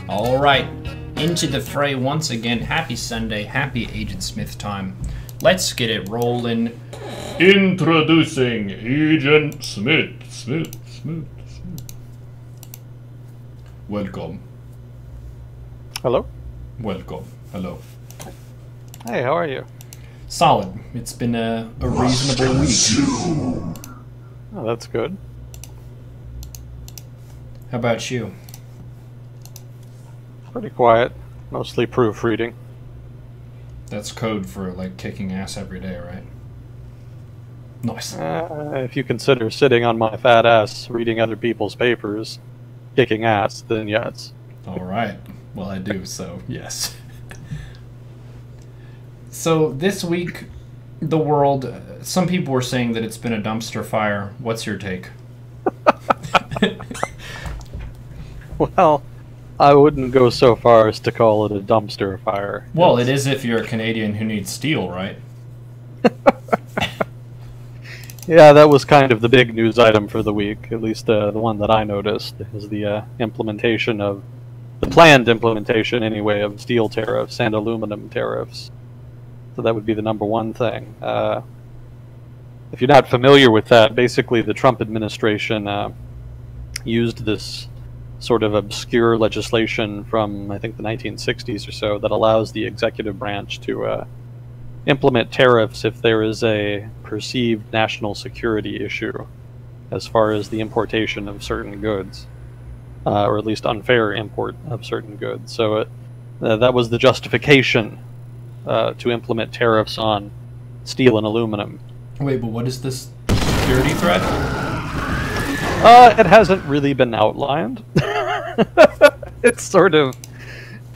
All right, into the fray once again. Happy Sunday, happy Agent Smith time. Let's get it rolling. Introducing Agent Smith. Welcome. Hello? Welcome. Hello. Hey, how are you? Solid. It's been a reasonable week. Oh, that's good. How about you? Pretty quiet. Mostly proofreading. That's code for, like, kicking ass every day, right? Nice. If you consider sitting on my fat ass reading other people's papers, kicking ass, then yes. All right. Well, I do, so yes. So this week, the world, some people were saying that it's been a dumpster fire. What's your take? Well, I wouldn't go so far as to call it a dumpster fire. Well, it is if you're a Canadian who needs steel, right? Yeah, that was kind of the big news item for the week, at least the one that I noticed, is the implementation of, the planned implementation anyway, of steel tariffs and aluminum tariffs. So that would be the number one thing. If you're not familiar with that, basically the Trump administration used this sort of obscure legislation from, I think, the 1960s or so that allows the executive branch to implement tariffs if there is a perceived national security issue as far as the importation of certain goods, or at least unfair import of certain goods. So that was the justification to implement tariffs on steel and aluminum. Wait, but what is this security threat? It hasn't really been outlined. It's sort of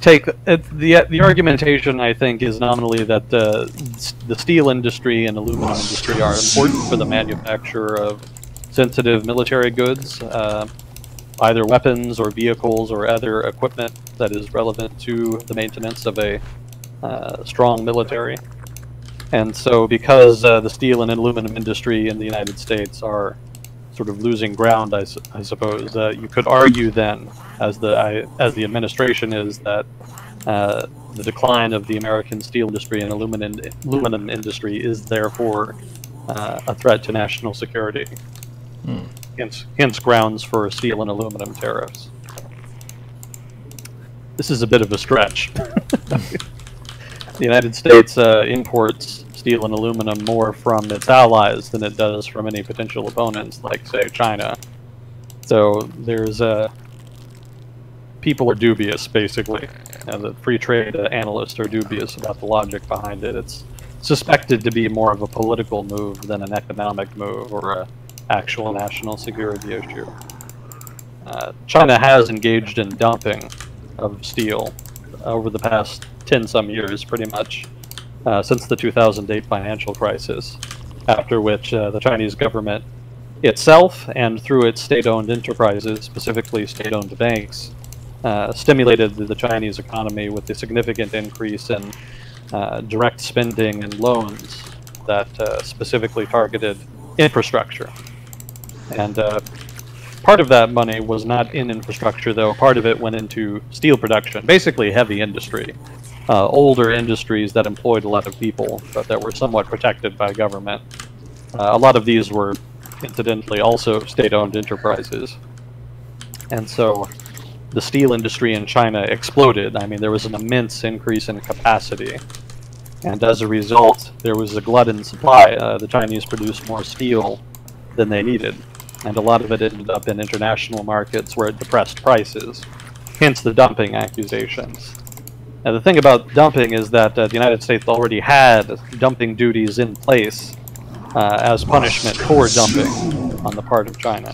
the argumentation, I think, is nominally that the steel industry and aluminum industry are important for the manufacture of sensitive military goods, either weapons or vehicles or other equipment that is relevant to the maintenance of a strong military. And so because the steel and aluminum industry in the United States are sort of losing ground, I suppose, you could argue then, as the administration is, that the decline of the American steel industry and aluminum industry is therefore a threat to national security. Hence grounds for steel and aluminum tariffs. This is a bit of a stretch. The United States imports steel and aluminum more from its allies than it does from any potential opponents, like, say, China. So there's people are dubious, basically. The free trade analysts are dubious about the logic behind it. It's suspected to be more of a political move than an economic move or an actual national security issue. China has engaged in dumping of steel over the past 10-some years, pretty much, since the 2008 financial crisis, after which the Chinese government itself, and through its state-owned enterprises, specifically state-owned banks, stimulated the Chinese economy with a significant increase in direct spending and loans that specifically targeted infrastructure. And part of that money was not in infrastructure, though. Part of it went into steel production, basically heavy industry. Older industries that employed a lot of people, but that were somewhat protected by government. A lot of these were, incidentally, also state-owned enterprises. And so the steel industry in China exploded. I mean, there was an immense increase in capacity. And as a result, there was a glut in supply. The Chinese produced more steel than they needed. And a lot of it ended up in international markets where it depressed prices. Hence the dumping accusations. Now, the thing about dumping is that the United States already had dumping duties in place as punishment for dumping on the part of China.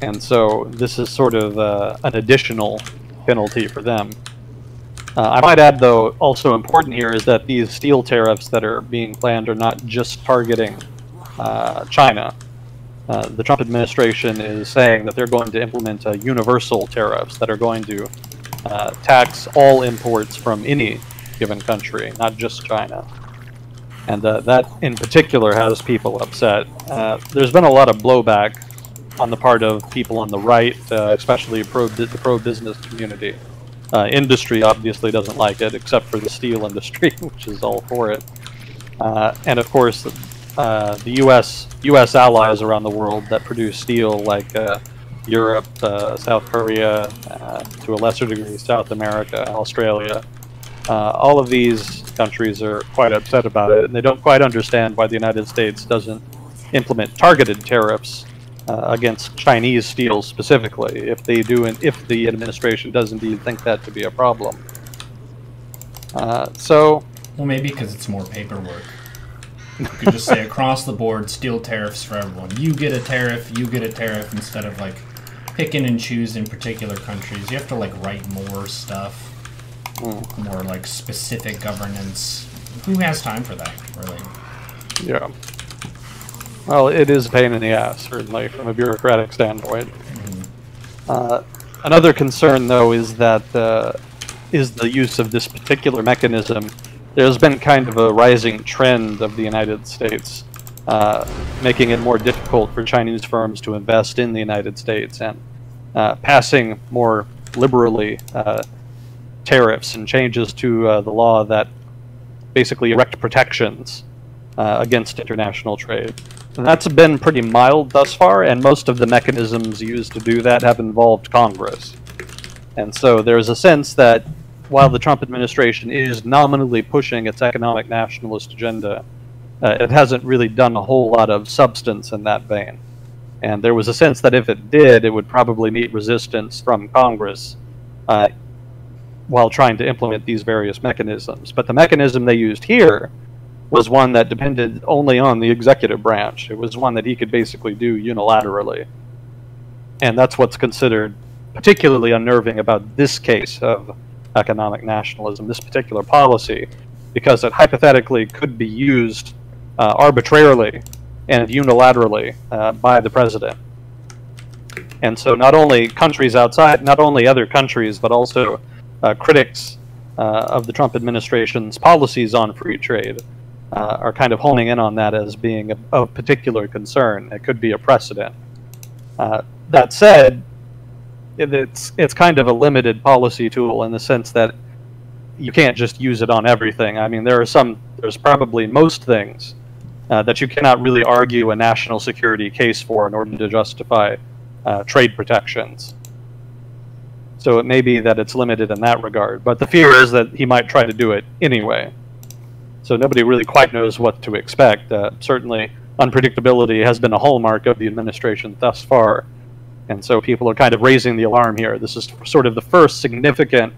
And so this is sort of an additional penalty for them. I might add, though, also important here is that these steel tariffs that are being planned are not just targeting China. The Trump administration is saying that they're going to implement universal tariffs that are going to tax all imports from any given country, not just China. And that, in particular, has people upset. There's been a lot of blowback on the part of people on the right, especially the pro-business community, Industry obviously doesn't like it, except for the steel industry, which is all for it. And of course, the U.S. allies around the world that produce steel, like Europe, South Korea, to a lesser degree South America, Australia. All of these countries are quite upset about it, and they don't quite understand why the United States doesn't implement targeted tariffs against Chinese steel specifically, if they do, and if the administration does indeed think that to be a problem. Well, maybe because it's more paperwork. You could just say across the board, steel tariffs for everyone. You get a tariff, instead of like picking and choosing particular countries. You have to like write more stuff, more like specific governance. Who has time for that, really? Yeah. Well, it is a pain in the ass, certainly, from a bureaucratic standpoint. Another concern, though, is that is the use of this particular mechanism. There's been kind of a rising trend of the United States, making it more difficult for Chinese firms to invest in the United States, and passing more liberally tariffs and changes to the law that basically erect protections against international trade. And that's been pretty mild thus far, and most of the mechanisms used to do that have involved Congress. And so there's a sense that while the Trump administration is nominally pushing its economic nationalist agenda, it hasn't really done a whole lot of substance in that vein. And there was a sense that if it did, it would probably meet resistance from Congress while trying to implement these various mechanisms. But the mechanism they used here was one that depended only on the executive branch. It was one that he could basically do unilaterally. And that's what's considered particularly unnerving about this case of economic nationalism, this particular policy, because it hypothetically could be used arbitrarily and unilaterally by the president. And so not only countries outside, not only other countries, but also critics of the Trump administration's policies on free trade are kind of honing in on that as being of particular concern. It could be a precedent. That said, it's kind of a limited policy tool in the sense that you can't just use it on everything. I mean, there's probably most things that you cannot really argue a national security case for in order to justify trade protections. So it may be that it's limited in that regard, but the fear is that he might try to do it anyway. So nobody really quite knows what to expect. Certainly, unpredictability has been a hallmark of the administration thus far. And so people are kind of raising the alarm here. This is sort of the first significant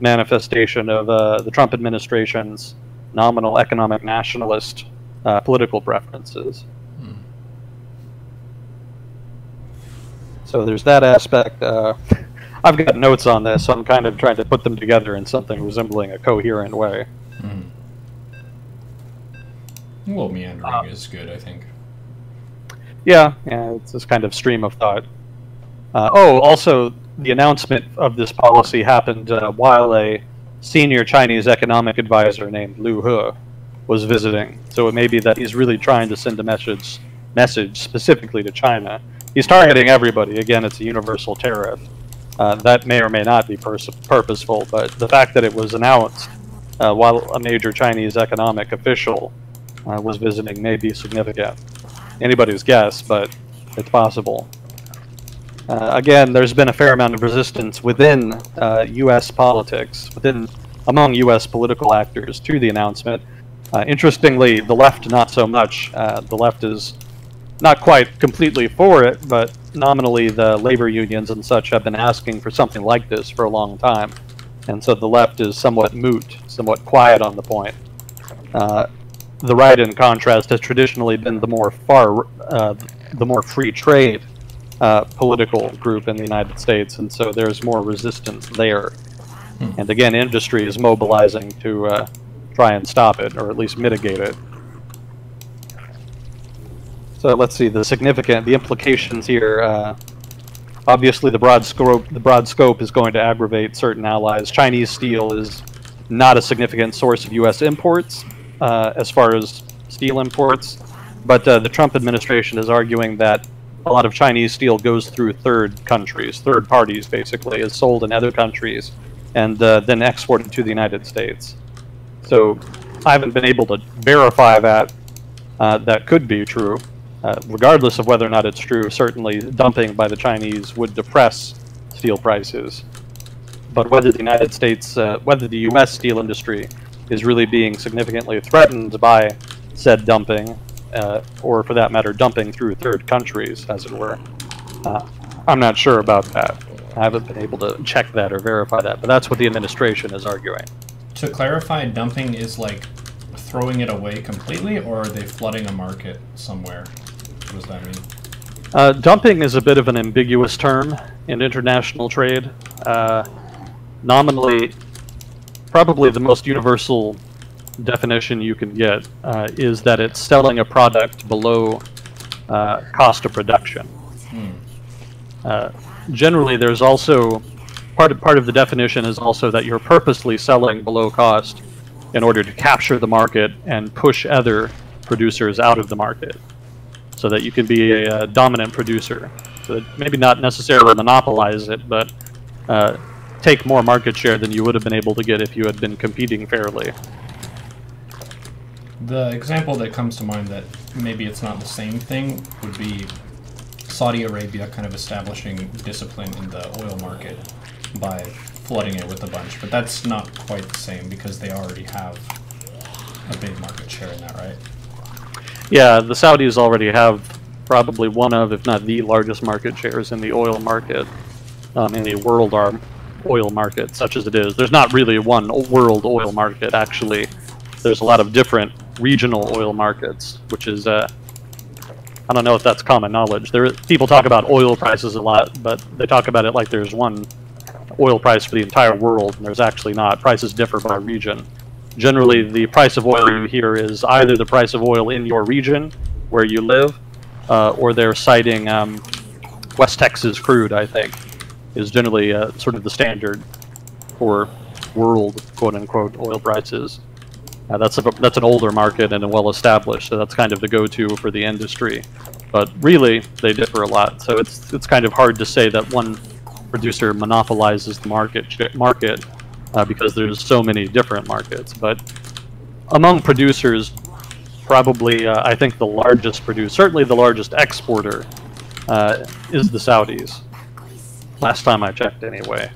manifestation of the Trump administration's nominal economic nationalist political preferences. So there's that aspect. I've got notes on this, so I'm kind of trying to put them together in something resembling a coherent way. Well, meandering is good, I think. Yeah, it's this kind of stream of thought. Also, the announcement of this policy happened while a senior Chinese economic advisor named Liu He was visiting. So it may be that he's really trying to send a message specifically to China. He's targeting everybody. Again, it's a universal tariff. That may or may not be purposeful, but the fact that it was announced while a major Chinese economic official was visiting may be significant. Anybody's guess, but it's possible. Again, there's been a fair amount of resistance within U.S. politics, among U.S. political actors to the announcement. Interestingly, the left not so much. The left is not quite completely for it, but nominally the labor unions and such have been asking for something like this for a long time. And so the left is somewhat moot, somewhat quiet on the point. The right, in contrast, has traditionally been the more free trade political group in the United States, and so there's more resistance there. And again, industry is mobilizing to try and stop it, or at least mitigate it. So let's see the implications here. Obviously, the broad scope is going to aggravate certain allies. Chinese steel is not a significant source of U.S. imports as far as steel imports, but the Trump administration is arguing that a lot of Chinese steel goes through third parties, basically, is sold in other countries and then exported to the United States. So I haven't been able to verify that that could be true. Regardless of whether or not it's true, certainly dumping by the Chinese would depress steel prices. But whether the United States, whether the U.S. steel industry is really being significantly threatened by said dumping, or for that matter, dumping through third countries, as it were, I'm not sure about that. I haven't been able to check that or verify that, but that's what the administration is arguing. To clarify, dumping is like throwing it away completely, or are they flooding a market somewhere? What does that mean? Dumping is a bit of an ambiguous term in international trade. Nominally, probably the most universal definition you can get is that it's selling a product below cost of production. Generally, there's also part of the definition is also that you're purposely selling below cost in order to capture the market and push other producers out of the market, so that you can be a dominant producer. So that maybe not necessarily monopolize it, but take more market share than you would have been able to get if you had been competing fairly. The example that comes to mind that maybe it's not the same thing would be Saudi Arabia kind of establishing discipline in the oil market by flooding it with a bunch, but that's not quite the same because they already have a big market share in that, right? Yeah, the Saudis already have probably one of, if not the largest market shares in the oil market, in the world oil market, such as it is. There's not really one world oil market, actually. There's a lot of different regional oil markets, which is, I don't know if that's common knowledge. People talk about oil prices a lot, but they talk about it like there's one oil price for the entire world, and there's actually not. Prices differ by region. Generally, the price of oil you hear is either the price of oil in your region, where you live, or they're citing West Texas crude, I think, is generally sort of the standard for world, quote-unquote, oil prices. That's an older market and a well-established, so that's kind of the go-to for the industry. But really, they differ a lot, so it's kind of hard to say that one producer monopolizes the market because there's so many different markets. But among producers, probably I think the largest producer, certainly the largest exporter, is the Saudis. Last time I checked, anyway.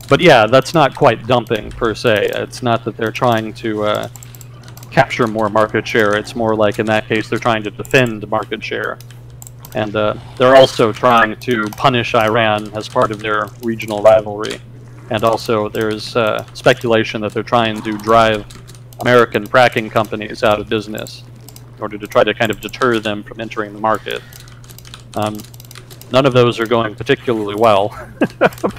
But yeah, that's not quite dumping per se. It's not that they're trying to capture more market share. It's more like, in that case, they're trying to defend market share. And they're also trying to punish Iran as part of their regional rivalry. And also there's speculation that they're trying to drive American fracking companies out of business in order to try to kind of deter them from entering the market. None of those are going particularly well,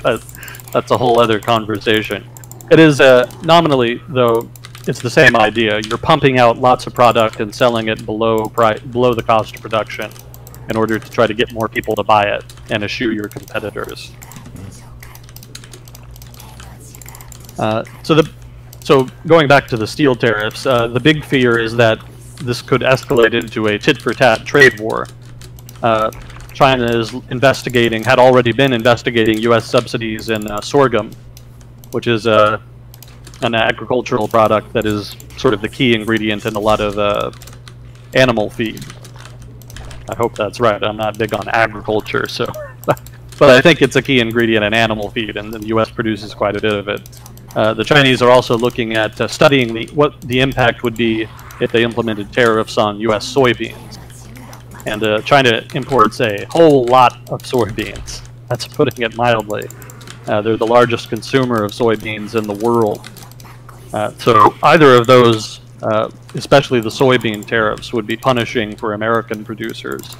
but that's a whole other conversation. It is, nominally, though, it's the same idea. You're pumping out lots of product and selling it below the cost of production in order to try to get more people to buy it and eschew your competitors. So going back to the steel tariffs, the big fear is that this could escalate into a tit-for-tat trade war. China is had already been investigating U.S. subsidies in sorghum, which is an agricultural product that is sort of the key ingredient in a lot of animal feed. I hope that's right. I'm not big on agriculture, so, but I think it's a key ingredient in animal feed, and the U.S. produces quite a bit of it. The Chinese are also looking at studying what the impact would be if they implemented tariffs on U.S. soybeans. And China imports a whole lot of soybeans. That's putting it mildly. They're the largest consumer of soybeans in the world. So either of those, especially the soybean tariffs, would be punishing for American producers.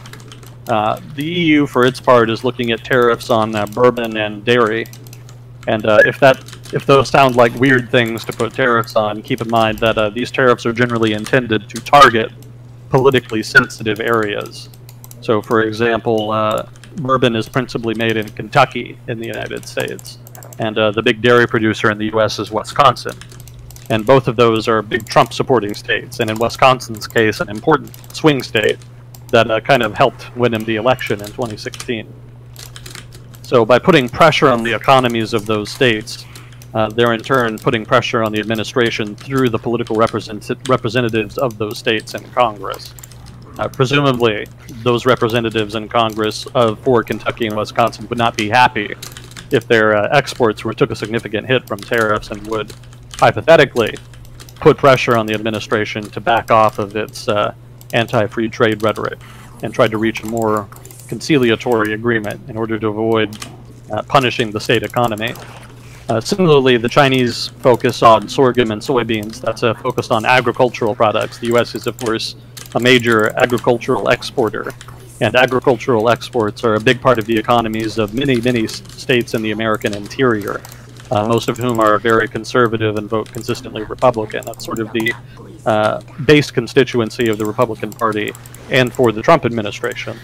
The EU, for its part, is looking at tariffs on bourbon and dairy. And if those sound like weird things to put tariffs on, keep in mind that these tariffs are generally intended to target politically sensitive areas. So, for example, bourbon is principally made in Kentucky in the United States, and the big dairy producer in the U.S. is Wisconsin. And both of those are big Trump-supporting states, and in Wisconsin's case, an important swing state that kind of helped win him the election in 2016. So by putting pressure on the economies of those states, they're in turn putting pressure on the administration through the political representatives of those states in Congress. Presumably, those representatives in Congress for Kentucky and Wisconsin would not be happy if their exports took a significant hit from tariffs, and would hypothetically put pressure on the administration to back off of its anti-free trade rhetoric and try to reach a more conciliatory agreement in order to avoid punishing the state economy. Similarly, the Chinese focus on sorghum and soybeans, that's focused on agricultural products. The U.S. is, of course, a major agricultural exporter, and agricultural exports are a big part of the economies of many, many states in the American interior, most of whom are very conservative and vote consistently Republican. That's sort of the base constituency of the Republican Party and for the Trump administration.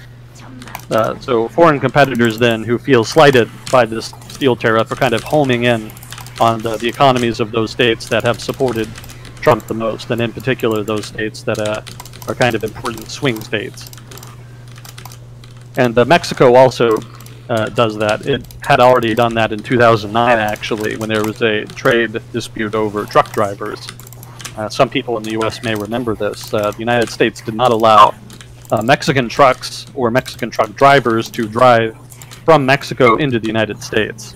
So foreign competitors then who feel slighted by this steel tariff are kind of homing in on the economies of those states that have supported Trump the most, and in particular those states that are kind of important swing states. And Mexico also does that. It had already done that in 2009, actually, when there was a trade dispute over truck drivers. Some people in the U.S. may remember this. The United States did not allow Mexican trucks or Mexican truck drivers to drive from Mexico into the United States.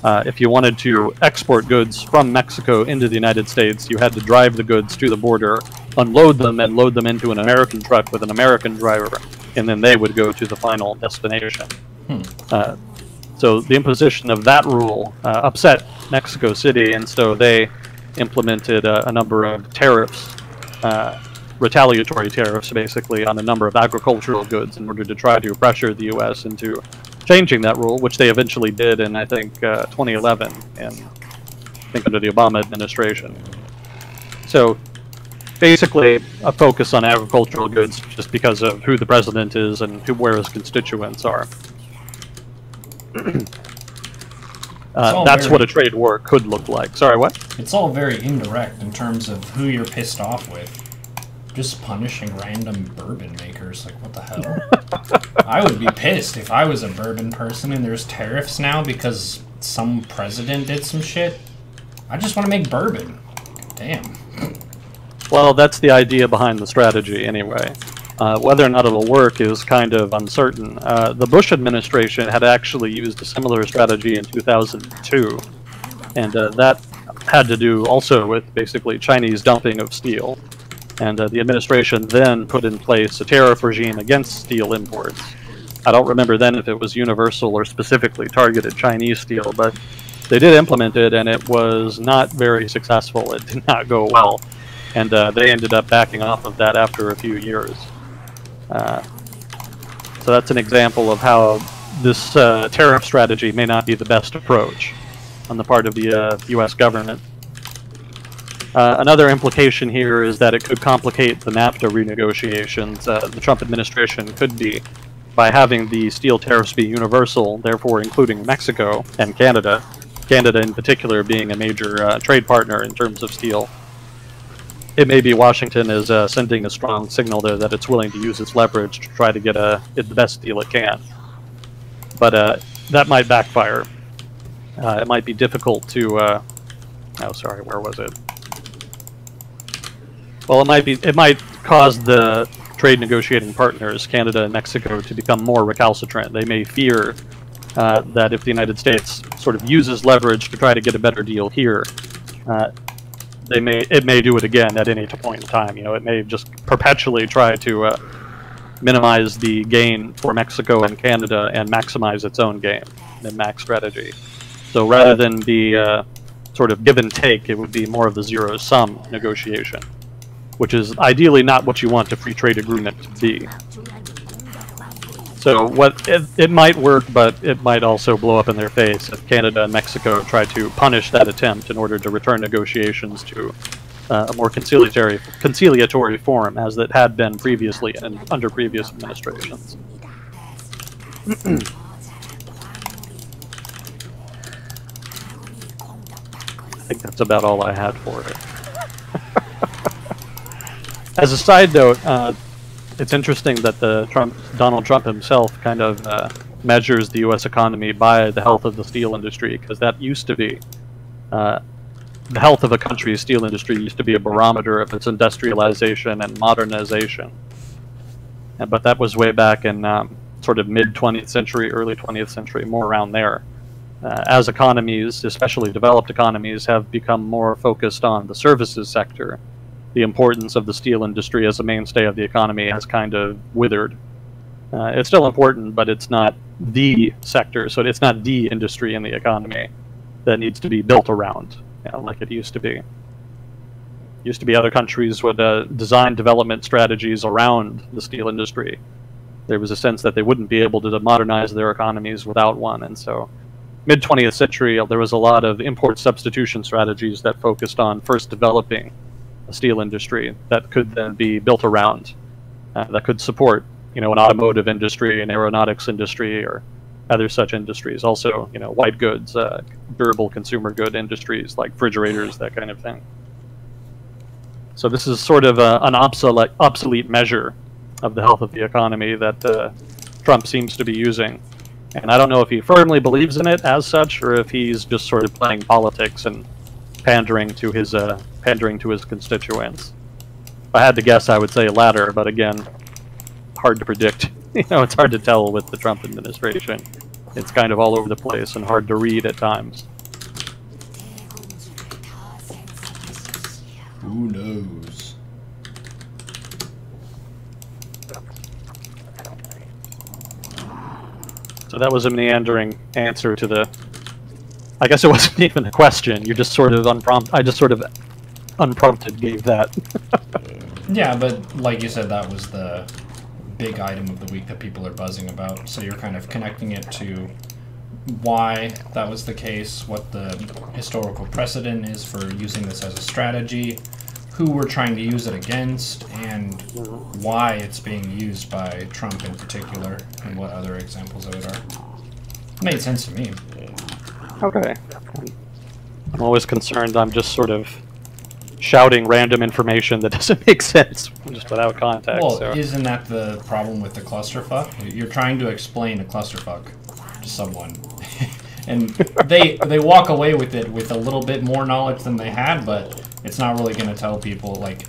If you wanted to export goods from Mexico into the United States, you had to drive the goods to the border, unload them, and load them into an American truck with an American driver, and then they would go to the final destination. So the imposition of that rule upset Mexico City, and so they implemented a number of tariffs, retaliatory tariffs, basically, on a number of agricultural goods in order to try to pressure the U.S. into changing that rule, which they eventually did in, I think, 2011, and I think under the Obama administration. So basically a focus on agricultural goods just because of who the president is and where his constituents are. That's what a trade war could look like. Sorry, what? It's all very indirect in terms of who you're pissed off with. Just punishing random bourbon makers, like what the hell? I would be pissed if I was a bourbon person and there's tariffs now because some president did some shit. I just want to make bourbon. Damn. Well, that's the idea behind the strategy anyway. Whether or not it'll work is kind of uncertain. The Bush administration had actually used a similar strategy in 2002, and that had to do also with basically Chinese dumping of steel. And the administration then put in place a tariff regime against steel imports. I don't remember then if it was universal or specifically targeted Chinese steel, but they did implement it, and it was not very successful. It did not go well, and they ended up backing off of that after a few years. So that's an example of how this tariff strategy may not be the best approach on the part of the U.S. government. Another implication here is that it could complicate the NAFTA renegotiations. The Trump administration could be, by having the steel tariffs be universal, therefore including Mexico and Canada, Canada in particular being a major trade partner in terms of steel. It may be Washington is sending a strong signal there that it's willing to use its leverage to try to get the best deal it can. But that might backfire. It might be difficult to... oh, sorry, where was it? Well, it might cause the trade negotiating partners, Canada and Mexico, to become more recalcitrant. They may fear that if the United States sort of uses leverage to try to get a better deal here, it may do it again at any point in time. You know, it may just perpetually try to minimize the gain for Mexico and Canada and maximize its own gain, the max strategy. So rather than be sort of give and take, it would be more of the zero-sum negotiation, which is ideally not what you want a free trade agreement to be. So it might work, but it might also blow up in their face if Canada and Mexico try to punish that attempt in order to return negotiations to a more conciliatory form, as it had been previously and under previous administrations. I think that's about all I had for it. As a side note, it's interesting that Donald Trump himself kind of measures the U.S. economy by the health of the steel industry, because that used to be the health of a country's steel industry used to be a barometer of its industrialization and modernization. But that was way back in sort of mid-20th century, early 20th century, more around there. As economies, especially developed economies, have become more focused on the services sector, the importance of the steel industry as a mainstay of the economy has kind of withered. It's still important, but it's not the sector, so it's not the industry in the economy that needs to be built around, like it used to be. Used to be other countries would design development strategies around the steel industry. There was a sense that they wouldn't be able to modernize their economies without one, and so mid-20th century there was a lot of import substitution strategies that focused on first developing a steel industry that could then be built around, that could support an automotive industry, an aeronautics industry, or other such industries. Also, white goods, durable consumer good industries like refrigerators, that kind of thing. So this is sort of an obsolete measure of the health of the economy that Trump seems to be using. And I don't know if he firmly believes in it as such, or if he's just sort of playing politics and pandering to his constituents. If I had to guess, I would say latter, but again, hard to predict. It's hard to tell with the Trump administration. It's kind of all over the place and hard to read at times. Who knows? So that was a meandering answer to the... I guess it wasn't even a question. You just sort of I just sort of unprompted gave that. Yeah, but like you said, that was the big item of the week that people are buzzing about. So you're kind of connecting it to why that was the case, what the historical precedent is for using this as a strategy, who we're trying to use it against, and why it's being used by Trump in particular, and what other examples of it are. It made sense to me. Okay. I'm always concerned I'm just sort of shouting random information that doesn't make sense, just without context. Well, so. Isn't that the problem with the clusterfuck? You're trying to explain a clusterfuck to someone, and they walk away with it with a little bit more knowledge than they had, but it's not really going to tell people like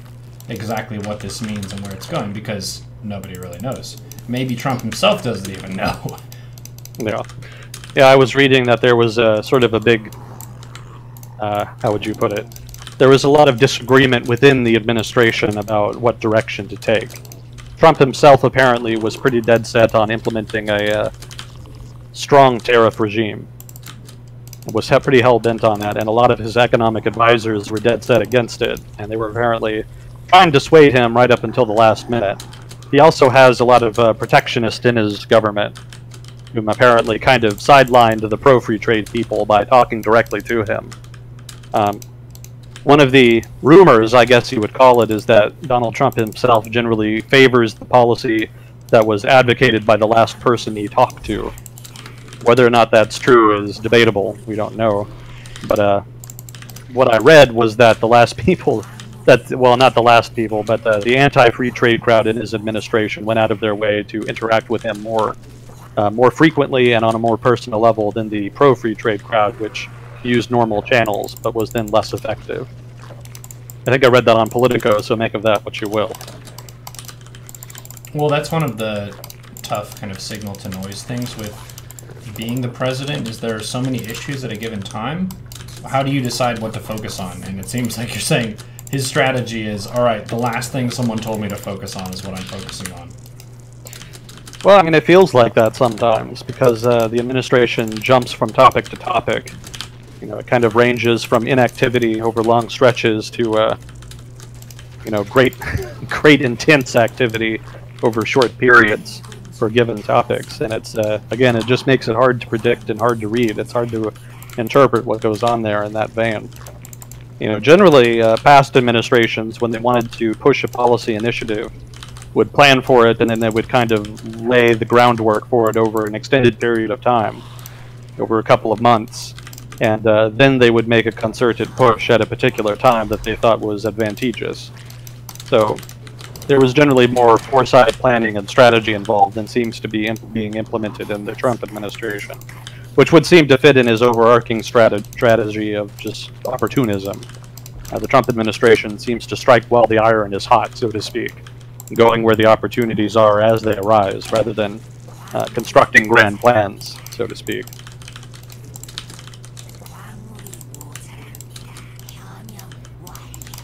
exactly what this means and where it's going, because nobody really knows. Maybe Trump himself doesn't even know. Yeah, I was reading that there was sort of a big, how would you put it? There was a lot of disagreement within the administration about what direction to take. Trump himself apparently was pretty dead set on implementing a strong tariff regime. Was pretty hell-bent on that, and a lot of his economic advisors were dead set against it, and they were apparently trying to dissuade him right up until the last minute. He also has a lot of protectionists in his government, whom apparently kind of sidelined the pro-free trade people by talking directly to him. One of the rumors, I guess you would call it, is that Donald Trump himself generally favors the policy that was advocated by the last person he talked to. Whether or not that's true is debatable. We don't know. But what I read was that the last people, well, not the last people, but the anti-free trade crowd in his administration went out of their way to interact with him more frequently and on a more personal level than the pro-free trade crowd, which used normal channels, but was then less effective. I think I read that on Politico, so make of that what you will. Well, that's one of the tough kind of signal-to-noise things with being the president, is there are so many issues at a given time. How do you decide what to focus on? And it seems like you're saying his strategy is, all right, the last thing someone told me to focus on is what I'm focusing on. Well, I mean, it feels like that sometimes, because the administration jumps from topic to topic. It kind of ranges from inactivity over long stretches to, great intense activity over short periods for given topics. And it's, again, it just makes it hard to predict and hard to read. It's hard to interpret what goes on there in that vein. Generally, past administrations, when they wanted to push a policy initiative, would plan for it, and then they would kind of lay the groundwork for it over an extended period of time, over a couple of months. And then they would make a concerted push at a particular time that they thought was advantageous. So there was generally more foresight, planning, and strategy involved than seems to be being implemented in the Trump administration, which would seem to fit in his overarching strategy of just opportunism. The Trump administration seems to strike while the iron is hot, so to speak, going where the opportunities are as they arise, rather than constructing grand plans, so to speak.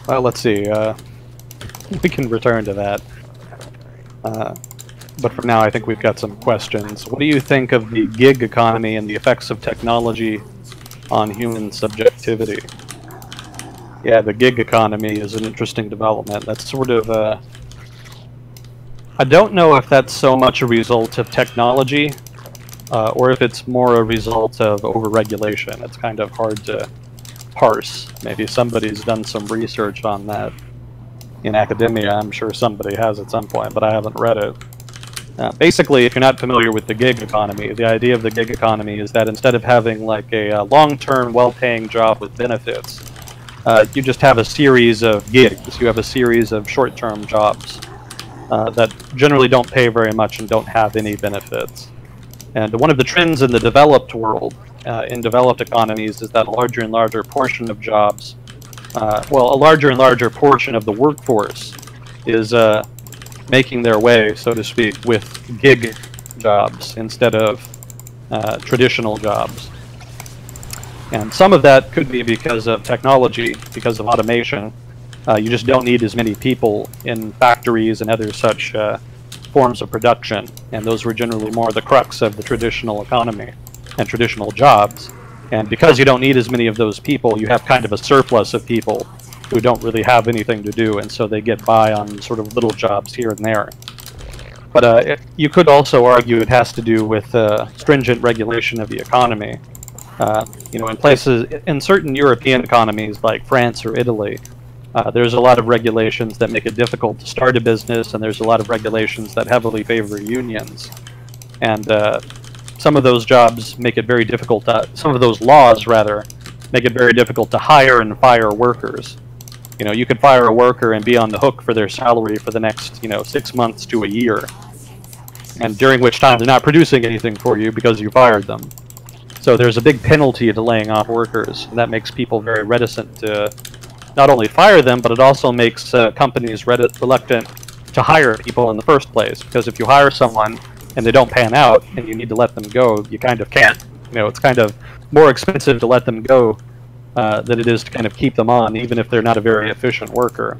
Well, let's see. We can return to that. But for now, I think we've got some questions. What do you think of the gig economy and the effects of technology on human subjectivity? Yeah, the gig economy is an interesting development. That's sort of I don't know if that's so much a result of technology, or if it's more a result of overregulation. It's kind of hard to parse. Maybe somebody's done some research on that in academia. I'm sure somebody has at some point, but I haven't read it. Basically, if you're not familiar with the gig economy, the idea of the gig economy is that instead of having like a long-term, well-paying job with benefits, you just have a series of gigs. You have a series of short-term jobs that generally don't pay very much and don't have any benefits. And one of the trends in the developed world, in developed economies, is that a larger and larger portion of jobs, well, a larger and larger portion of the workforce is making their way, so to speak, with gig jobs instead of traditional jobs. And some of that could be because of technology, because of automation. You just don't need as many people in factories and other such forms of production, and those were generally more the crux of the traditional economy and traditional jobs. And because you don't need as many of those people, you have kind of a surplus of people who don't really have anything to do, and so they get by on sort of little jobs here and there. But you could also argue it has to do with stringent regulation of the economy. You know, in certain European economies like France or Italy, there's a lot of regulations that make it difficult to start a business, and there's a lot of regulations that heavily favor unions. And some of those jobs make it very difficult some of those laws, rather, make it very difficult to hire and fire workers. You know, you could fire a worker and be on the hook for their salary for the next, 6 months to a year. And during which time they're not producing anything for you because you fired them. So there's a big penalty to laying off workers, and that makes people very reticent to not only fire them, but it also makes companies reluctant to hire people in the first place. Because if you hire someone and they don't pan out and you need to let them go, you kind of can't. You know, it's kind of more expensive to let them go than it is to kind of keep them on, even if they're not a very efficient worker.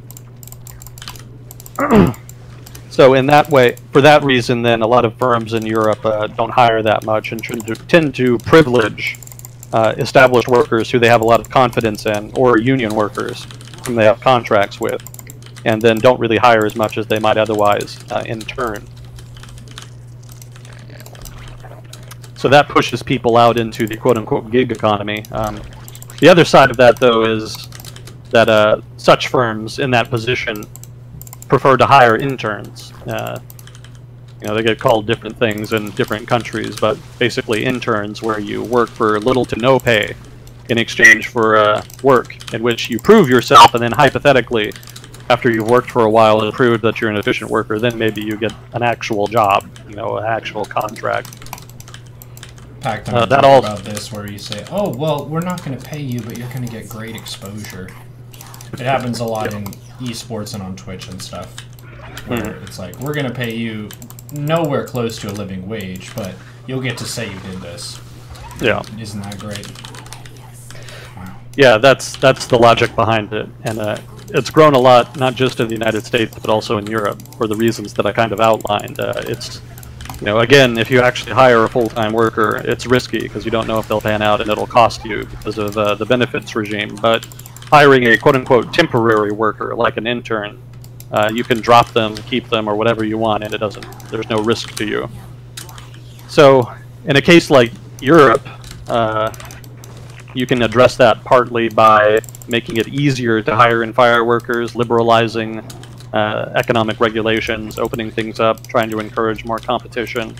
So in that way, for that reason, then a lot of firms in Europe don't hire that much and tend to privilege established workers who they have a lot of confidence in, or union workers whom they have contracts with, and then don't really hire as much as they might otherwise in turn. So that pushes people out into the quote-unquote gig economy. The other side of that, though, is that such firms in that position prefer to hire interns. They get called different things in different countries, but basically interns, where you work for little to no pay in exchange for work in which you prove yourself, and then hypothetically, after you've worked for a while and proved that you're an efficient worker, then maybe you get an actual job, an actual contract. Pact and I talk about this, where you say, "Oh, well, we're not going to pay you, but you're going to get great exposure." It happens a lot in esports and on Twitch and stuff, where it's like, we're going to pay you nowhere close to a living wage, but you'll get to say you did this. Yeah. Isn't that great? Wow. Yeah, that's the logic behind it, and it's grown a lot, not just in the United States, but also in Europe, for the reasons that I kind of outlined. It's again, if you actually hire a full-time worker, it's risky because you don't know if they'll pan out, and it'll cost you because of the benefits regime. But hiring a quote-unquote temporary worker, like an intern, you can drop them, keep them, or whatever you want, and there's no risk to you. So, in a case like Europe, you can address that partly by making it easier to hire and fire workers, liberalizing economic regulations, opening things up, trying to encourage more competition.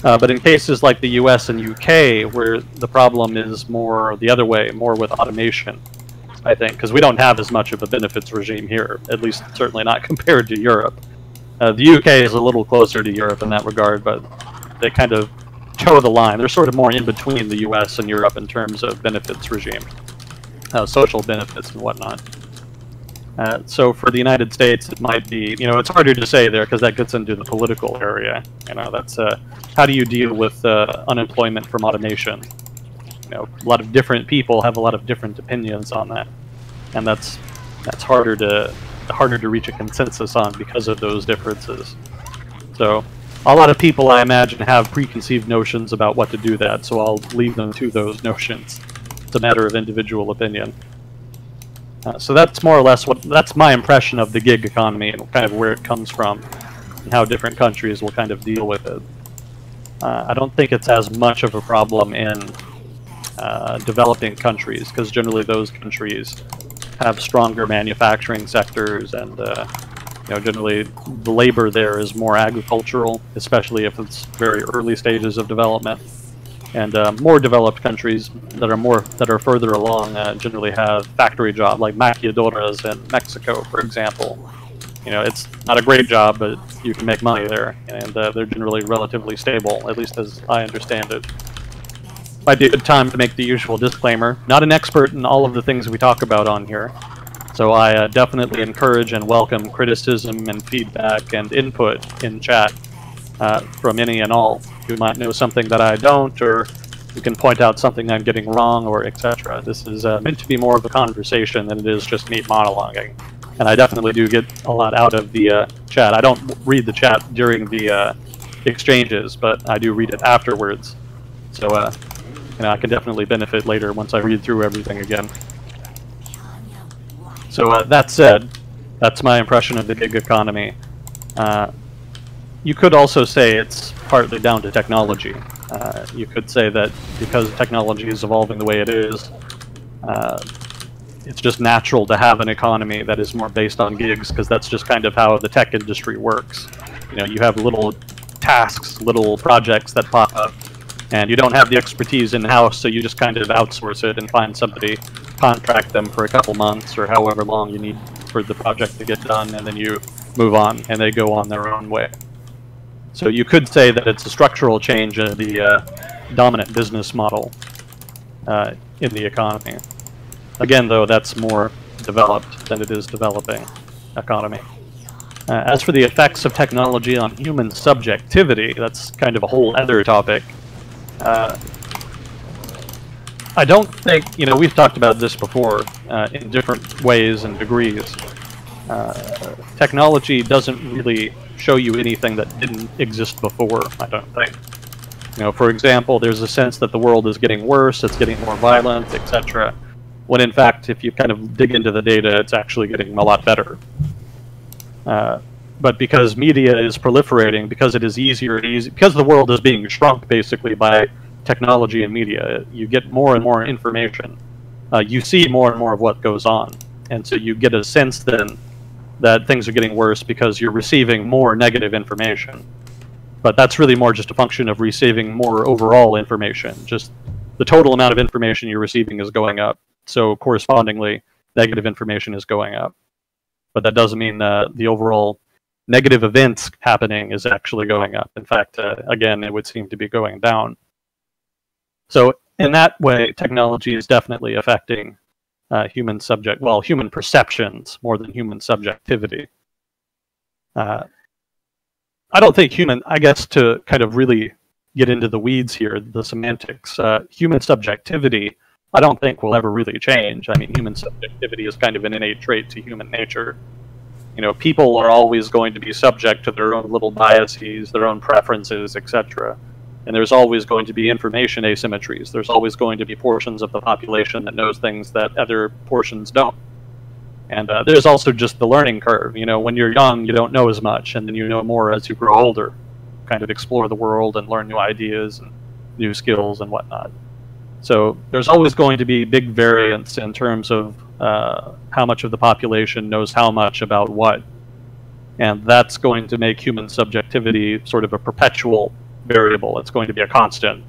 But in cases like the US and UK, where the problem is more the other way, more with automation, I think, because we don't have as much of a benefits regime here, at least certainly not compared to Europe. The UK is a little closer to Europe in that regard, but they kind of toe the line. They're sort of more in between the US and Europe in terms of benefits regime, social benefits and whatnot. So for the United States, it might be, it's harder to say there because that gets into the political area. That's how do you deal with unemployment from automation? A lot of different people have a lot of different opinions on that, and that's harder to reach a consensus on because of those differences. So a lot of people, I imagine, have preconceived notions about what to do that, so I'll leave them to those notions. It's a matter of individual opinion. So that's more or less that's my impression of the gig economy and kind of where it comes from and how different countries will kind of deal with it. I don't think it's as much of a problem in developing countries, because generally those countries have stronger manufacturing sectors, and generally the labor there is more agricultural, especially if it's very early stages of development. And more developed countries that are further along generally have factory jobs, like maquiladoras in Mexico, for example. It's not a great job, but you can make money there, and they're generally relatively stable, at least as I understand it. Might be a good time to make the usual disclaimer. Not an expert in all of the things we talk about on here, so I definitely encourage and welcome criticism and feedback and input in chat from any and all. You might know something that I don't, or you can point out something I'm getting wrong, or etc. This is meant to be more of a conversation than it is just me monologuing. And I definitely do get a lot out of the chat. I don't read the chat during the exchanges, but I do read it afterwards. So I can definitely benefit later once I read through everything again. So that said, that's my impression of the gig economy. You could also say it's partly down to technology. You could say that because technology is evolving the way it is, it's just natural to have an economy that is more based on gigs, because that's just kind of how the tech industry works. You have little tasks, little projects that pop up, and you don't have the expertise in-house, so you just kind of outsource it and find somebody, contract them for a couple months or however long you need for the project to get done, and then you move on, and they go on their own way. So you could say that it's a structural change in the dominant business model in the economy. Again, though, that's more developed than it is developing economy. As for the effects of technology on human subjectivity, that's kind of a whole other topic. I don't think, we've talked about this before in different ways and degrees. Technology doesn't really show you anything that didn't exist before, I don't think. For example, there's a sense that the world is getting worse, it's getting more violent, etc. When in fact, if you kind of dig into the data, it's actually getting a lot better. But because media is proliferating, because it is easier and easier, because the world is being shrunk basically by technology and media, you get more and more information. You see more and more of what goes on. And so you get a sense then that things are getting worse because you're receiving more negative information. But that's really more just a function of receiving more overall information. Just the total amount of information you're receiving is going up. So correspondingly, negative information is going up. But that doesn't mean the overall negative events happening is actually going up. In fact, again, it would seem to be going down. So in that way, technology is definitely affecting human perceptions more than human subjectivity. I don't think I guess to kind of really get into the weeds here, the semantics, human subjectivity, I don't think will ever really change. I mean, human subjectivity is kind of an innate trait to human nature. People are always going to be subject to their own little biases, their own preferences, etc. And there's always going to be information asymmetries. There's always going to be portions of the population that knows things that other portions don't. And there's also just the learning curve. When you're young, you don't know as much, and then you know more as you grow older. Kind of explore the world and learn new ideas and new skills and whatnot. So there's always going to be big variance in terms of how much of the population knows how much about what. And that's going to make human subjectivity sort of a perpetual variable. It's going to be a constant.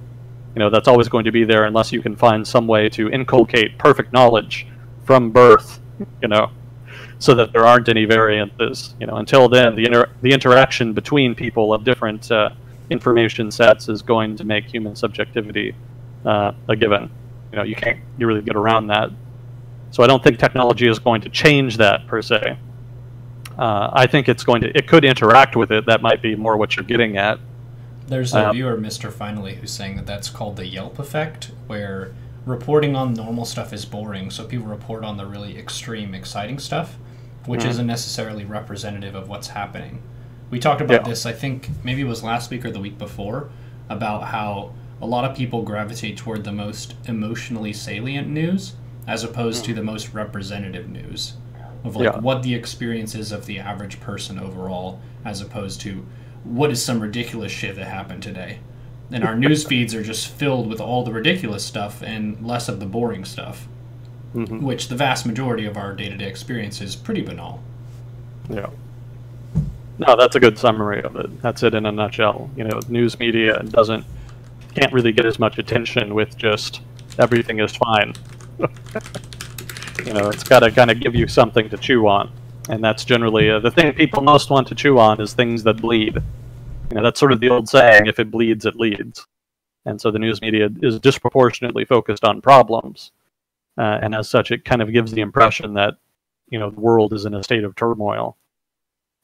That's always going to be there unless you can find some way to inculcate perfect knowledge from birth, you know, so that there aren't any variances. You know, until then, the interaction between people of different information sets is going to make human subjectivity a given. You know, you can't really get around that. So I don't think technology is going to change that per se. I think it could interact with it. That might be more what you're getting at. There's a viewer, Mr. Finally, who's saying that that's called the Yelp effect, where reporting on normal stuff is boring, so people report on the really extreme, exciting stuff, which isn't necessarily representative of what's happening. We talked about this, I think, maybe it was last week or the week before, about how a lot of people gravitate toward the most emotionally salient news as opposed to the most representative news of like what the experience is of the average person overall, as opposed to what is some ridiculous shit that happened today. And our news feeds are just filled with all the ridiculous stuff and less of the boring stuff, which the vast majority of our day-to-day experience is pretty banal. Yeah. No, that's a good summary of it. That's it in a nutshell. You know, news media can't really get as much attention with just everything is fine. You know, it's got to kind of give you something to chew on. And that's generally the thing people most want to chew on is things that bleed. You know, that's sort of the old saying, if it bleeds, it leads. And so the news media is disproportionately focused on problems. And as such, it kind of gives the impression that, you know, the world is in a state of turmoil.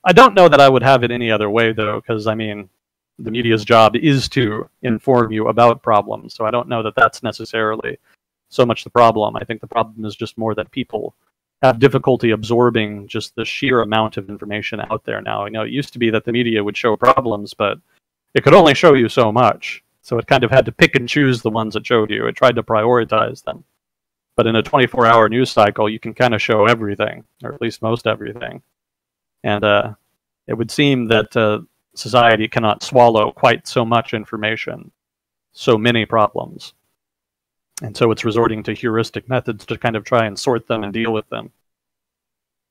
I don't know that I would have it any other way, though, because, I mean, the media's job is to inform you about problems. So I don't know that that's necessarily so much the problem. I think the problem is just more that people have difficulty absorbing just the sheer amount of information out there now. You know, it used to be that the media would show problems, but it could only show you so much. So it kind of had to pick and choose the ones it showed you. It tried to prioritize them. But in a 24-hour news cycle, you can kind of show everything, or at least most everything. And it would seem that society cannot swallow quite so much information, so many problems. And so it's resorting to heuristic methods to kind of try and sort them and deal with them.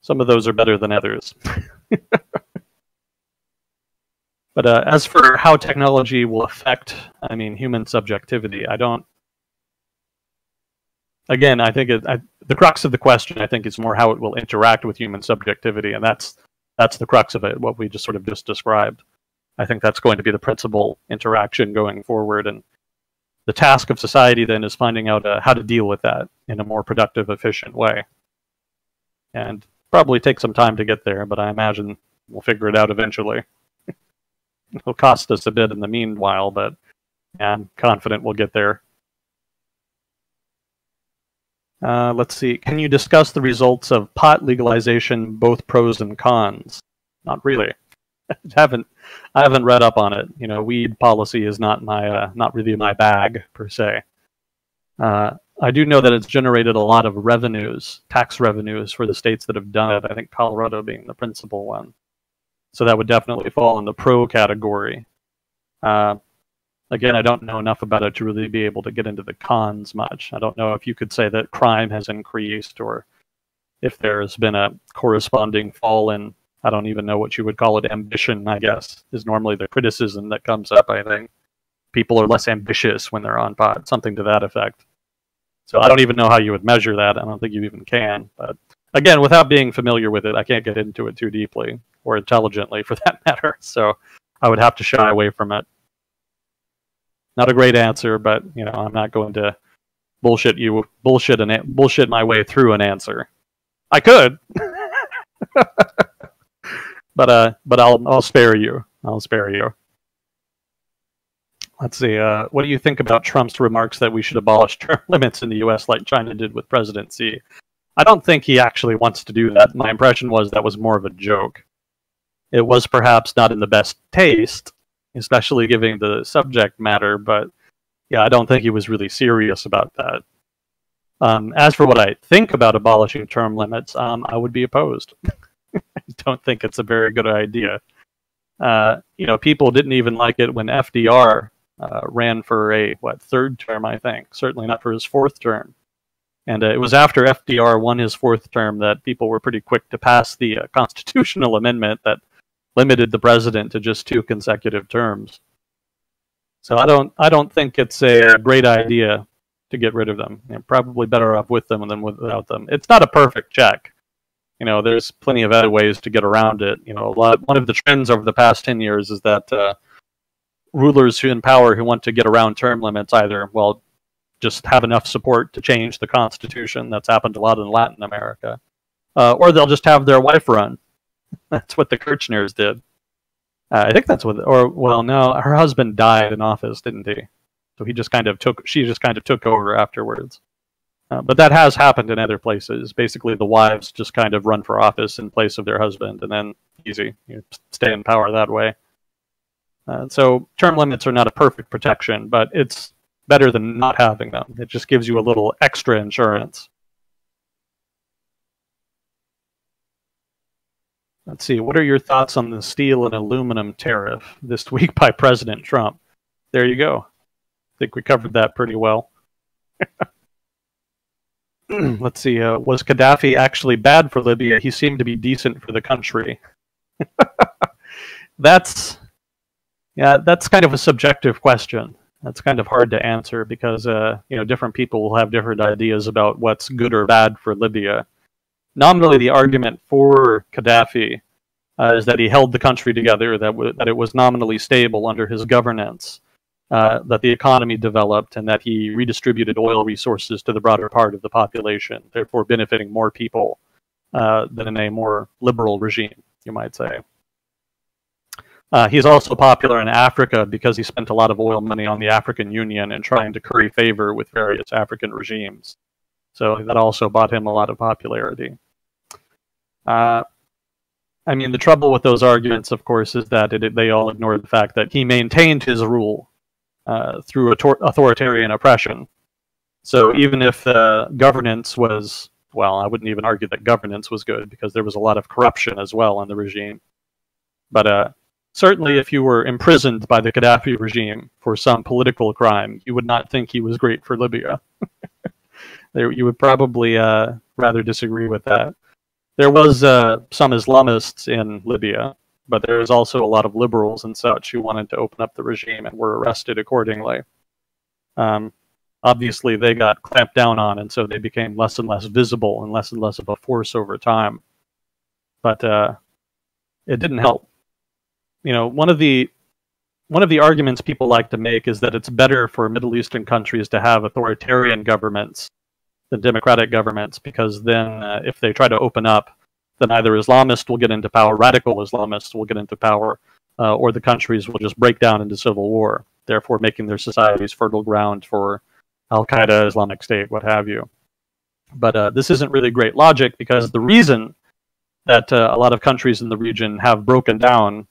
Some of those are better than others. But as for how technology will affect, I mean, human subjectivity, again, I think the crux of the question, I think, is more how it will interact with human subjectivity, and that's the crux of it, what we just sort of described. I think that's going to be the principal interaction going forward, and the task of society then is finding out how to deal with that in a more productive, efficient way. And probably take some time to get there, but I imagine we'll figure it out eventually. It'll cost us a bit in the meanwhile, but I'm confident we'll get there. Let's see. Can you discuss the results of pot legalization, both pros and cons? Not really. I haven't read up on it. You know, weed policy is not really my bag per se. I do know that it's generated a lot of revenues, tax revenues for the states that have done it. I think Colorado being the principal one. So that would definitely fall in the pro category. Again, I don't know enough about it to really be able to get into the cons much. I don't know if you could say that crime has increased or if there's been a corresponding fall in, I don't even know what you would call it, ambition, I guess, is normally the criticism that comes up, I think. People are less ambitious when they're on pot, something to that effect. So I don't even know how you would measure that. I don't think you even can. But again, without being familiar with it, I can't get into it too deeply, or intelligently for that matter. So I would have to shy away from it. Not a great answer, but you know, I'm not going to bullshit my way through an answer. I could, but I'll spare you. I'll spare you. Let's see. What do you think about Trump's remarks that we should abolish term limits in the U.S. like China did with President Xi? I don't think he actually wants to do that. My impression was that was more of a joke. It was perhaps not in the best taste, especially given the subject matter, but yeah, I don't think he was really serious about that. As for what I think about abolishing term limits, I would be opposed. I don't think it's a very good idea. You know, people didn't even like it when FDR ran for a, third term, I think. Certainly not for his fourth term. And it was after FDR won his fourth term that people were pretty quick to pass the constitutional amendment that limited the president to just 2 consecutive terms. So I don't think it's a great idea to get rid of them. Probably better off with them than without them. It's not a perfect check. There's plenty of other ways to get around it. One of the trends over the past 10 years is that rulers who in power who want to get around term limits either, well, just have enough support to change the Constitution. That's happened a lot in Latin America. Or they'll just have their wife run. That's what the Kirchners did. I think that's what, no, her husband died in office, didn't he? So she just kind of took over afterwards. But that has happened in other places. Basically, the wives just kind of run for office in place of their husband, and then easy, stay in power that way. So term limits are not a perfect protection, but it's better than not having them. It just gives you a little extra insurance. Let's see, what are your thoughts on the steel and aluminum tariff this week by President Trump? There you go. I think we covered that pretty well. Let's see, was Gaddafi actually bad for Libya? He seemed to be decent for the country. That's kind of a subjective question. That's kind of hard to answer because different people will have different ideas about what's good or bad for Libya. Nominally, the argument for Gaddafi is that he held the country together, that it was nominally stable under his governance, that the economy developed, and that he redistributed oil resources to the broader part of the population, therefore benefiting more people than in a more liberal regime, you might say. He's also popular in Africa because he spent a lot of oil money on the African Union and trying to curry favor with various African regimes. So that also bought him a lot of popularity. I mean, the trouble with those arguments, of course, is that they all ignore the fact that he maintained his rule through authoritarian oppression. So even if governance was, well, I wouldn't even argue that governance was good because there was a lot of corruption as well in the regime. But certainly if you were imprisoned by the Gaddafi regime for some political crime, you would not think he was great for Libya. You would probably rather disagree with that. There was some Islamists in Libya, but there was also a lot of liberals and such who wanted to open up the regime and were arrested accordingly. Obviously, they got clamped down on, and so they became less and less visible and less of a force over time. But it didn't help. One of the arguments people like to make is that it's better for Middle Eastern countries to have authoritarian governments than democratic governments, because then if they try to open up, then either Islamists will get into power, radical Islamists will get into power, or the countries will just break down into civil war, therefore making their societies fertile ground for Al-Qaeda, Islamic State, what have you. But this isn't really great logic, because the reason that a lot of countries in the region have broken down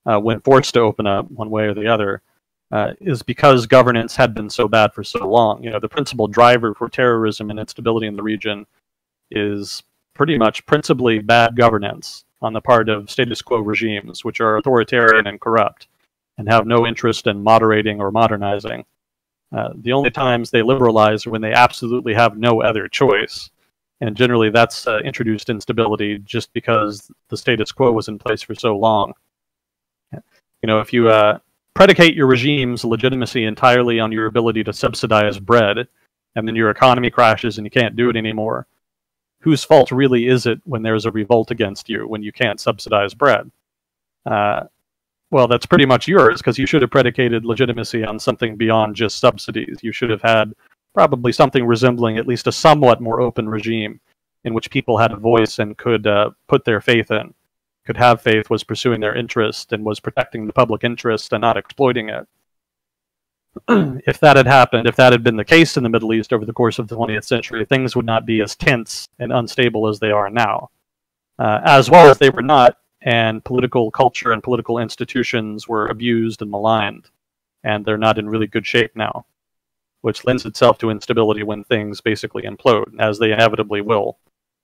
when forced to open up one way or the other is because governance had been so bad for so long. The principal driver for terrorism and instability in the region is pretty much principally bad governance on the part of status quo regimes, which are authoritarian and corrupt and have no interest in moderating or modernizing. The only times they liberalize are when they absolutely have no other choice. And generally that's introduced instability just because the status quo was in place for so long. If you predicate your regime's legitimacy entirely on your ability to subsidize bread, and then your economy crashes and you can't do it anymore, whose fault really is it when there's a revolt against you, when you can't subsidize bread? Well, that's pretty much yours, because you should have predicated legitimacy on something beyond just subsidies. You should have had probably something resembling at least a somewhat more open regime in which people had a voice and could put their faith in. Could have faith, was pursuing their interest, and was protecting the public interest and not exploiting it. If that had happened, if that had been the case in the Middle East over the course of the 20th century, things would not be as tense and unstable as they are now. As well as they were not, and political culture and political institutions were abused and maligned, and they're not in really good shape now, which lends itself to instability when things basically implode, as they inevitably will.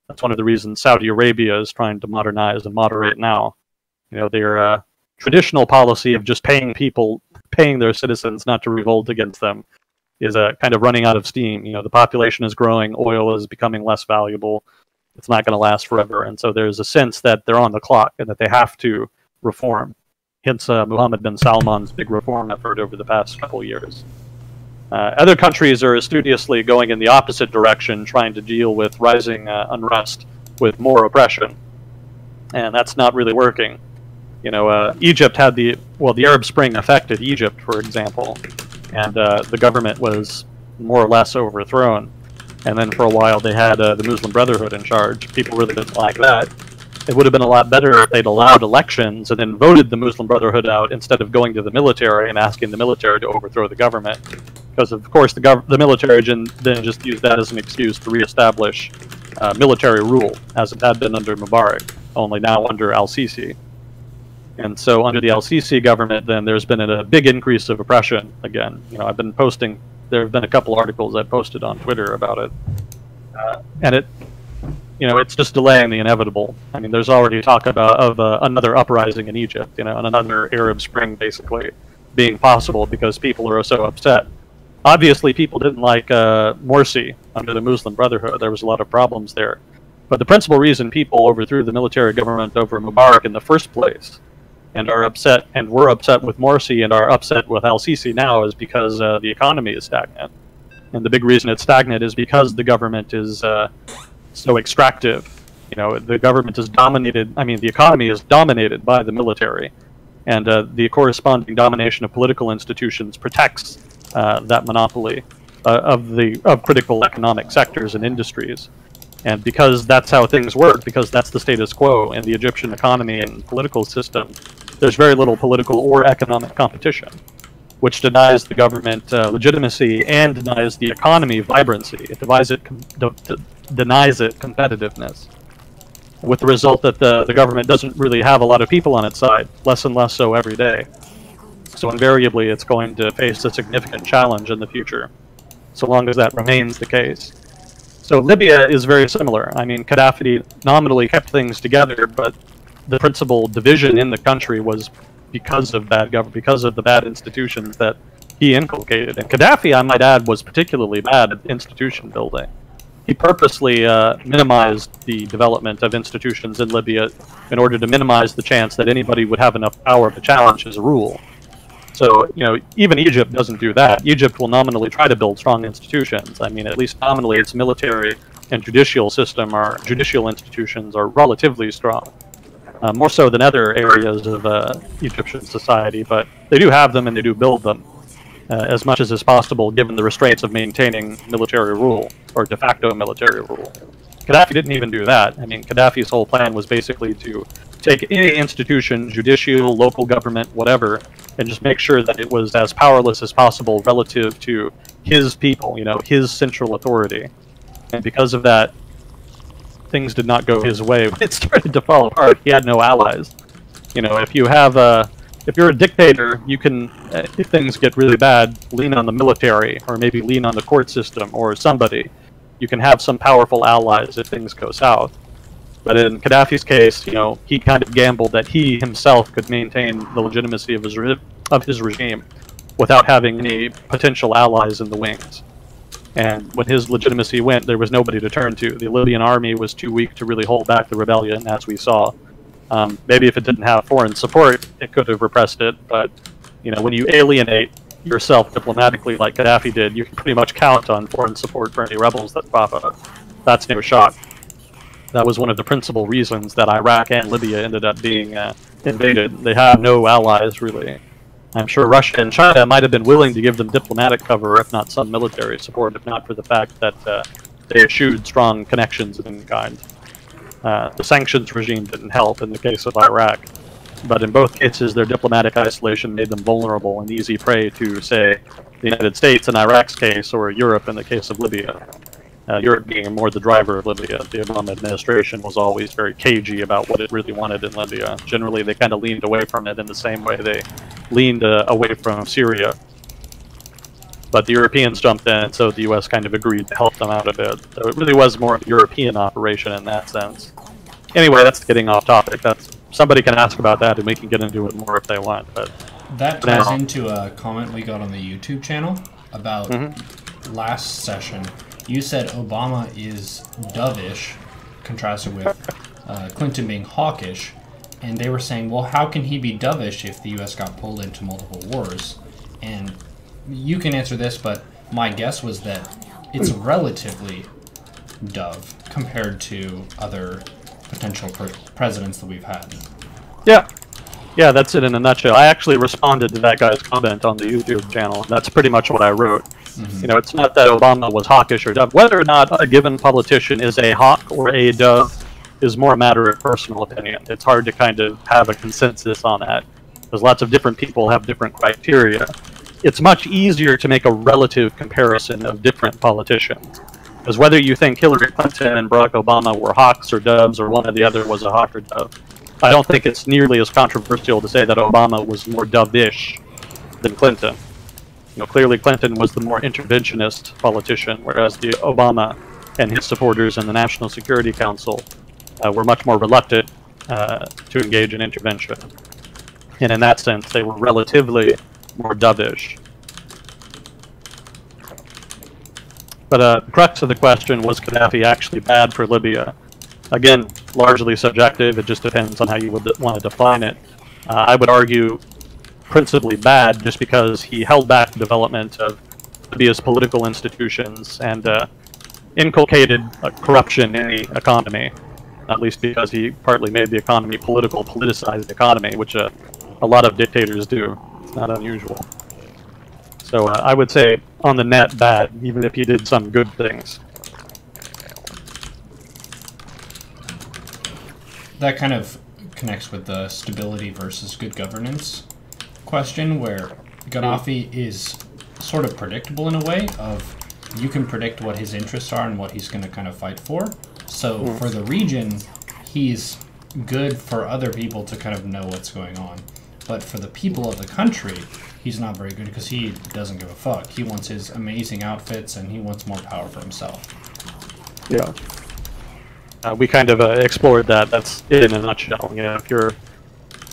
That's one of the reasons Saudi Arabia is trying to modernize and moderate now. Their traditional policy of just paying their citizens not to revolt against them is kind of running out of steam. The population is growing, oil is becoming less valuable, it's not going to last forever, and so there's a sense that they're on the clock and that they have to reform. Hence Mohammed bin Salman's big reform effort over the past couple years. Other countries are studiously going in the opposite direction, trying to deal with rising unrest with more oppression, and that's not really working. You know, Egypt had the Arab Spring affected Egypt, for example, and the government was more or less overthrown. And then for a while they had the Muslim Brotherhood in charge. People really didn't like that. It would have been a lot better if they'd allowed elections and then voted the Muslim Brotherhood out instead of going to the military and asking the military to overthrow the government. Because, of course, the military then just used that as an excuse to reestablish military rule, as it had been under Mubarak, only now under al-Sisi. And so under the al-Sisi government, then there's been a big increase of oppression again. You know, I've been posting, there have been a couple articles I've posted on Twitter about it. And it, you know, it's just delaying the inevitable. I mean, there's already talk of another uprising in Egypt, you know, and another Arab Spring basically being possible because people are so upset. Obviously, people didn't like Morsi under the Muslim Brotherhood. There was a lot of problems there. But the principal reason people overthrew the military government over Mubarak in the first place and are upset and were upset with Morsi and are upset with al-Sisi now is because the economy is stagnant. And the big reason it's stagnant is because the government is so extractive. You know, the government is dominated, I mean, the economy is dominated by the military. And the corresponding domination of political institutions protects that monopoly of critical economic sectors and industries. And because that's how things work, because that's the status quo in the Egyptian economy and political system, there's very little political or economic competition, which denies the government legitimacy and denies the economy vibrancy. It denies it competitiveness, with the result that the government doesn't really have a lot of people on its side, less and less so every day. So invariably it's going to face a significant challenge in the future, so long as that remains the case. So Libya is very similar. I mean, Gaddafi nominally kept things together, but the principal division in the country was because of bad government, because of the bad institutions that he inculcated. And Gaddafi, I might add, was particularly bad at institution building. He purposely minimized the development of institutions in Libya in order to minimize the chance that anybody would have enough power to challenge his rule. So, you know, even Egypt doesn't do that. Egypt will nominally try to build strong institutions. I mean, at least nominally, its military and judicial system, or judicial institutions, are relatively strong. More so than other areas of Egyptian society, but they do have them and they do build them as much as is possible given the restraints of maintaining military rule, or de facto military rule. Gaddafi didn't even do that. I mean, Gaddafi's whole plan was basically to take any institution, judicial, local government, whatever, and just make sure that it was as powerless as possible relative to his people, you know, his central authority. And because of that, things did not go his way. When it started to fall apart, he had no allies. You know, if you have if you're a dictator, you can, if things get really bad, lean on the military, or maybe lean on the court system, or somebody. You can have some powerful allies if things go south. But in Gaddafi's case, you know, he kind of gambled that he himself could maintain the legitimacy of his regime without having any potential allies in the wings. And when his legitimacy went, there was nobody to turn to. The Libyan army was too weak to really hold back the rebellion, as we saw. Maybe if it didn't have foreign support, it could have repressed it. But, you know, when you alienate yourself diplomatically like Gaddafi did, you can pretty much count on foreign support for any rebels that pop up. That's no shock. That was one of the principal reasons that Iraq and Libya ended up being invaded. They have no allies, really. I'm sure Russia and China might have been willing to give them diplomatic cover, if not some military support, if not for the fact that they eschewed strong connections of any kind. The sanctions regime didn't help in the case of Iraq, but in both cases their diplomatic isolation made them vulnerable and easy prey to, say, the United States in Iraq's case, or Europe in the case of Libya. Europe being more the driver of Libya. The Obama administration was always very cagey about what it really wanted in Libya. Generally, they kind of leaned away from it in the same way they leaned away from Syria. But the Europeans jumped in, so the U.S. kind of agreed to help them out a bit. So it really was more of a European operation in that sense. Anyway, that's getting off topic. Somebody can ask about that, and we can get into it more if they want. But that ties into a comment we got on the YouTube channel about last session. You said Obama is dovish, contrasted with Clinton being hawkish, and they were saying, well, how can he be dovish if the U.S. got pulled into multiple wars? And you can answer this, but my guess was that it's relatively dove compared to other potential presidents that we've had. Yeah. Yeah, that's it in a nutshell. I actually responded to that guy's comment on the YouTube channel. That's pretty much what I wrote. You know, it's not that Obama was hawkish or dove. Whether or not a given politician is a hawk or a dove is more a matter of personal opinion. It's hard to kind of have a consensus on that, because lots of different people have different criteria. It's much easier to make a relative comparison of different politicians. Because whether you think Hillary Clinton and Barack Obama were hawks or doves, or one or the other was a hawk or dove, I don't think it's nearly as controversial to say that Obama was more dove-ish than Clinton. You know, clearly Clinton was the more interventionist politician, whereas the Obama and his supporters in the National Security Council were much more reluctant to engage in intervention. And in that sense, they were relatively more dovish. But the crux of the question, was Gaddafi actually bad for Libya? Again, largely subjective. It just depends on how you would want to define it. I would argue principally bad, just because he held back the development of Libya's political institutions and inculcated corruption in the economy, at least because he partly made the economy politicized economy, which a lot of dictators do. It's not unusual. So I would say, on the net, bad, even if he did some good things. That kind of connects with the stability versus good governance question, where Gaddafi is sort of predictable in a way of you can predict what his interests are and what he's going to kind of fight for. So for the region, he's good for other people to kind of know what's going on. But for the people of the country, he's not very good because he doesn't give a fuck. He wants his amazing outfits and he wants more power for himself. Yeah. We kind of explored that. That's it in a nutshell. You know, if you're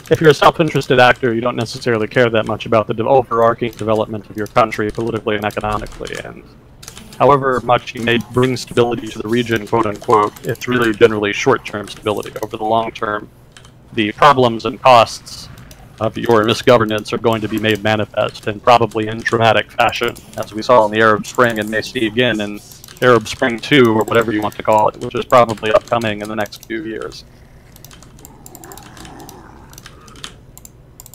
a self-interested actor, you don't necessarily care that much about the overarching development of your country politically and economically. And however much you may bring stability to the region, quote unquote, it's really generally short-term stability. Over the long term, the problems and costs of your misgovernance are going to be made manifest, and probably in dramatic fashion, as we saw in the Arab Spring and may see again in Arab Spring 2, or whatever you want to call it, which is probably upcoming in the next few years.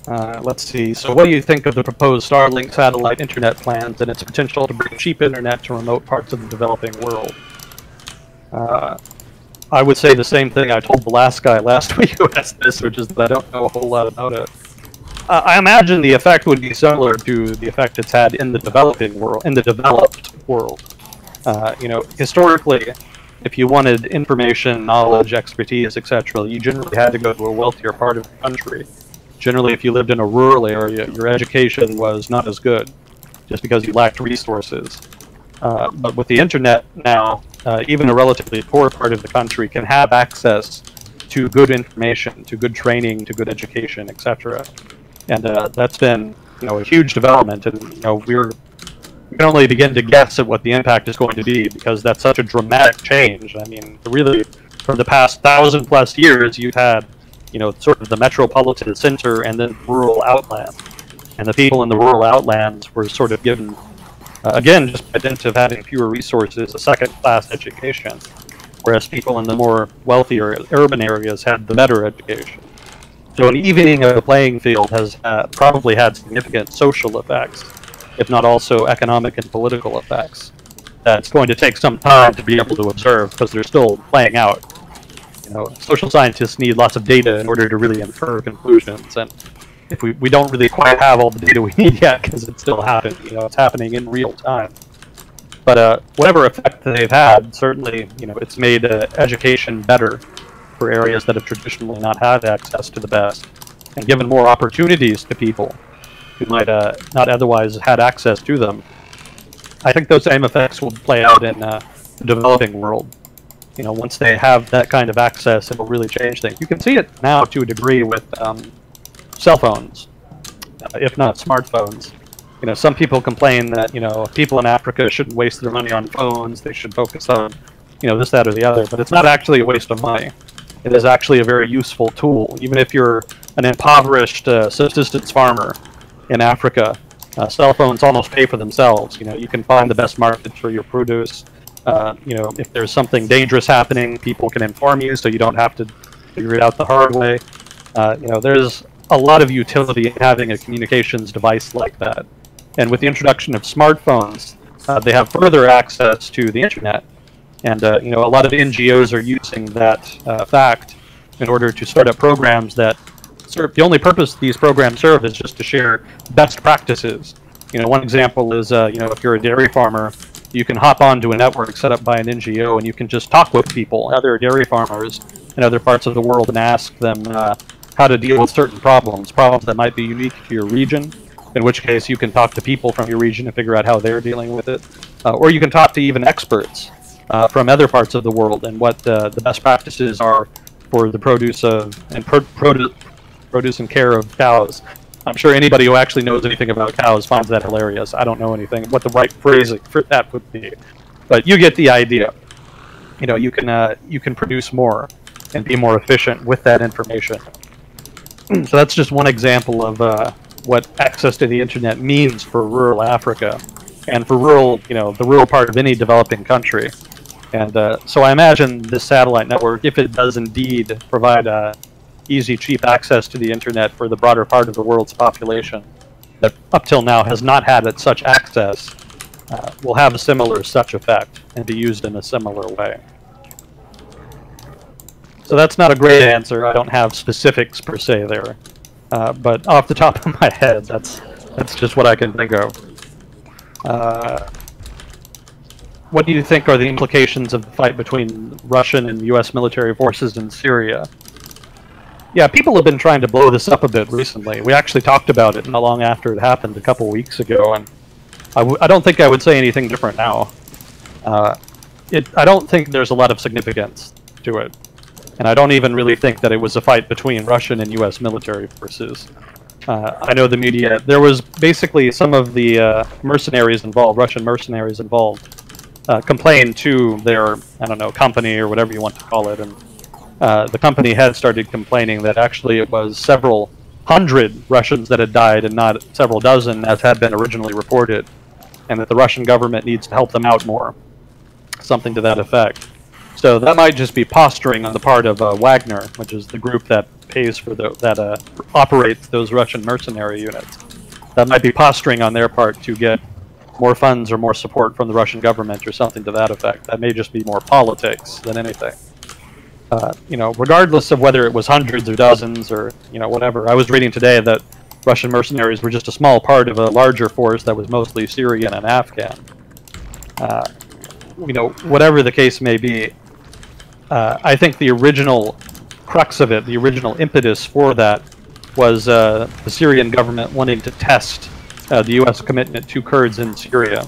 Let's see. So what do you think of the proposed Starlink satellite internet plans and its potential to bring cheap internet to remote parts of the developing world? I would say the same thing I told the last guy last week who asked this, which is that I don't know a whole lot about it. I imagine the effect would be similar to the effect it's had in the developing world, in the developed world. You know, historically, if you wanted information, knowledge, expertise, etc., you generally had to go to a wealthier part of the country. Generally, if you lived in a rural area, your education was not as good, just because you lacked resources. But with the internet now, even a relatively poor part of the country can have access to good information, to good training, to good education, etc. And that's been, you know, a huge development. And you know, we can only begin to guess at what the impact is going to be, because that's such a dramatic change. I mean, really, for the past 1,000+ years, you've had, you know, sort of the metropolitan center and then rural outland. And the people in the rural outlands were sort of given, again, just by dint of having fewer resources, a second-class education, whereas people in the more wealthier urban areas had the better education. So an evening of the playing field has probably had significant social effects, if not also economic and political effects. That's going to take some time to be able to observe, because they're still playing out. You know, social scientists need lots of data in order to really infer conclusions, and if we don't really quite have all the data we need yet, because it's still happening. You know, it's happening in real time. But whatever effect they've had, certainly, you know, it's made education better for areas that have traditionally not had access to the best, and given more opportunities to people who might not otherwise had access to them. I think those same effects will play out in the developing world. You know, once they have that kind of access, it will really change things. You can see it now to a degree with cell phones, if not smartphones. You know, some people complain that, you know, people in Africa shouldn't waste their money on phones. They should focus on, you know, this, that, or the other. But it's not actually a waste of money. It is actually a very useful tool. Even if you're an impoverished subsistence farmer in Africa, Cell phones almost pay for themselves. You can find the best markets for your produce. If there's something dangerous happening, people can inform you, so you don't have to figure it out the hard way. There's a lot of utility in having a communications device like that. And with the introduction of smartphones, they have further access to the internet. And a lot of NGOs are using that fact in order to start up programs that serve. The only purpose these programs serve is just to share best practices. One example is, if you're a dairy farmer, you can hop onto a network set up by an NGO, and you can just talk with people, other dairy farmers in other parts of the world, and ask them how to deal with certain problems that might be unique to your region, in which case you can talk to people from your region and figure out how they're dealing with it. Or you can talk to even experts from other parts of the world and what the best practices are for the produce and care of cows. I'm sure anybody who actually knows anything about cows finds that hilarious. I don't know anything what the right phrasing for that would be, but you get the idea. You can produce more and be more efficient with that information. So that's just one example of what access to the internet means for rural Africa and for the rural part of any developing country. And so I imagine this satellite network, if it does indeed provide easy, cheap access to the internet for the broader part of the world's population that up till now has not had such access, will have a similar such effect and be used in a similar way. So that's not a great answer. I don't have specifics per se there, but off the top of my head, that's just what I can think of. What do you think are the implications of the fight between Russian and U.S. military forces in Syria? Yeah, people have been trying to blow this up a bit recently. We actually talked about it not long after it happened a couple weeks ago, and I don't think I would say anything different now. I don't think there's a lot of significance to it, and I don't even really think that it was a fight between Russian and U.S. military forces. I know the media, there was basically some of the mercenaries involved, Russian mercenaries involved, complained to their, company or whatever you want to call it, and the company had started complaining that actually it was several hundred Russians that had died and not several dozen as had been originally reported, and that the Russian government needs to help them out more. Something to that effect. So that might just be posturing on the part of Wagner, which is the group that pays for that operates those Russian mercenary units. That might be posturing on their part to get more funds or more support from the Russian government or something to that effect. That may just be more politics than anything. Regardless of whether it was hundreds or dozens or, whatever. I was reading today that Russian mercenaries were just a small part of a larger force that was mostly Syrian and Afghan. Whatever the case may be, I think the original crux of it, the original impetus for that, was the Syrian government wanting to test the U.S. commitment to Kurds in Syria.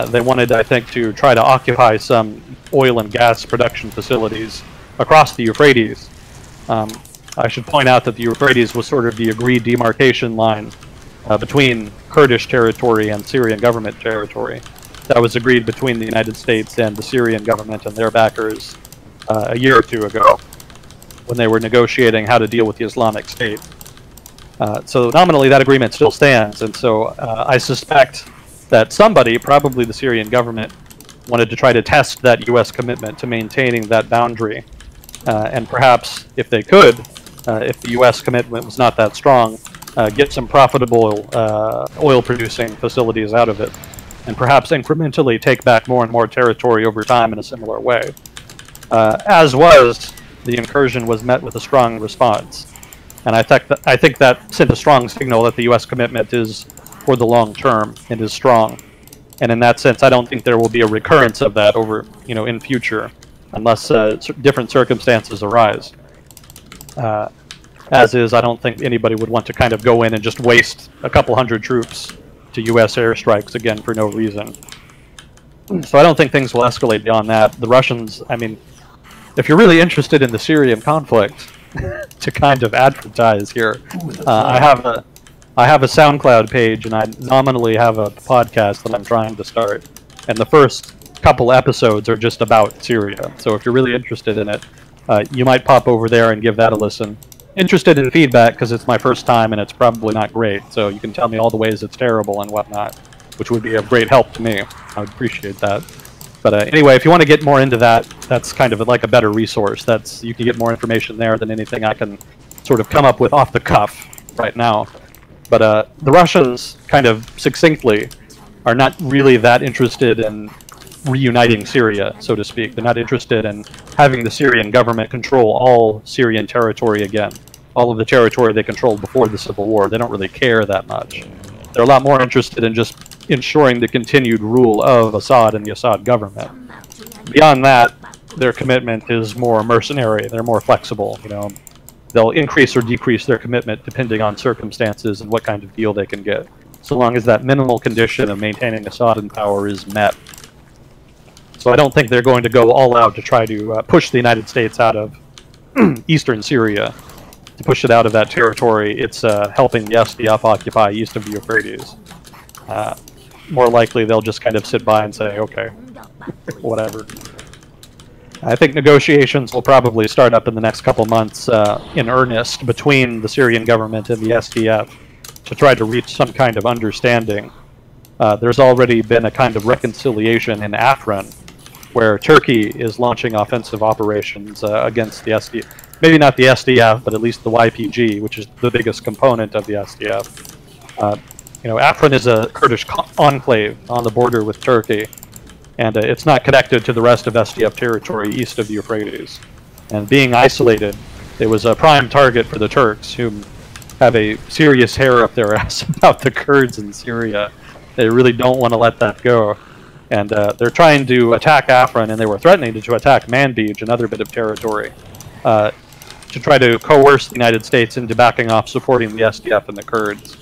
They wanted, I think, to try to occupy some oil and gas production facilities across the Euphrates. I should point out that the Euphrates was sort of the agreed demarcation line between Kurdish territory and Syrian government territory. That was agreed between the United States and the Syrian government and their backers a year or two ago when they were negotiating how to deal with the Islamic State. So nominally that agreement still stands, and so I suspect that somebody, probably the Syrian government, wanted to try to test that U.S. commitment to maintaining that boundary. And perhaps, if they could, if the U.S. commitment was not that strong, get some profitable oil-producing facilities out of it, and perhaps incrementally take back more and more territory over time in a similar way. As was, the incursion was met with a strong response. And I think that sent a strong signal that the U.S. commitment is for the long term and is strong. And in that sense, I don't think there will be a recurrence of that over, in future, unless different circumstances arise. As is, I don't think anybody would want to kind of go in and just waste a couple hundred troops to U.S. airstrikes again for no reason. So I don't think things will escalate beyond that. The Russians, if you're really interested in the Syrian conflict, to kind of advertise here, I have a SoundCloud page, and I nominally have a podcast that I'm trying to start. And the first couple episodes are just about Syria. So if you're really interested in it, you might pop over there and give that a listen. interested in feedback because it's my first time and it's probably not great. So you can tell me all the ways it's terrible and whatnot, which would be of great help to me. I would appreciate that. But anyway, if you want to get more into that, that's kind of like a better resource. You can get more information there than anything I can sort of come up with off the cuff right now. But the Russians, kind of succinctly, are not really that interested in reuniting Syria, so to speak. They're not interested in having the Syrian government control all Syrian territory again. All of the territory they controlled before the civil war. They don't really care that much. They're a lot more interested in just ensuring the continued rule of Assad and the Assad government. Beyond that, their commitment is more mercenary. They're more flexible. You know, they'll increase or decrease their commitment depending on circumstances and what kind of deal they can get, so long as that minimal condition of maintaining Assad in power is met. So I don't think they're going to go all out to try to push the United States out of eastern Syria. To push it out of that territory, it's helping the SDF occupy east of the Euphrates. More likely, they'll just kind of sit by and say, okay, whatever. I think negotiations will probably start up in the next couple months in earnest between the Syrian government and the SDF to try to reach some kind of understanding. There's already been a kind of reconciliation in Afrin, where Turkey is launching offensive operations against the SDF. Maybe not the SDF, but at least the YPG, which is the biggest component of the SDF. You know, Afrin is a Kurdish enclave on the border with Turkey, and it's not connected to the rest of SDF territory east of the Euphrates. And being isolated, it was a prime target for the Turks, who have a serious hair up their ass about the Kurds in Syria. They really don't want to let that go. And they're trying to attack Afrin, and they were threatening to attack Manbij, another bit of territory, to try to coerce the United States into backing off supporting the SDF and the Kurds.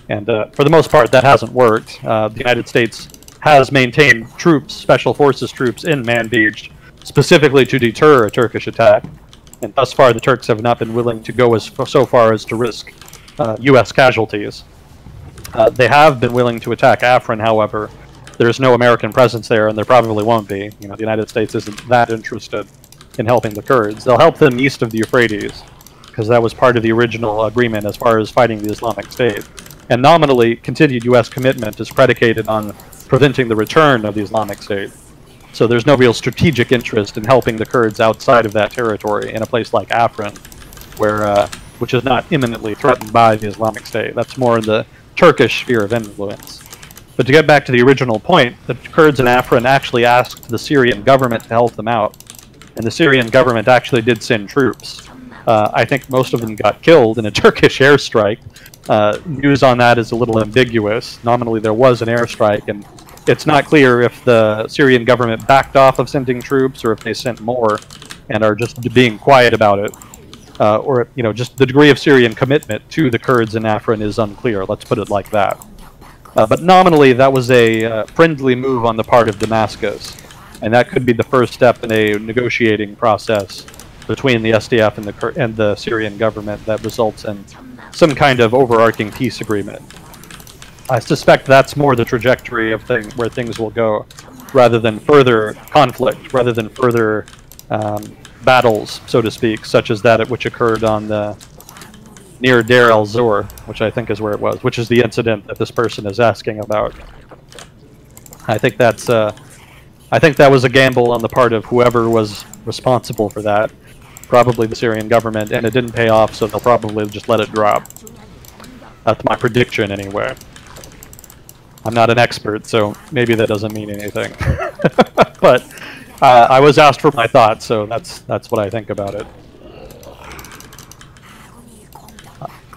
And for the most part, that hasn't worked. The United States has maintained troops, special forces troops, in Manbij, specifically to deter a Turkish attack. And thus far, the Turks have not been willing to go so far as to risk U.S. casualties. They have been willing to attack Afrin, however. There's no American presence there, and there probably won't be. You know, the United States isn't that interested in helping the Kurds. They'll help them east of the Euphrates, because that was part of the original agreement as far as fighting the Islamic State. And nominally, continued U.S. commitment is predicated on preventing the return of the Islamic State. So there's no real strategic interest in helping the Kurds outside of that territory in a place like Afrin, which is not imminently threatened by the Islamic State. That's more in the Turkish sphere of influence. But to get back to the original point, the Kurds in Afrin actually asked the Syrian government to help them out. And the Syrian government actually did send troops. I think most of them got killed in a Turkish airstrike. News on that is a little ambiguous. Nominally there was an airstrike, and it's not clear if the Syrian government backed off of sending troops or if they sent more and are just being quiet about it. Or, you know, just the degree of Syrian commitment to the Kurds in Afrin is unclear, let's put it like that. But nominally that was a friendly move on the part of Damascus, and that could be the first step in a negotiating process between the SDF and the Syrian government that results in some kind of overarching peace agreement. I suspect that's more the trajectory of where things will go, rather than further conflict, rather than further battles, so to speak, such as that which occurred on near Deir el-Zor, which I think is where it was, which is the incident that this person is asking about. I think that was a gamble on the part of whoever was responsible for that, probably the Syrian government, and it didn't pay off, so they'll probably just let it drop. That's my prediction, anyway. I'm not an expert, so maybe that doesn't mean anything. But I was asked for my thoughts, so that's what I think about it.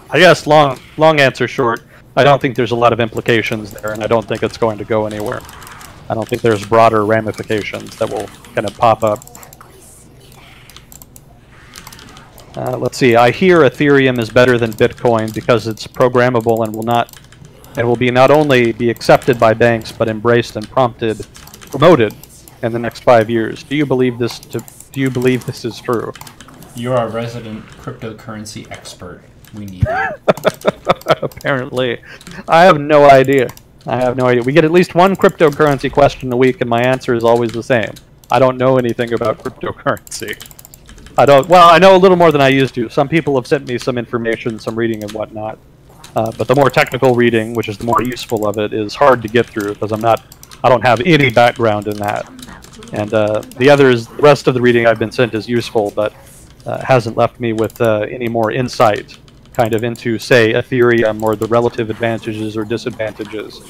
I guess long answer short, I don't think there's a lot of implications there, and I don't think it's going to go anywhere. I don't think there's broader ramifications that will kind of pop up. Let's see. I hear Ethereum is better than Bitcoin because it's programmable and will not only be accepted by banks but embraced and promoted in the next 5 years. Do you believe this? Do you believe this is true? You're our resident cryptocurrency expert. We need you. Apparently, I have no idea. We get at least one cryptocurrency question a week, and my answer is always the same. I don't know anything about cryptocurrency. Well, I know a little more than I used to. Some people have sent me some information, some reading and whatnot. But the more technical reading, which is the more useful of it, is hard to get through because I don't have any background in that. And the rest of the reading I've been sent is useful, but hasn't left me with any more insight kind of into, say, Ethereum or the relative advantages or disadvantages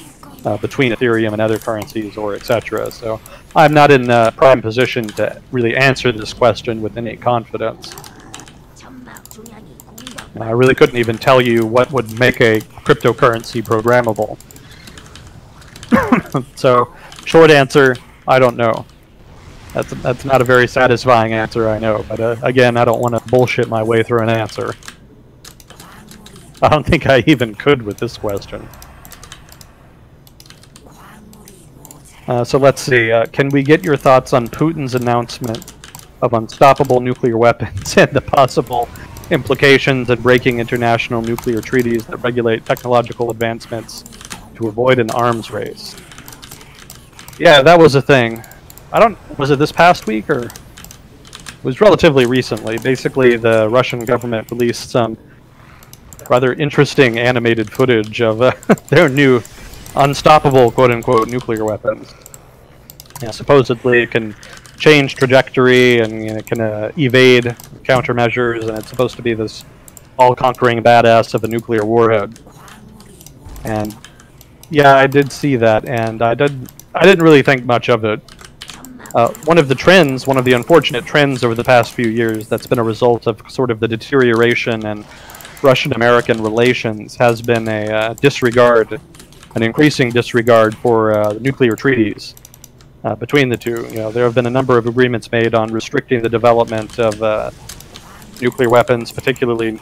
between Ethereum and other currencies or etc. So I'm not in a prime position to really answer this question with any confidence. I really couldn't even tell you what would make a cryptocurrency programmable. So, short answer, I don't know. That's not a very satisfying answer, I know, but again, I don't want to bullshit my way through an answer. I don't think I even could with this question. So let's see, can we get your thoughts on Putin's announcement of unstoppable nuclear weapons and the possible implications of breaking international nuclear treaties that regulate technological advancements to avoid an arms race? Yeah, that was a thing. Was it this past week, or? It was relatively recently. Basically, the Russian government released some rather interesting animated footage of their new unstoppable, quote-unquote, nuclear weapons. Yeah, supposedly it can change trajectory and it can evade countermeasures, and it's supposed to be this all-conquering badass of a nuclear warhead. And yeah, I did see that, and I didn't really think much of it. One of the unfortunate trends over the past few years that's been a result of sort of the deterioration in Russian-American relations has been an increasing disregard for nuclear treaties between the two. You know, there have been a number of agreements made on restricting the development of nuclear weapons, particularly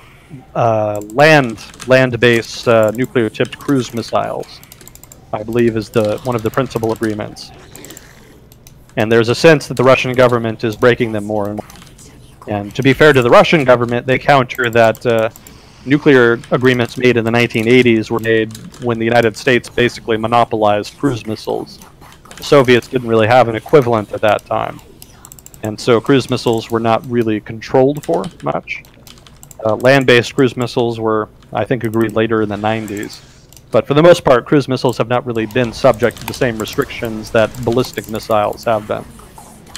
land-based nuclear-tipped cruise missiles, I believe is one of the principal agreements. And there's a sense that the Russian government is breaking them more and more. And to be fair to the Russian government, they counter that nuclear agreements made in the 1980s were made when the United States basically monopolized cruise missiles. The Soviets didn't really have an equivalent at that time. And so cruise missiles were not really controlled for much. Land-based cruise missiles were, I think, agreed later in the 90s. But for the most part, cruise missiles have not really been subject to the same restrictions that ballistic missiles have been.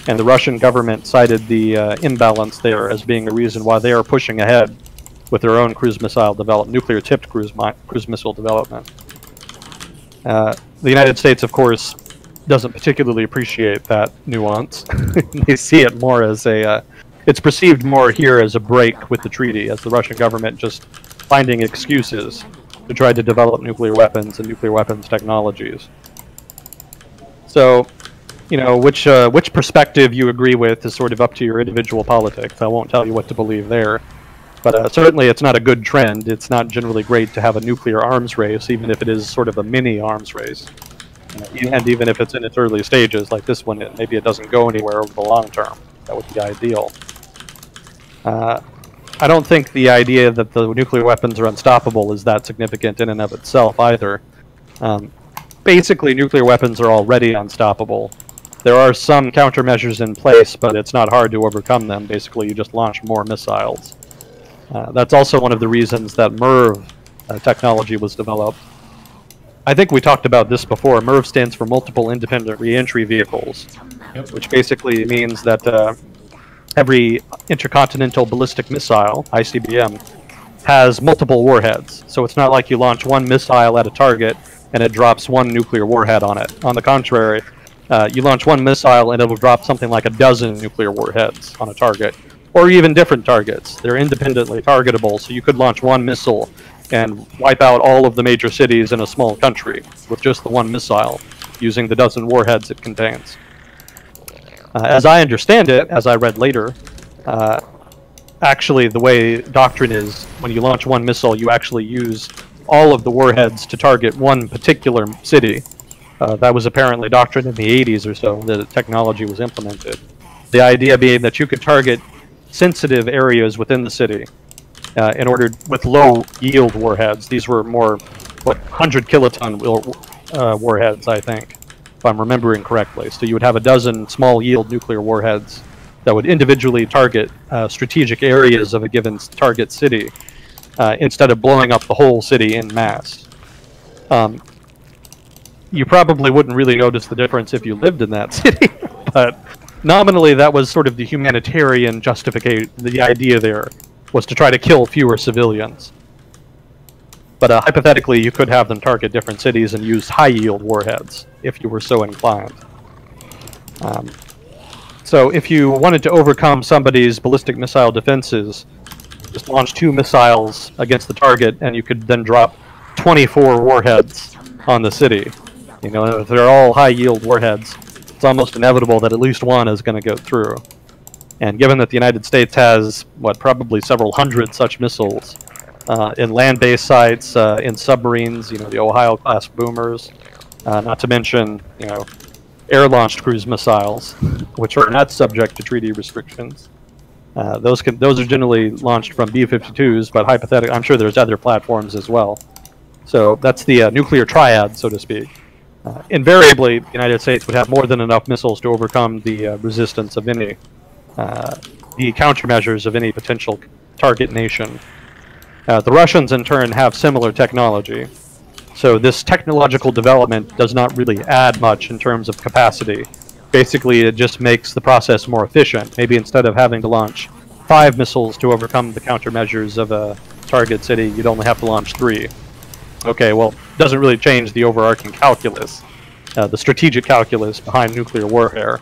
And the Russian government cited the imbalance there as being a reason why they are pushing ahead with their own cruise missile development, nuclear-tipped cruise missile development. The United States, of course, doesn't particularly appreciate that nuance. They see it more as it's perceived more here as a break with the treaty, as the Russian government just finding excuses to try to develop nuclear weapons and nuclear weapons technologies. So, you know, which perspective you agree with is sort of up to your individual politics. I won't tell you what to believe there. But certainly it's not a good trend. It's not generally great to have a nuclear arms race, even if it is sort of a mini arms race. And even if it's in its early stages, like this one, maybe it doesn't go anywhere over the long term. That would be ideal. I don't think the idea that the nuclear weapons are unstoppable is that significant in and of itself either. Basically, nuclear weapons are already unstoppable. There are some countermeasures in place, but it's not hard to overcome them. Basically, you just launch more missiles. That's also one of the reasons that MIRV technology was developed. I think we talked about this before. MIRV stands for Multiple Independent Reentry Vehicles, which basically means that every intercontinental ballistic missile, ICBM, has multiple warheads. So it's not like you launch one missile at a target and it drops one nuclear warhead on it. On the contrary, you launch one missile and it'll drop something like a dozen nuclear warheads on a target. Or even different targets. They're independently targetable, so you could launch one missile and wipe out all of the major cities in a small country with just the one missile, using the dozen warheads it contains. As I understand it, as I read later, actually the way doctrine is, when you launch one missile, you actually use all of the warheads to target one particular city. That was apparently doctrine in the 80s or so, that the technology was implemented. The idea being that you could target sensitive areas within the city with low yield warheads. These were more, 100 kiloton warheads, I think, if I'm remembering correctly. So you would have a dozen small yield nuclear warheads that would individually target strategic areas of a given target city instead of blowing up the whole city en masse. You probably wouldn't really notice the difference if you lived in that city, but nominally that was sort of the humanitarian justification. The idea there was to try to kill fewer civilians. But hypothetically, you could have them target different cities and use high-yield warheads, if you were so inclined. So if you wanted to overcome somebody's ballistic missile defenses, just launch 2 missiles against the target, and you could then drop 24 warheads on the city. You know, if they're all high-yield warheads, it's almost inevitable that at least one is going to go through. And given that the United States has, probably several hundred such missiles, in land-based sites, in submarines, you know, the Ohio-class boomers, not to mention, you know, air-launched cruise missiles, which are not subject to treaty restrictions. Those are generally launched from B-52s, but hypothetically, I'm sure there's other platforms as well. So that's the nuclear triad, so to speak. Invariably, the United States would have more than enough missiles to overcome the resistance of any, the countermeasures of any potential target nation. The Russians, in turn, have similar technology. So this technological development does not really add much in terms of capacity. Basically, it just makes the process more efficient. Maybe instead of having to launch 5 missiles to overcome the countermeasures of a target city, you'd only have to launch 3. Okay, well, it doesn't really change the overarching calculus, the strategic calculus behind nuclear warfare.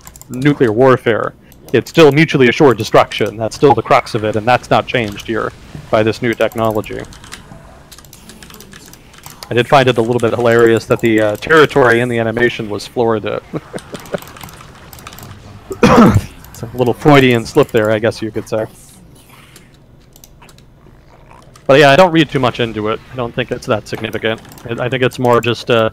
It's still mutually assured destruction. That's still the crux of it, and that's not changed here by this new technology. I did find it a little bit hilarious that the territory in the animation was Florida. It's a little Freudian slip there, I guess you could say. But yeah, I don't read too much into it. I don't think it's that significant. I think it's more just a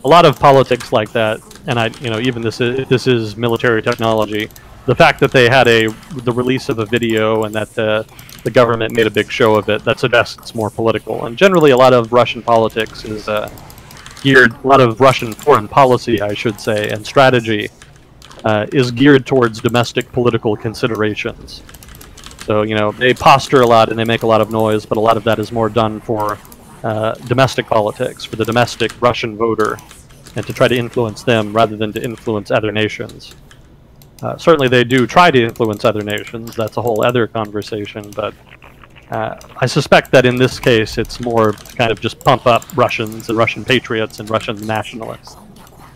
lot of politics like that, and even this is military technology. The fact that they had the release of a video and that the government made a big show of it, that suggests it's more political. And generally, a lot of Russian politics is geared, a lot of Russian foreign policy, I should say, and strategy is geared towards domestic political considerations. So, you know, they posture a lot and they make a lot of noise, but a lot of that is more done for domestic politics, for the domestic Russian voter, and to try to influence them rather than to influence other nations. Certainly they do try to influence other nations, that's a whole other conversation, but I suspect that in this case it's more to kind of just pump up Russians and Russian patriots and Russian nationalists.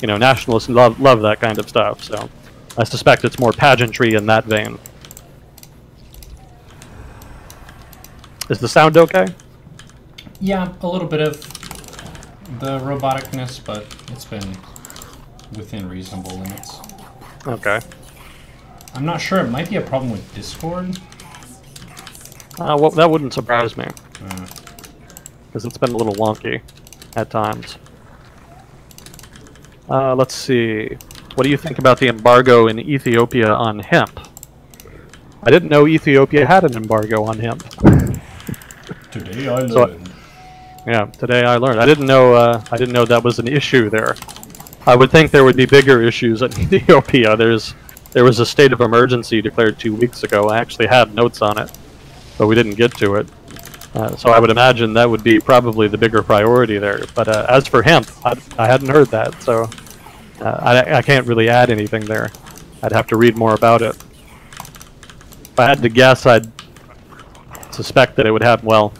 You know, nationalists love that kind of stuff, so I suspect it's more pageantry in that vein. Is the sound okay? Yeah, a little bit of the roboticness, but it's been within reasonable limits. Okay. I'm not sure, it might be a problem with Discord. Well, that wouldn't surprise me. Because it's been a little wonky at times. Let's see. What do you think about the embargo in Ethiopia on hemp? I didn't know Ethiopia had an embargo on hemp. Today I learned. Yeah, today I learned. I didn't know that was an issue there. I would think there would be bigger issues in Ethiopia. There was a state of emergency declared 2 weeks ago. I actually had notes on it, but we didn't get to it. So I would imagine that would be probably the bigger priority there. But as for hemp, I hadn't heard that, so I can't really add anything there. I'd have to read more about it. If I had to guess, I'd suspect that it would happen. Well,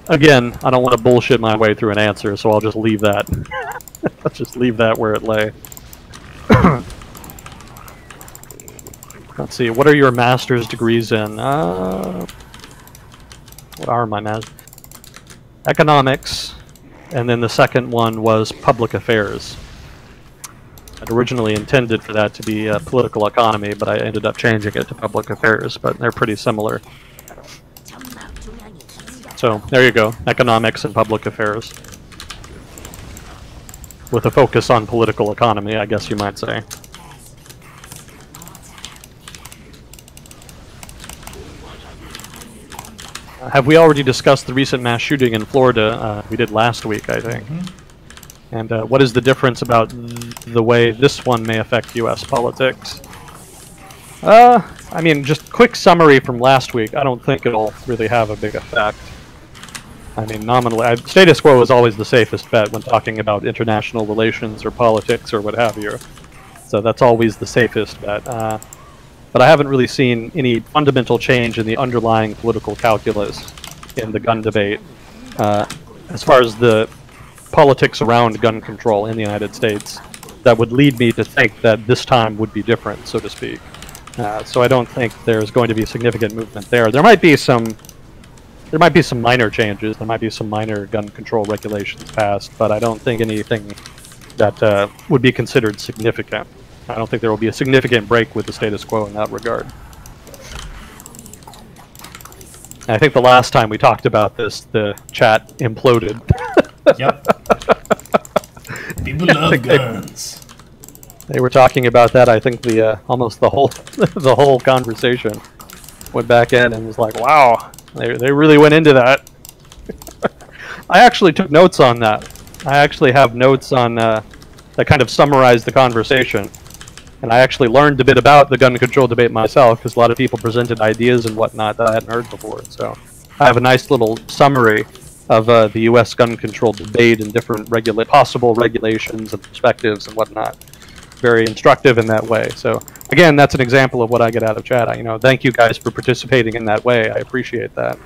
again, I don't want to bullshit my way through an answer, so I'll just leave that. Let's just leave that where it lay. Let's see, what are your master's degrees in? What are my masters? Economics, and then the second one was public affairs. I'd originally intended for that to be political economy, but I ended up changing it to public affairs, but they're pretty similar. So, there you go, economics and public affairs. With a focus on political economy, I guess you might say. Have we already discussed the recent mass shooting in Florida? We did last week, I think. And what is the difference about the way this one may affect U.S. politics? I mean, just quick summary from last week. I don't think it'll really have a big effect. I mean, nominally, status quo is always the safest bet when talking about international relations or politics or what have you. So that's always the safest bet. But I haven't really seen any fundamental change in the underlying political calculus in the gun debate. As far as the politics around gun control in the United States, that would lead me to think that this time would be different, so to speak. So I don't think there's going to be significant movement there. There might be some minor changes. There might be some minor gun control regulations passed, but I don't think anything that would be considered significant. I don't think there will be a significant break with the status quo in that regard. I think the last time we talked about this, the chat imploded. Yep. People love guns. They were talking about that. I think the almost the whole the whole conversation went back in and was like, "Wow, they really went into that." I actually took notes on that. I actually have notes on that kind of summarize the conversation. And I actually learned a bit about the gun control debate myself, because a lot of people presented ideas and whatnot that I hadn't heard before. So I have a nice little summary of the U.S. gun control debate and different possible regulations and perspectives and whatnot. Very instructive in that way. So again, that's an example of what I get out of chat. Thank you guys for participating in that way. I appreciate that.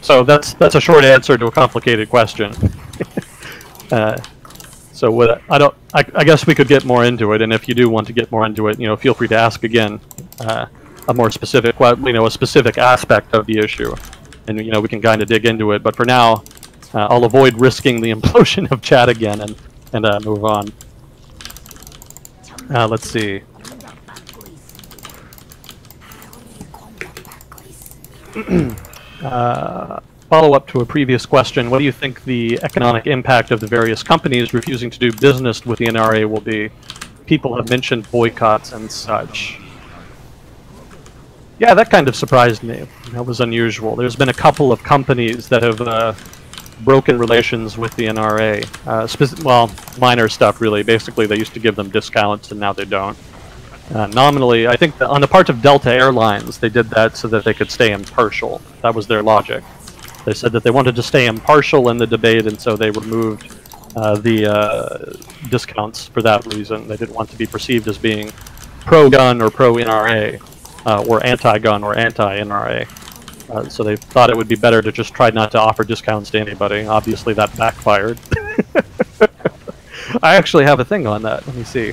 So that's a short answer to a complicated question. So what I guess we could get more into it, and if you do want to get more into it, feel free to ask again a more specific, a specific aspect of the issue, and we can kind of dig into it. But for now, I'll avoid risking the implosion of chat again and move on. Let's see. Follow-up to a previous question, what do you think the economic impact of the various companies refusing to do business with the NRA will be? People have mentioned boycotts and such. Yeah, that kind of surprised me. That was unusual. There's been a couple of companies that have broken relations with the NRA. Well, minor stuff, really. Basically, they used to give them discounts, and now they don't. Nominally, I think on the part of Delta Airlines, they did that so that they could stay impartial. That was their logic. They said that they wanted to stay impartial in the debate, and so they removed the discounts for that reason. They didn't want to be perceived as being pro-gun or pro-NRA, or anti-gun or anti-NRA. So they thought it would be better to just try not to offer discounts to anybody. Obviously, that backfired. I actually have a thing on that. Let me see.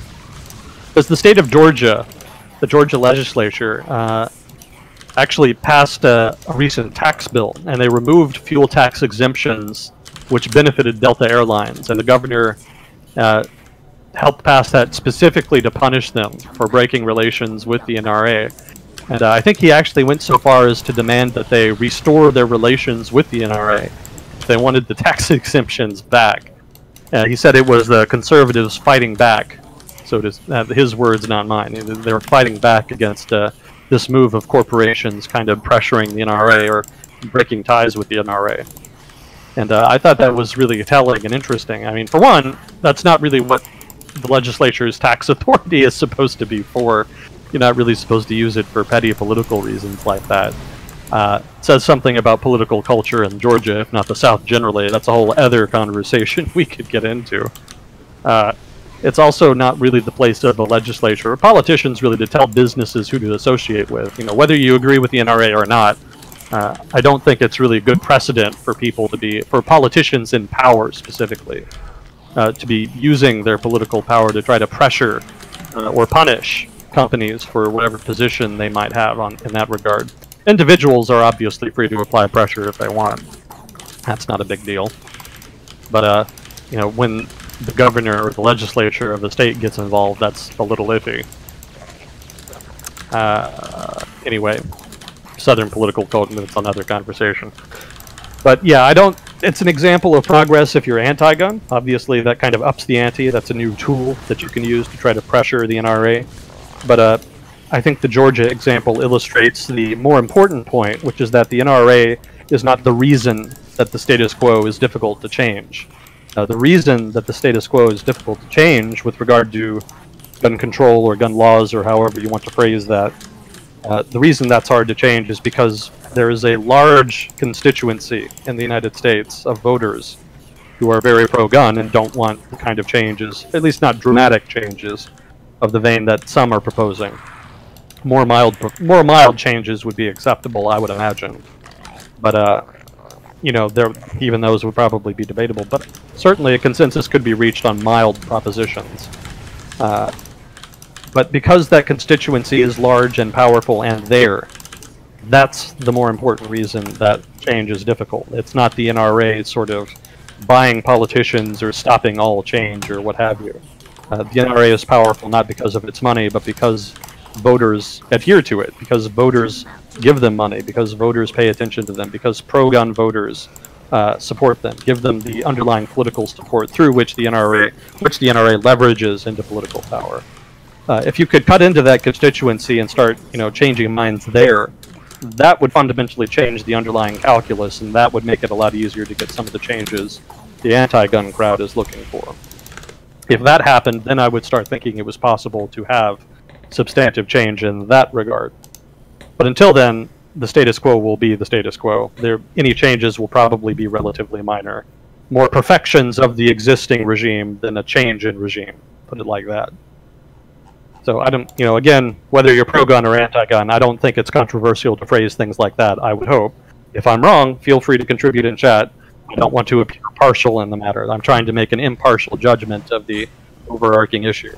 Because the state of Georgia, the Georgia legislature, actually passed a recent tax bill, and they removed fuel tax exemptions which benefited Delta Airlines, and the governor helped pass that specifically to punish them for breaking relations with the NRA. And I think he actually went so far as to demand that they restore their relations with the NRA. They wanted the tax exemptions back. He said it was the conservatives fighting back. So it is his words, not mine. They were fighting back against this move of corporations kind of pressuring the NRA or breaking ties with the NRA. And I thought that was really telling and interesting. I mean, for one, that's not really what the legislature's tax authority is supposed to be for. You're not really supposed to use it for petty political reasons like that. It says something about political culture in Georgia, if not the South generally. That's a whole other conversation we could get into. It's also not really the place of the legislature or politicians really to tell businesses who to associate with. Whether you agree with the NRA or not, I don't think it's really a good precedent for for politicians in power specifically, to be using their political power to try to pressure or punish companies for whatever position they might have in that regard. Individuals are obviously free to apply pressure if they want. That's not a big deal. But when the governor or the legislature of the state gets involved, that's a little iffy. Anyway, Southern political code, it's another conversation. But yeah, it's an example of progress if you're anti-gun. Obviously, that kind of ups the ante. That's a new tool that you can use to try to pressure the NRA. But I think the Georgia example illustrates the more important point, which is that the NRA is not the reason that the status quo is difficult to change. The reason that the status quo is difficult to change with regard to gun control or gun laws or however you want to phrase that, the reason that's hard to change is because there is a large constituency in the United States of voters who are very pro-gun and don't want the kind of changes, at least not dramatic changes, of the vein that some are proposing. More mild changes would be acceptable, I would imagine. But you know, even those would probably be debatable. But certainly a consensus could be reached on mild propositions. But because that constituency is large and powerful and there, that's the more important reason that change is difficult. It's not the NRA sort of buying politicians or stopping all change or what have you. The NRA is powerful not because of its money, but because voters adhere to it, because voters give them money, because voters pay attention to them, because pro-gun voters support them, give them the underlying political support through which the NRA leverages into political power. If you could cut into that constituency and start, you know, changing minds there, that would fundamentally change the underlying calculus, and that would make it a lot easier to get some of the changes the anti-gun crowd is looking for. If that happened, then I would start thinking it was possible to have substantive change in that regard. But until then, the status quo will be the status quo. Any changes will probably be relatively minor. More perfections of the existing regime than a change in regime, put it like that. So I don't, you know, again, whether you're pro-gun or anti-gun, I don't think it's controversial to phrase things like that, I would hope. If I'm wrong, feel free to contribute in chat. I don't want to appear partial in the matter. I'm trying to make an impartial judgment of the overarching issue.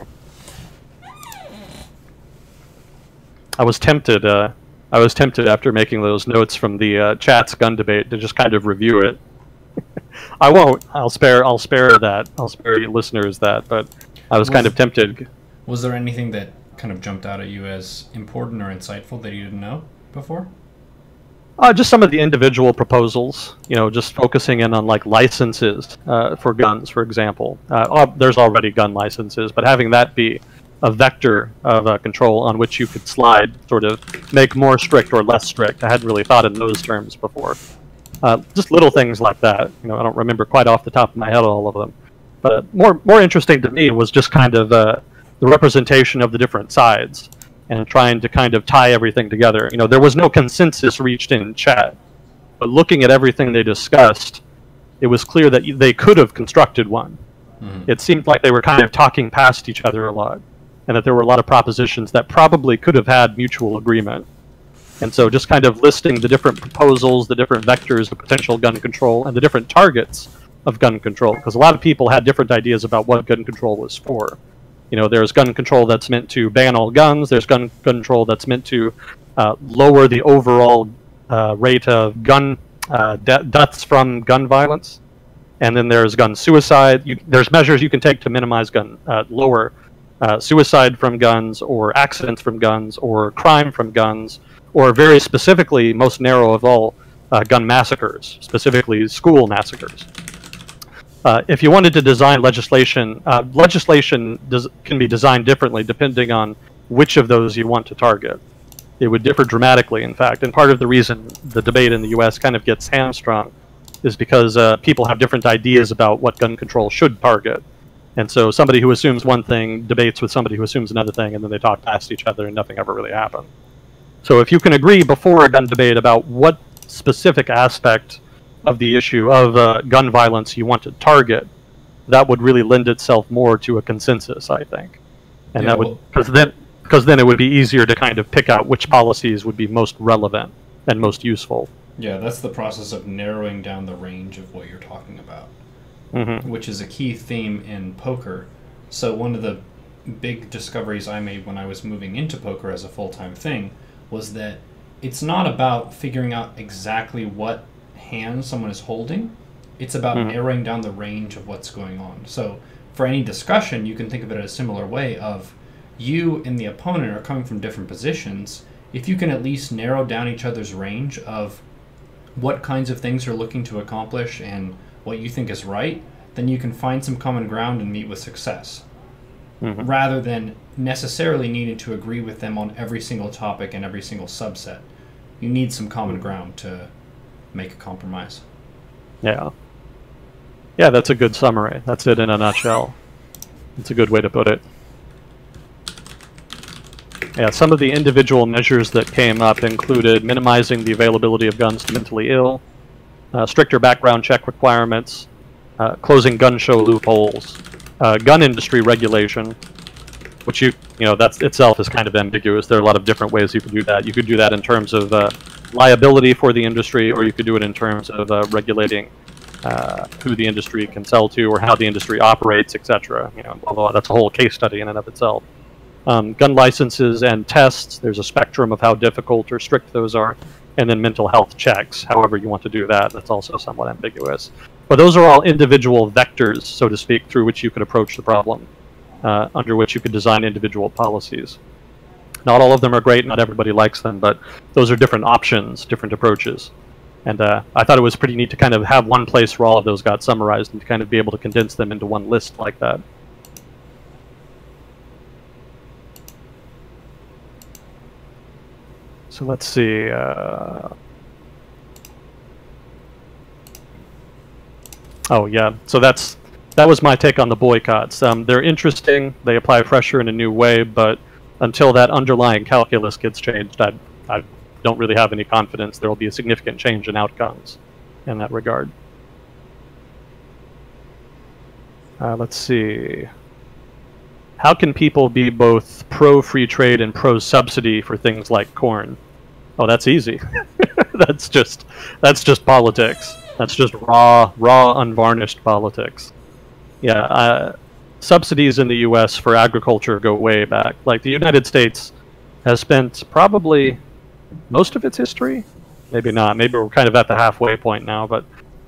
I was tempted after making those notes from the chat's gun debate to just kind of review it. I won't. I'll spare that. I'll spare you listeners that, but I was kind of tempted. Was there anything that kind of jumped out at you as important or insightful that you didn't know before? Just some of the individual proposals, you know, just focusing in on like licenses for guns, for example. There's already gun licenses, but having that be a vector of control on which you could slide, sort of make more strict or less strict. I hadn't really thought in those terms before. Just little things like that. You know, I don't remember quite off the top of my head all of them. But more interesting to me was just kind of the representation of the different sides and trying to kind of tie everything together. You know, there was no consensus reached in chat, but looking at everything they discussed, it was clear that they could have constructed one. Mm-hmm. It seemed like they were kind of talking past each other a lot, and that there were a lot of propositions that probably could have had mutual agreement. And so just kind of listing the different proposals, the different vectors of potential gun control, and the different targets of gun control, because a lot of people had different ideas about what gun control was for. You know, there's gun control that's meant to ban all guns. There's gun control that's meant to lower the overall rate of gun deaths from gun violence. And then there's gun suicide. There's measures you can take to minimize lower suicide from guns, or accidents from guns, or crime from guns, or very specifically, most narrow of all, gun massacres, specifically school massacres. If you wanted to design legislation, can be designed differently depending on which of those you want to target. It would differ dramatically, in fact, and part of the reason the debate in the US kind of gets hamstrung is because people have different ideas about what gun control should target. And so somebody who assumes one thing debates with somebody who assumes another thing, and then they talk past each other and nothing ever really happened. So if you can agree before a gun debate about what specific aspect of the issue of gun violence you want to target, that would really lend itself more to a consensus, I think. And that would, because then it would be easier to kind of pick out which policies would be most relevant and most useful. Yeah, that's the process of narrowing down the range of what you're talking about, which is a key theme in poker. So one of the big discoveries I made when I was moving into poker as a full-time thing was that it's not about figuring out exactly what hand someone is holding. It's about narrowing down the range of what's going on. So for any discussion, you can think of it a similar way of you and the opponent are coming from different positions. If you can at least narrow down each other's range of what kinds of things you're looking to accomplish and what you think is right, then you can find some common ground and meet with success. Rather than necessarily needing to agree with them on every single topic and every single subset. You need some common ground to make a compromise. Yeah. Yeah, that's a good summary. That's it in a nutshell. It's a good way to put it. Yeah, some of the individual measures that came up included minimizing the availability of guns to mentally ill, stricter background check requirements, closing gun show loopholes, gun industry regulation, which you know, that itself is kind of ambiguous. There are a lot of different ways you could do that. You could do that in terms of liability for the industry, or you could do it in terms of regulating who the industry can sell to, or how the industry operates, etc. You know, although that's a whole case study in and of itself. Gun licenses and tests, there's a spectrum of how difficult or strict those are, and then mental health checks, however you want to do that, that's also somewhat ambiguous. But those are all individual vectors, so to speak, through which you could approach the problem, under which you could design individual policies. Not all of them are great, not everybody likes them, but those are different options, different approaches. And I thought it was pretty neat to kind of have one place where all of those got summarized and to kind of be able to condense them into one list like that. So let's see. Oh yeah, so that was my take on the boycotts. They're interesting. They apply pressure in a new way, but until that underlying calculus gets changed, I don't really have any confidence there will be a significant change in outcomes in that regard. Let's see. How can people be both pro-free trade and pro-subsidy for things like corn? Oh, that's easy. that's just politics. That's just raw, unvarnished politics. Yeah, subsidies in the U.S. for agriculture go way back. Like, the United States has spent probably most of its history, maybe not, maybe we're kind of at the halfway point now, but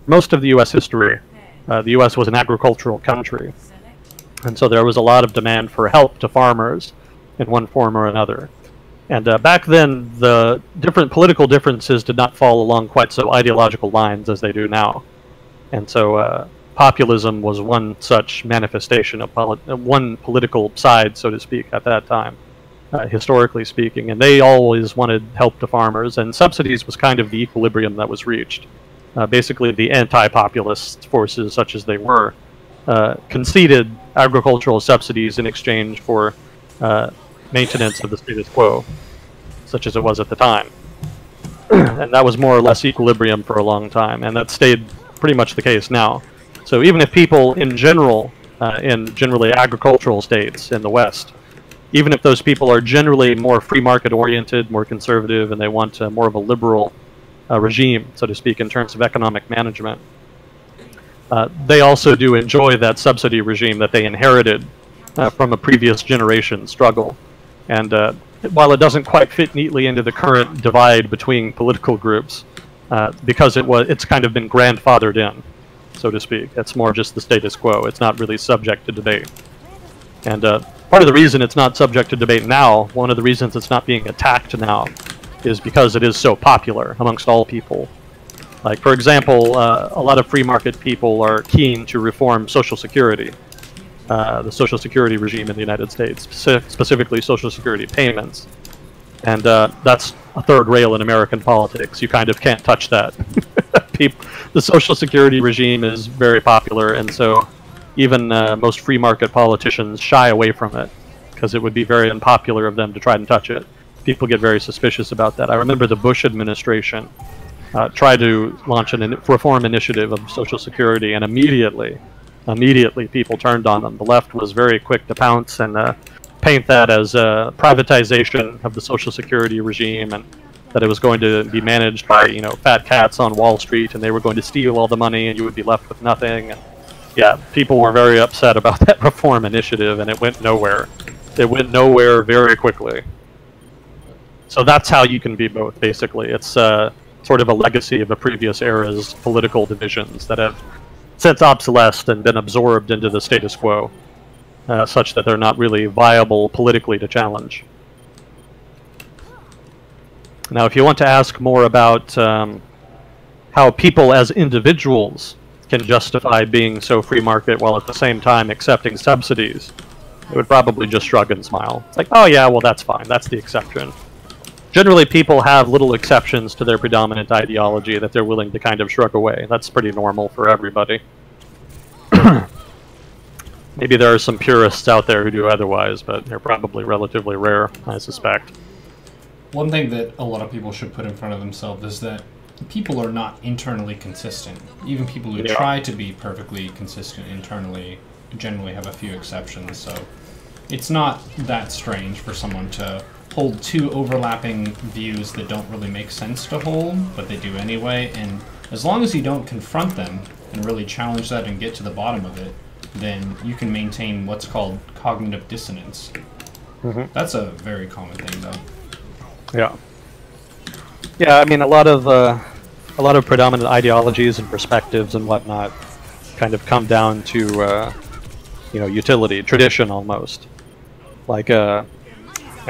most of the U.S. history, the U.S. was an agricultural country. And so there was a lot of demand for help to farmers in one form or another. And back then, the different political differences did not fall along quite so ideological lines as they do now. And so populism was one such manifestation of one political side, so to speak, at that time, historically speaking. And they always wanted help to farmers, and subsidies was kind of the equilibrium that was reached. Basically, the anti-populist forces, such as they were, conceded agricultural subsidies in exchange for maintenance of the status quo, such as it was at the time. And that was more or less equilibrium for a long time, and that stayed pretty much the case now. So even if people in general, in generally agricultural states in the West, even if those people are generally more free market oriented, more conservative, and they want more of a liberal regime, so to speak, in terms of economic management, they also do enjoy that subsidy regime that they inherited from a previous generation struggle. And while it doesn't quite fit neatly into the current divide between political groups, because it's kind of been grandfathered in, so to speak. It's more just the status quo. It's not really subject to debate. And part of the reason it's not subject to debate now, one of the reasons it's not being attacked now, is because it is so popular amongst all people. Like, for example, a lot of free market people are keen to reform Social Security, the Social Security regime in the United States, specifically Social Security payments. And that's a third rail in American politics. You kind of can't touch that. The Social Security regime is very popular, and so even most free market politicians shy away from it, because it would be very unpopular of them to try and touch it. People get very suspicious about that. I remember the Bush administration tried to launch a reform initiative of Social Security, and immediately people turned on them. The left was very quick to pounce and paint that as privatization of the Social Security regime, and that it was going to be managed by, you know, fat cats on Wall Street, and they were going to steal all the money and you would be left with nothing. And yeah, people were very upset about that reform initiative, and it went nowhere. It went nowhere very quickly. So that's how you can be both, basically. It's sort of a legacy of the previous era's political divisions that have since obsolesced and been absorbed into the status quo, such that they're not really viable politically to challenge. Now, if you want to ask more about how people as individuals can justify being so free market while at the same time accepting subsidies, it would probably just shrug and smile. It's like, oh yeah, well that's fine, that's the exception. Generally, people have little exceptions to their predominant ideology that they're willing to kind of shrug away. That's pretty normal for everybody. Maybe there are some purists out there who do otherwise, but they're probably relatively rare, I suspect. One thing that a lot of people should put in front of themselves is that people are not internally consistent. Even people who try to be perfectly consistent internally generally have a few exceptions, so it's not that strange for someone to hold two overlapping views that don't really make sense to hold, but they do anyway, and as long as you don't confront them and really challenge that and get to the bottom of it, then you can maintain what's called cognitive dissonance. That's a very common thing, though. Yeah. Yeah, I mean, a lot of predominant ideologies and perspectives and whatnot kind of come down to, utility, tradition almost. Like, I'm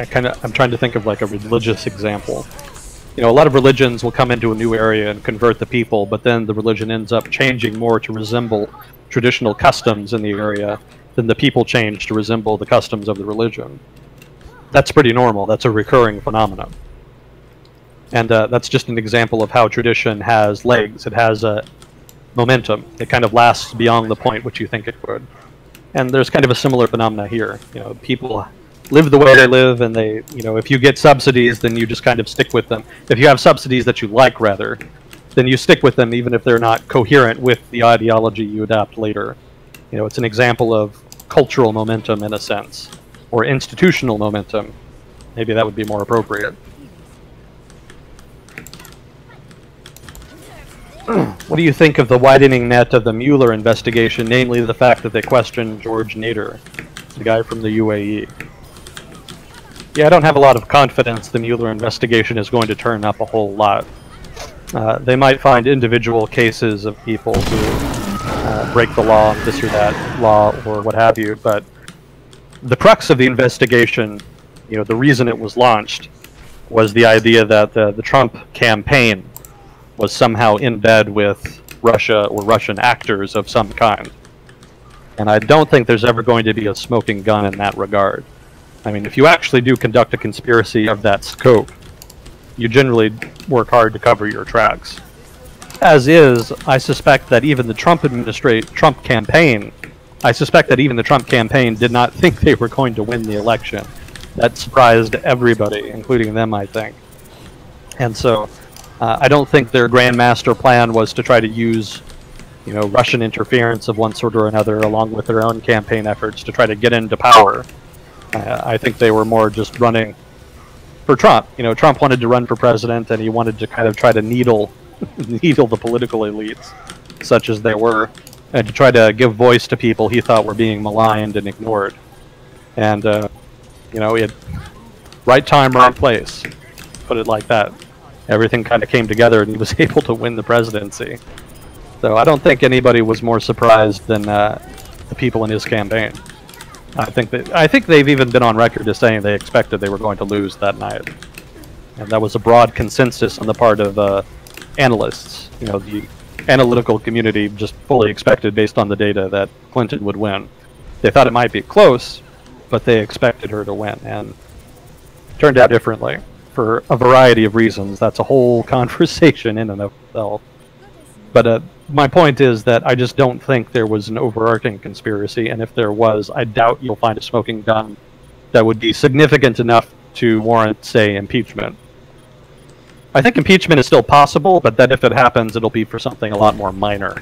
trying to think of like a religious example. A lot of religions will come into a new area and convert the people, but then the religion ends up changing more to resemble traditional customs in the area than the people change to resemble the customs of the religion. That's pretty normal. That's a recurring phenomenon. And that's just an example of how tradition has legs. It has momentum. It kind of lasts beyond the point which you think it would. And there's kind of a similar phenomena here. People live the way they live, and they, if you get subsidies, then you just kind of stick with them. If you have subsidies that you like, rather, then you stick with them even if they're not coherent with the ideology you adopt later. It's an example of cultural momentum in a sense, or institutional momentum. Maybe that would be more appropriate. What do you think of the widening net of the Mueller investigation, namely the fact that they questioned George Nader, the guy from the UAE? Yeah, I don't have a lot of confidence the Mueller investigation is going to turn up a whole lot. They might find individual cases of people who break the law, this or that law, or what have you, but the crux of the investigation, the reason it was launched, was the idea that the Trump campaign was somehow in bed with Russia or Russian actors of some kind. And I don't think there's ever going to be a smoking gun in that regard. I mean, if you actually do conduct a conspiracy of that scope, you generally work hard to cover your tracks. As is, I suspect that even the Trump campaign did not think they were going to win the election. That surprised everybody, including them, I think. And so, I don't think their grand master plan was to try to use, Russian interference of one sort or another, along with their own campaign efforts to try to get into power. I think they were more just running for Trump. Trump wanted to run for president, and he wanted to kind of try to needle the political elites, such as they were, and to try to give voice to people he thought were being maligned and ignored. And, right time, right place, put it like that. Everything kind of came together, and he was able to win the presidency. So I don't think anybody was more surprised than the people in his campaign. I think they've even been on record as saying they expected they were going to lose that night, and that was a broad consensus on the part of analysts. The analytical community just fully expected, based on the data, that Clinton would win. They thought it might be close, but they expected her to win, and it turned out differently for a variety of reasons. That's a whole conversation in and of itself. But my point is that I just don't think there was an overarching conspiracy, and if there was, I doubt you'll find a smoking gun that would be significant enough to warrant, say, impeachment. I think impeachment is still possible, but that if it happens, it'll be for something a lot more minor.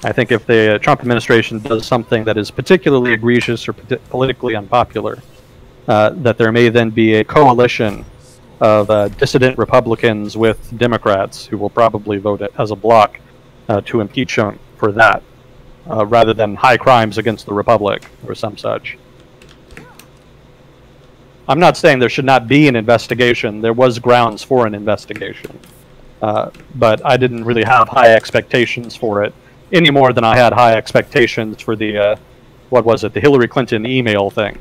I think if the Trump administration does something that is particularly egregious or politically unpopular, that there may then be a coalition of dissident Republicans with Democrats who will probably vote as a bloc to impeach him for that, rather than high crimes against the Republic or some such. I'm not saying there should not be an investigation. There was grounds for an investigation. But I didn't really have high expectations for it, any more than I had high expectations for the, the Hillary Clinton email thing.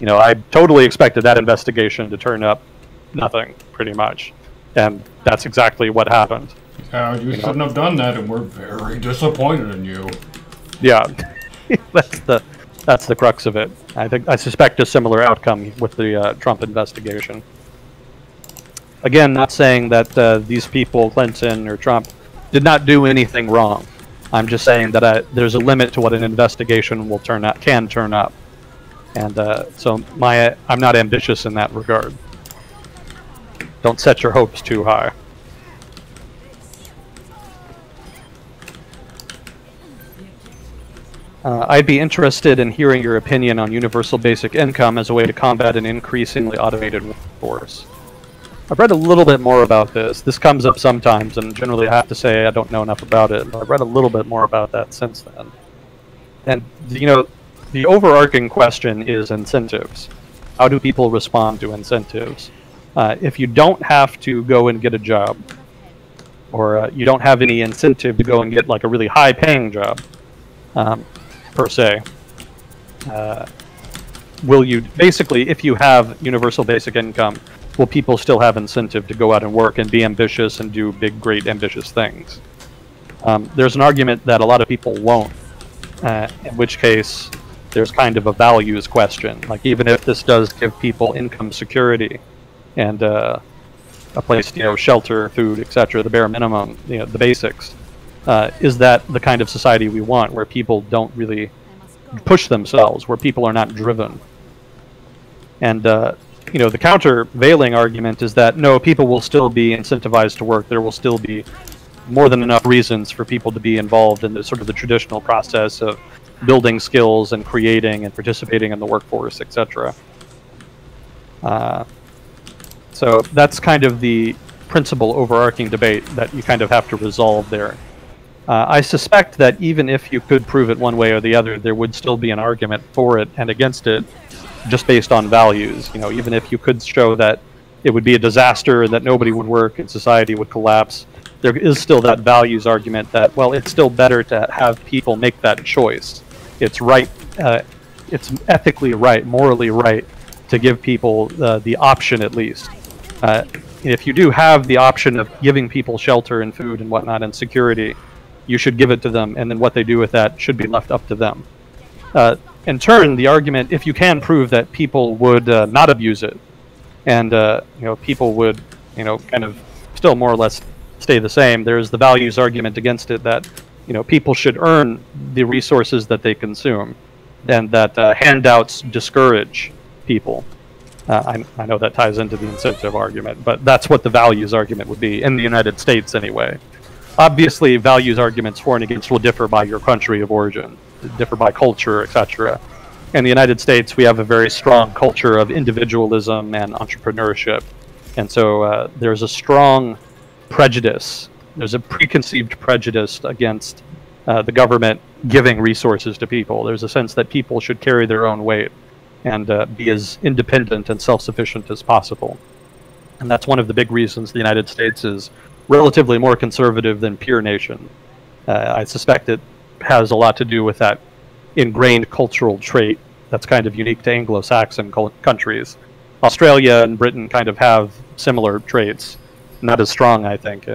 I totally expected that investigation to turn up nothing, pretty much. And that's exactly what happened. You shouldn't have done that, and we're very disappointed in you. Yeah, that's the crux of it. I suspect a similar outcome with the Trump investigation. Again, not saying that these people, Clinton or Trump, did not do anything wrong. I'm just saying that there's a limit to what an investigation will can turn up, and so I'm not ambitious in that regard. Don't set your hopes too high. I'd be interested in hearing your opinion on universal basic income as a way to combat an increasingly automated workforce. I've read a little bit more about this. This comes up sometimes, and generally I have to say I don't know enough about it, but I've read a little bit more about that since then. And, you know, the overarching question is incentives. How do people respond to incentives? If you don't have to go and get a job, or you don't have any incentive to go and get like a really high-paying job, per se, will you, basically, if you have universal basic income, will people still have incentive to go out and work and be ambitious and do big, great, ambitious things? There's an argument that a lot of people won't, in which case there's kind of a values question. Like, even if this does give people income security and a place, you know, shelter, food, etc., the bare minimum, you know, the basics, is that the kind of society we want, where people don't really push themselves, where people are not driven? And you know, the countervailing argument is that no, people will still be incentivized to work. There will still be more than enough reasons for people to be involved in the sort of the traditional process of building skills and creating and participating in the workforce, etc. So that's kind of the principal overarching debate that you kind of have to resolve there. I suspect that even if you could prove it one way or the other, there would still be an argument for it and against it, just based on values. You know, even if you could show that it would be a disaster and that nobody would work and society would collapse, there is still that values argument that, well, it's still better to have people make that choice. It's right, it's ethically right, morally right, to give people the option at least. If you do have the option of giving people shelter and food and whatnot and security, you should give it to them, and then what they do with that should be left up to them. In turn, the argument, if you can prove that people would not abuse it, and you know, people would, you know, kind of still more or less stay the same, there's the values argument against it that, you know, people should earn the resources that they consume, and that handouts discourage people. I know that ties into the incentive argument, but that's what the values argument would be in the United States anyway. Obviously, values arguments for and against will differ by your country of origin, differ by culture, etc. In the United States, we have a very strong culture of individualism and entrepreneurship, and so there's a strong prejudice. There's a preconceived prejudice against the government giving resources to people. There's a sense that people should carry their own weight and be as independent and self-sufficient as possible. And that's one of the big reasons the United States is relatively more conservative than peer nation. I suspect it has a lot to do with that ingrained cultural trait that's kind of unique to Anglo-Saxon countries. Australia and Britain kind of have similar traits, not as strong, I think.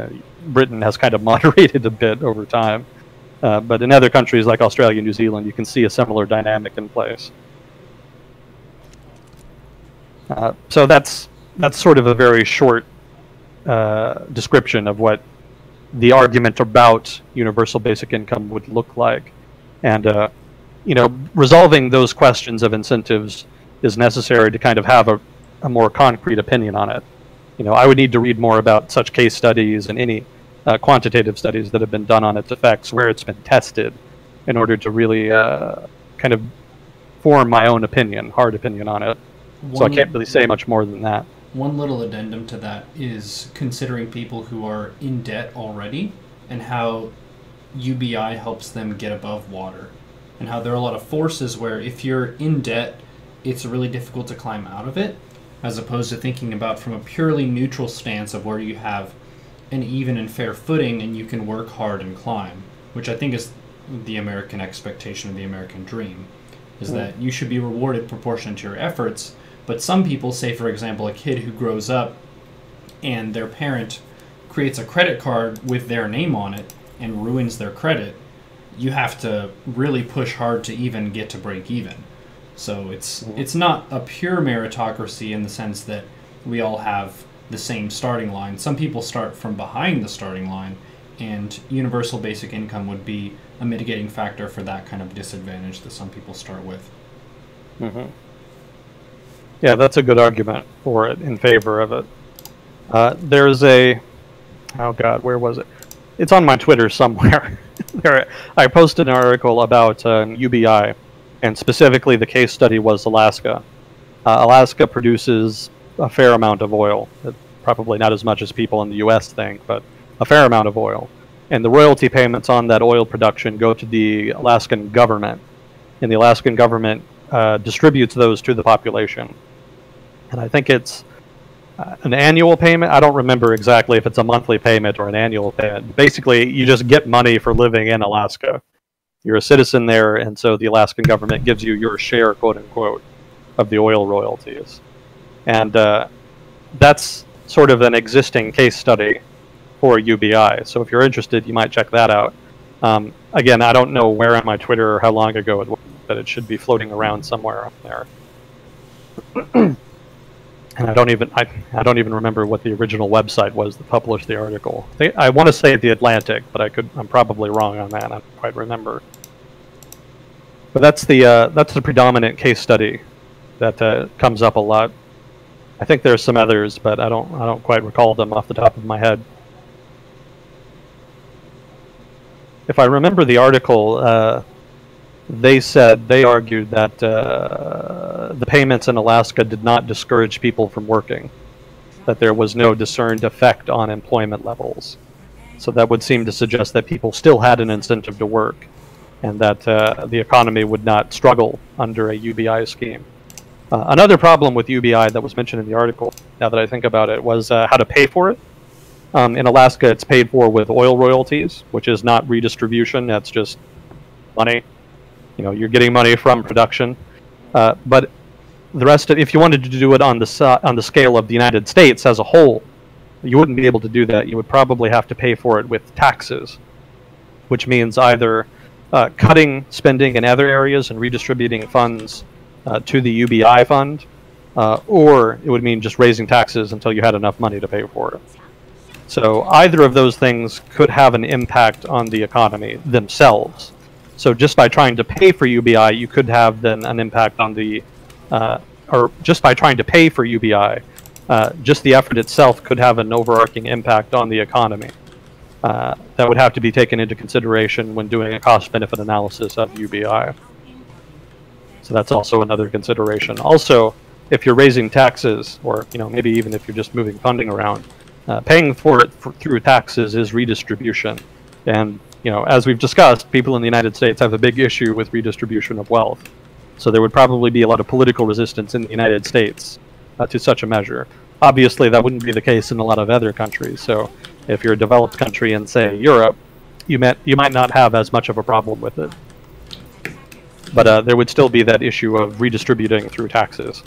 Britain has kind of moderated a bit over time, but in other countries like Australia and New Zealand, you can see a similar dynamic in place. So that's sort of a very short description of what the argument about universal basic income would look like. And you know, resolving those questions of incentives is necessary to kind of have a more concrete opinion on it. You know, I would need to read more about such case studies and any quantitative studies that have been done on its effects where it's been tested in order to really kind of form my own opinion, hard opinion on it. So I can't really say much more than that. One little addendum to that is considering people who are in debt already and how UBI helps them get above water, and how there are a lot of forces where if you're in debt, it's really difficult to climb out of it, as opposed to thinking about from a purely neutral stance of where you have an even and fair footing and you can work hard and climb, which I think is the American expectation of the American dream, is that you should be rewarded proportionate to your efforts. But some people, say for example a kid who grows up and their parent creates a credit card with their name on it and ruins their credit, you have to really push hard to even get to break even. So it's not a pure meritocracy in the sense that we all have the same starting line. Some people start from behind the starting line, and universal basic income would be a mitigating factor for that kind of disadvantage that some people start with. Mm-hmm. Yeah, that's a good argument for it, in favor of it. There's a... Oh god, where was it? It's on my Twitter somewhere. I posted an article about UBI, and specifically the case study was Alaska. Alaska produces a fair amount of oil. Probably not as much as people in the US think, but a fair amount of oil. And the royalty payments on that oil production go to the Alaskan government. And the Alaskan government distributes those to the population. And I think it's an annual payment. I don't remember exactly if it's a monthly payment or an annual payment. Basically, you just get money for living in Alaska. You're a citizen there, and so the Alaskan government gives you your share, quote unquote, of the oil royalties. And that's sort of an existing case study for UBI. So if you're interested, you might check that out. Again, I don't know where on my Twitter or how long ago it was, but it should be floating around somewhere up there. And I don't even remember what the original website was that published the article. I want to say The Atlantic, but I'm probably wrong on that. I don't quite remember. But that's the predominant case study that comes up a lot. I think there's some others, but I don't quite recall them off the top of my head. If I remember the article, they argued that the payments in Alaska did not discourage people from working, that there was no discerned effect on employment levels. So that would seem to suggest that people still had an incentive to work, and that the economy would not struggle under a UBI scheme. Another problem with UBI that was mentioned in the article, now that I think about it, was how to pay for it. In Alaska, it's paid for with oil royalties, which is not redistribution, that's just money. You know, you're getting money from production. But the rest of, if you wanted to do it on the scale of the United States as a whole, you wouldn't be able to do that. You would probably have to pay for it with taxes, which means either cutting spending in other areas and redistributing funds to the UBI fund, or it would mean just raising taxes until you had enough money to pay for it. So either of those things could have an impact on the economy themselves. So just by trying to pay for UBI, you could have then an impact on the, or just by trying to pay for UBI, just the effort itself could have an overarching impact on the economy. That would have to be taken into consideration when doing a cost-benefit analysis of UBI. So that's also another consideration. Also, if you're raising taxes, or maybe even if you're just moving funding around, paying for it through taxes is redistribution. And as we've discussed, people in the United States have a big issue with redistribution of wealth. So there would probably be a lot of political resistance in the United States to such a measure. Obviously, that wouldn't be the case in a lot of other countries. So if you're a developed country in, say, Europe, you might not have as much of a problem with it. But there would still be that issue of redistributing through taxes.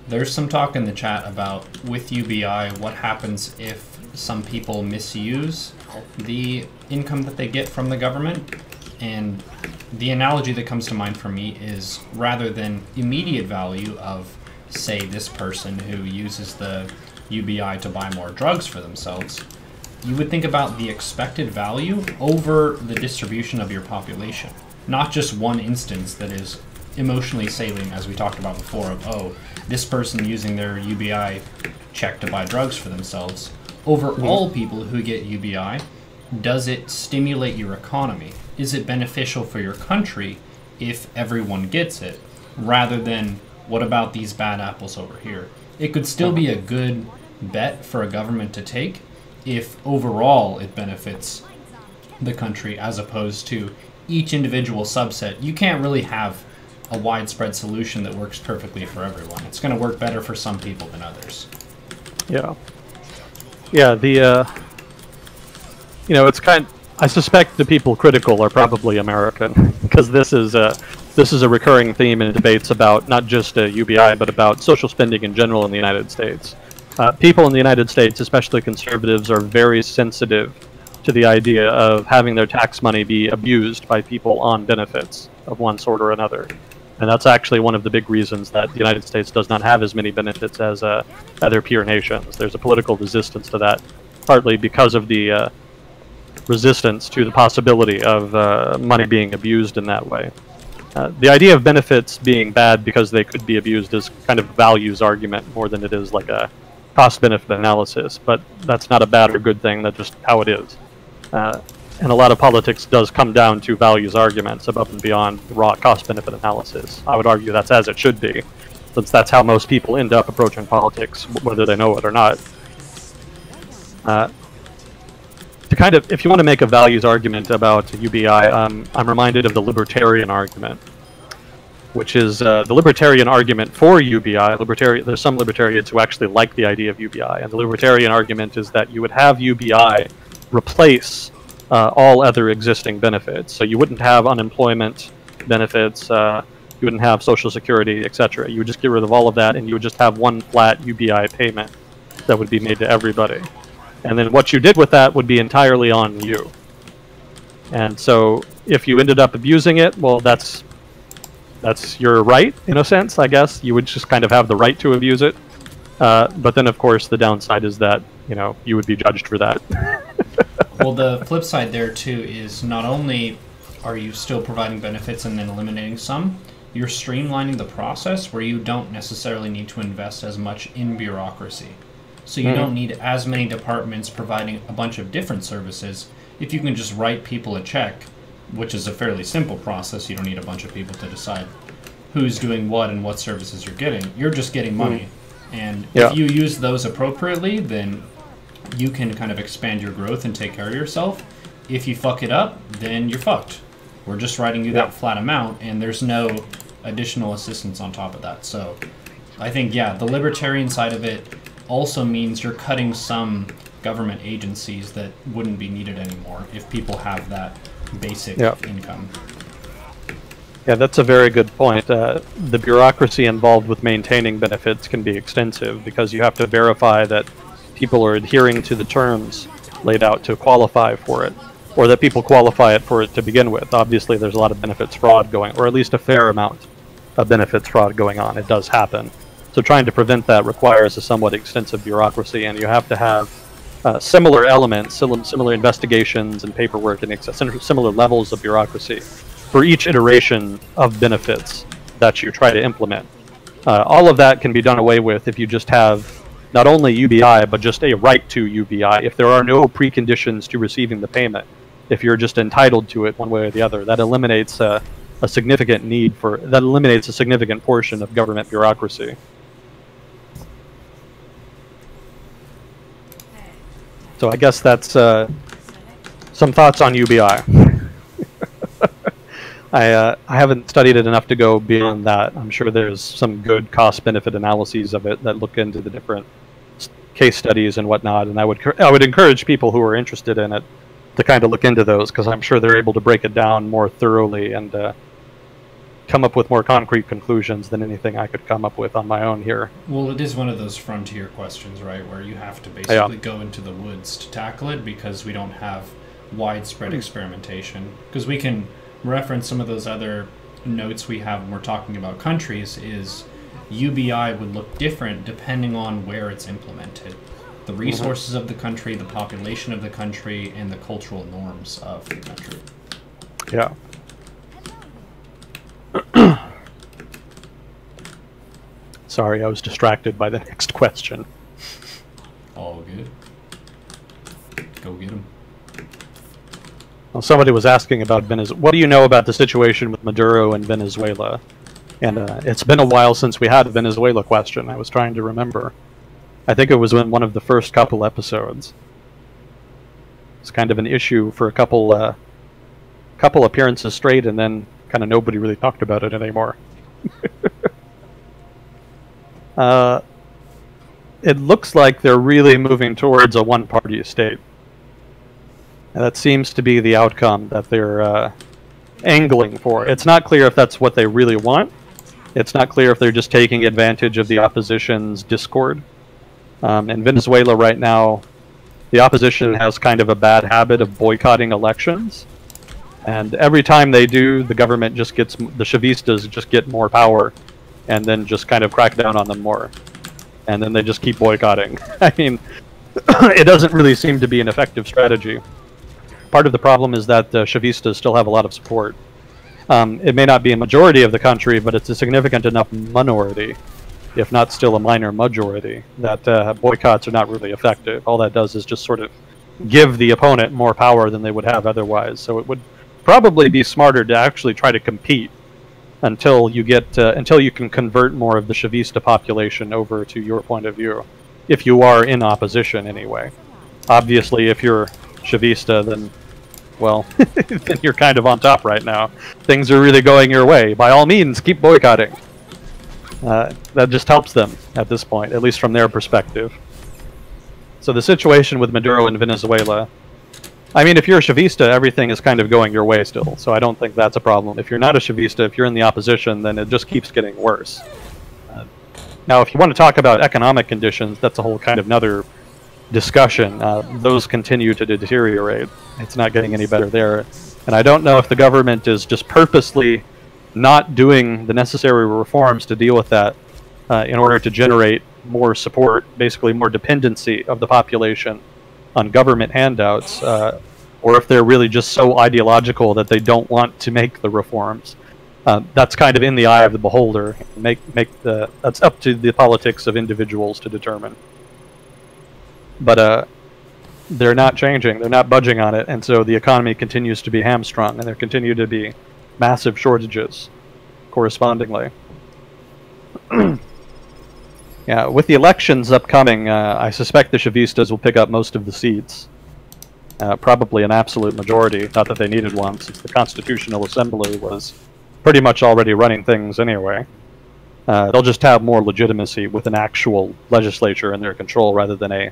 There's some talk in the chat about, with UBI, what happens if some people misuse the income that they get from the government. And the analogy that comes to mind for me is, rather than immediate value of, say, this person who uses the UBI to buy more drugs for themselves, you would think about the expected value over the distribution of your population. Not just one instance that is emotionally salient, as we talked about before, of, oh, this person using their UBI check to buy drugs for themselves. Over all people who get UBI, does it stimulate your economy? Is it beneficial for your country if everyone gets it, rather than, what about these bad apples over here? It could still be a good bet for a government to take if overall it benefits the country, as opposed to each individual subset. You can't really have a widespread solution that works perfectly for everyone. It's going to work better for some people than others. Yeah. Yeah, it's I suspect the people critical are probably American, because this is a recurring theme in debates about not just UBI, but about social spending in general in the United States. People in the United States, especially conservatives, are very sensitive to the idea of having their tax money be abused by people on benefits of one sort or another. And that's actually one of the big reasons that the United States does not have as many benefits as other peer nations. There's a political resistance to that, partly because of the resistance to the possibility of money being abused in that way. The idea of benefits being bad because they could be abused is kind of a values argument more than it is like a cost-benefit analysis, but that's not a bad or good thing, that's just how it is. And a lot of politics does come down to values arguments above and beyond raw cost-benefit analysis. I would argue that's as it should be, since that's how most people end up approaching politics, whether they know it or not. If you want to make a values argument about UBI, I'm reminded of the libertarian argument, which is the libertarian argument for UBI. There's some libertarians who actually like the idea of UBI, and the libertarian argument is that you would have UBI replace all other existing benefits. So you wouldn't have unemployment benefits, you wouldn't have Social Security, etc. You would just get rid of all of that, and you would just have one flat UBI payment that would be made to everybody. And then what you did with that would be entirely on you. And so if you ended up abusing it, well, that's your right, in a sense, I guess. You would just kind of have the right to abuse it. But then, of course, the downside is that, you would be judged for that. Well, the flip side there, too, is not only are you still providing benefits and then eliminating some, you're streamlining the process where you don't necessarily need to invest as much in bureaucracy. So you don't need as many departments providing a bunch of different services. If you can just write people a check, which is a fairly simple process, you don't need a bunch of people to decide who's doing what and what services you're getting. You're just getting money. And if you use those appropriately, then you can kind of expand your growth and take care of yourself. If you fuck it up, then you're fucked. We're just writing you that flat amount, and there's no additional assistance on top of that. So I think, the libertarian side of it also means you're cutting some government agencies that wouldn't be needed anymore if people have that basic income. Yeah, that's a very good point. The bureaucracy involved with maintaining benefits can be extensive because you have to verify that people are adhering to the terms laid out to qualify for it, or that people qualify for it to begin with. Obviously, there's a lot of benefits fraud going, or at least a fair amount of benefits fraud going on. It does happen. So trying to prevent that requires a somewhat extensive bureaucracy, and you have to have similar elements, similar investigations and paperwork, and similar levels of bureaucracy for each iteration of benefits that you try to implement. All of that can be done away with if you just have not only UBI, but just a right to UBI. If there are no preconditions to receiving the payment, if you're just entitled to it one way or the other, that eliminates a significant portion of government bureaucracy. So I guess that's some thoughts on UBI. I haven't studied it enough to go beyond that. I'm sure there's some good cost-benefit analyses of it that look into the different case studies and whatnot, and I would encourage people who are interested in it to kind of look into those, because I'm sure they're able to break it down more thoroughly and come up with more concrete conclusions than anything I could come up with on my own here. Well, it is one of those frontier questions, right, where you have to basically go into the woods to tackle it because we don't have widespread experimentation. Because we can reference some of those other notes we have when we're talking about countries, is UBI would look different depending on where it's implemented. The resources of the country, the population of the country, and the cultural norms of the country. Yeah. Sorry, I was distracted by the next question. All good. Go get them. Well, somebody was asking about Venezuela. What do you know about the situation with Maduro and Venezuela? And it's been a while since we had a Venezuela question. I was trying to remember. I think it was in one of the first couple episodes. It's kind of an issue for a couple appearances straight, and then kind of nobody really talked about it anymore. It looks like they're really moving towards a one-party state. And that seems to be the outcome that they're angling for. It's not clear if that's what they really want. It's not clear if they're just taking advantage of the opposition's discord. In Venezuela right now, the opposition has kind of a bad habit of boycotting elections. And every time they do, the government just gets, the Chavistas just get more power and then just kind of crack down on them more. And then they just keep boycotting. I mean, it doesn't really seem to be an effective strategy. part of the problem is that the Chavistas still have a lot of support. It may not be a majority of the country, but it's a significant enough minority, if not still a minor majority, that boycotts are not really effective. All that does is just sort of give the opponent more power than they would have otherwise. So it would probably be smarter to actually try to compete until you get until you can convert more of the Chavista population over to your point of view, if you are in opposition anyway. Obviously, if you're Chavista, then, well, then you're kind of on top right now. Things are really going your way. By all means, keep boycotting. That just helps them at this point, at least from their perspective. So the situation with Maduro and Venezuela, I mean, if you're a Chavista, everything is kind of going your way still, so I don't think that's a problem. If you're not a Chavista, if you're in the opposition, then it just keeps getting worse. Now, if you want to talk about economic conditions, that's a whole kind of another discussion. Those continue to deteriorate. It's not getting any better there. And I don't know if the government is just purposely not doing the necessary reforms to deal with that in order to generate more support, basically more dependency of the population on government handouts, or if they're really just so ideological that they don't want to make the reforms. That's kind of in the eye of the beholder. That's up to the politics of individuals to determine. But they're not changing. They're not budging on it, and so the economy continues to be hamstrung, and there continue to be massive shortages correspondingly. Yeah, with the elections upcoming, I suspect the Chavistas will pick up most of the seats. Probably an absolute majority, not that they needed one, since the Constitutional Assembly was pretty much already running things anyway. They'll just have more legitimacy with an actual legislature in their control rather than a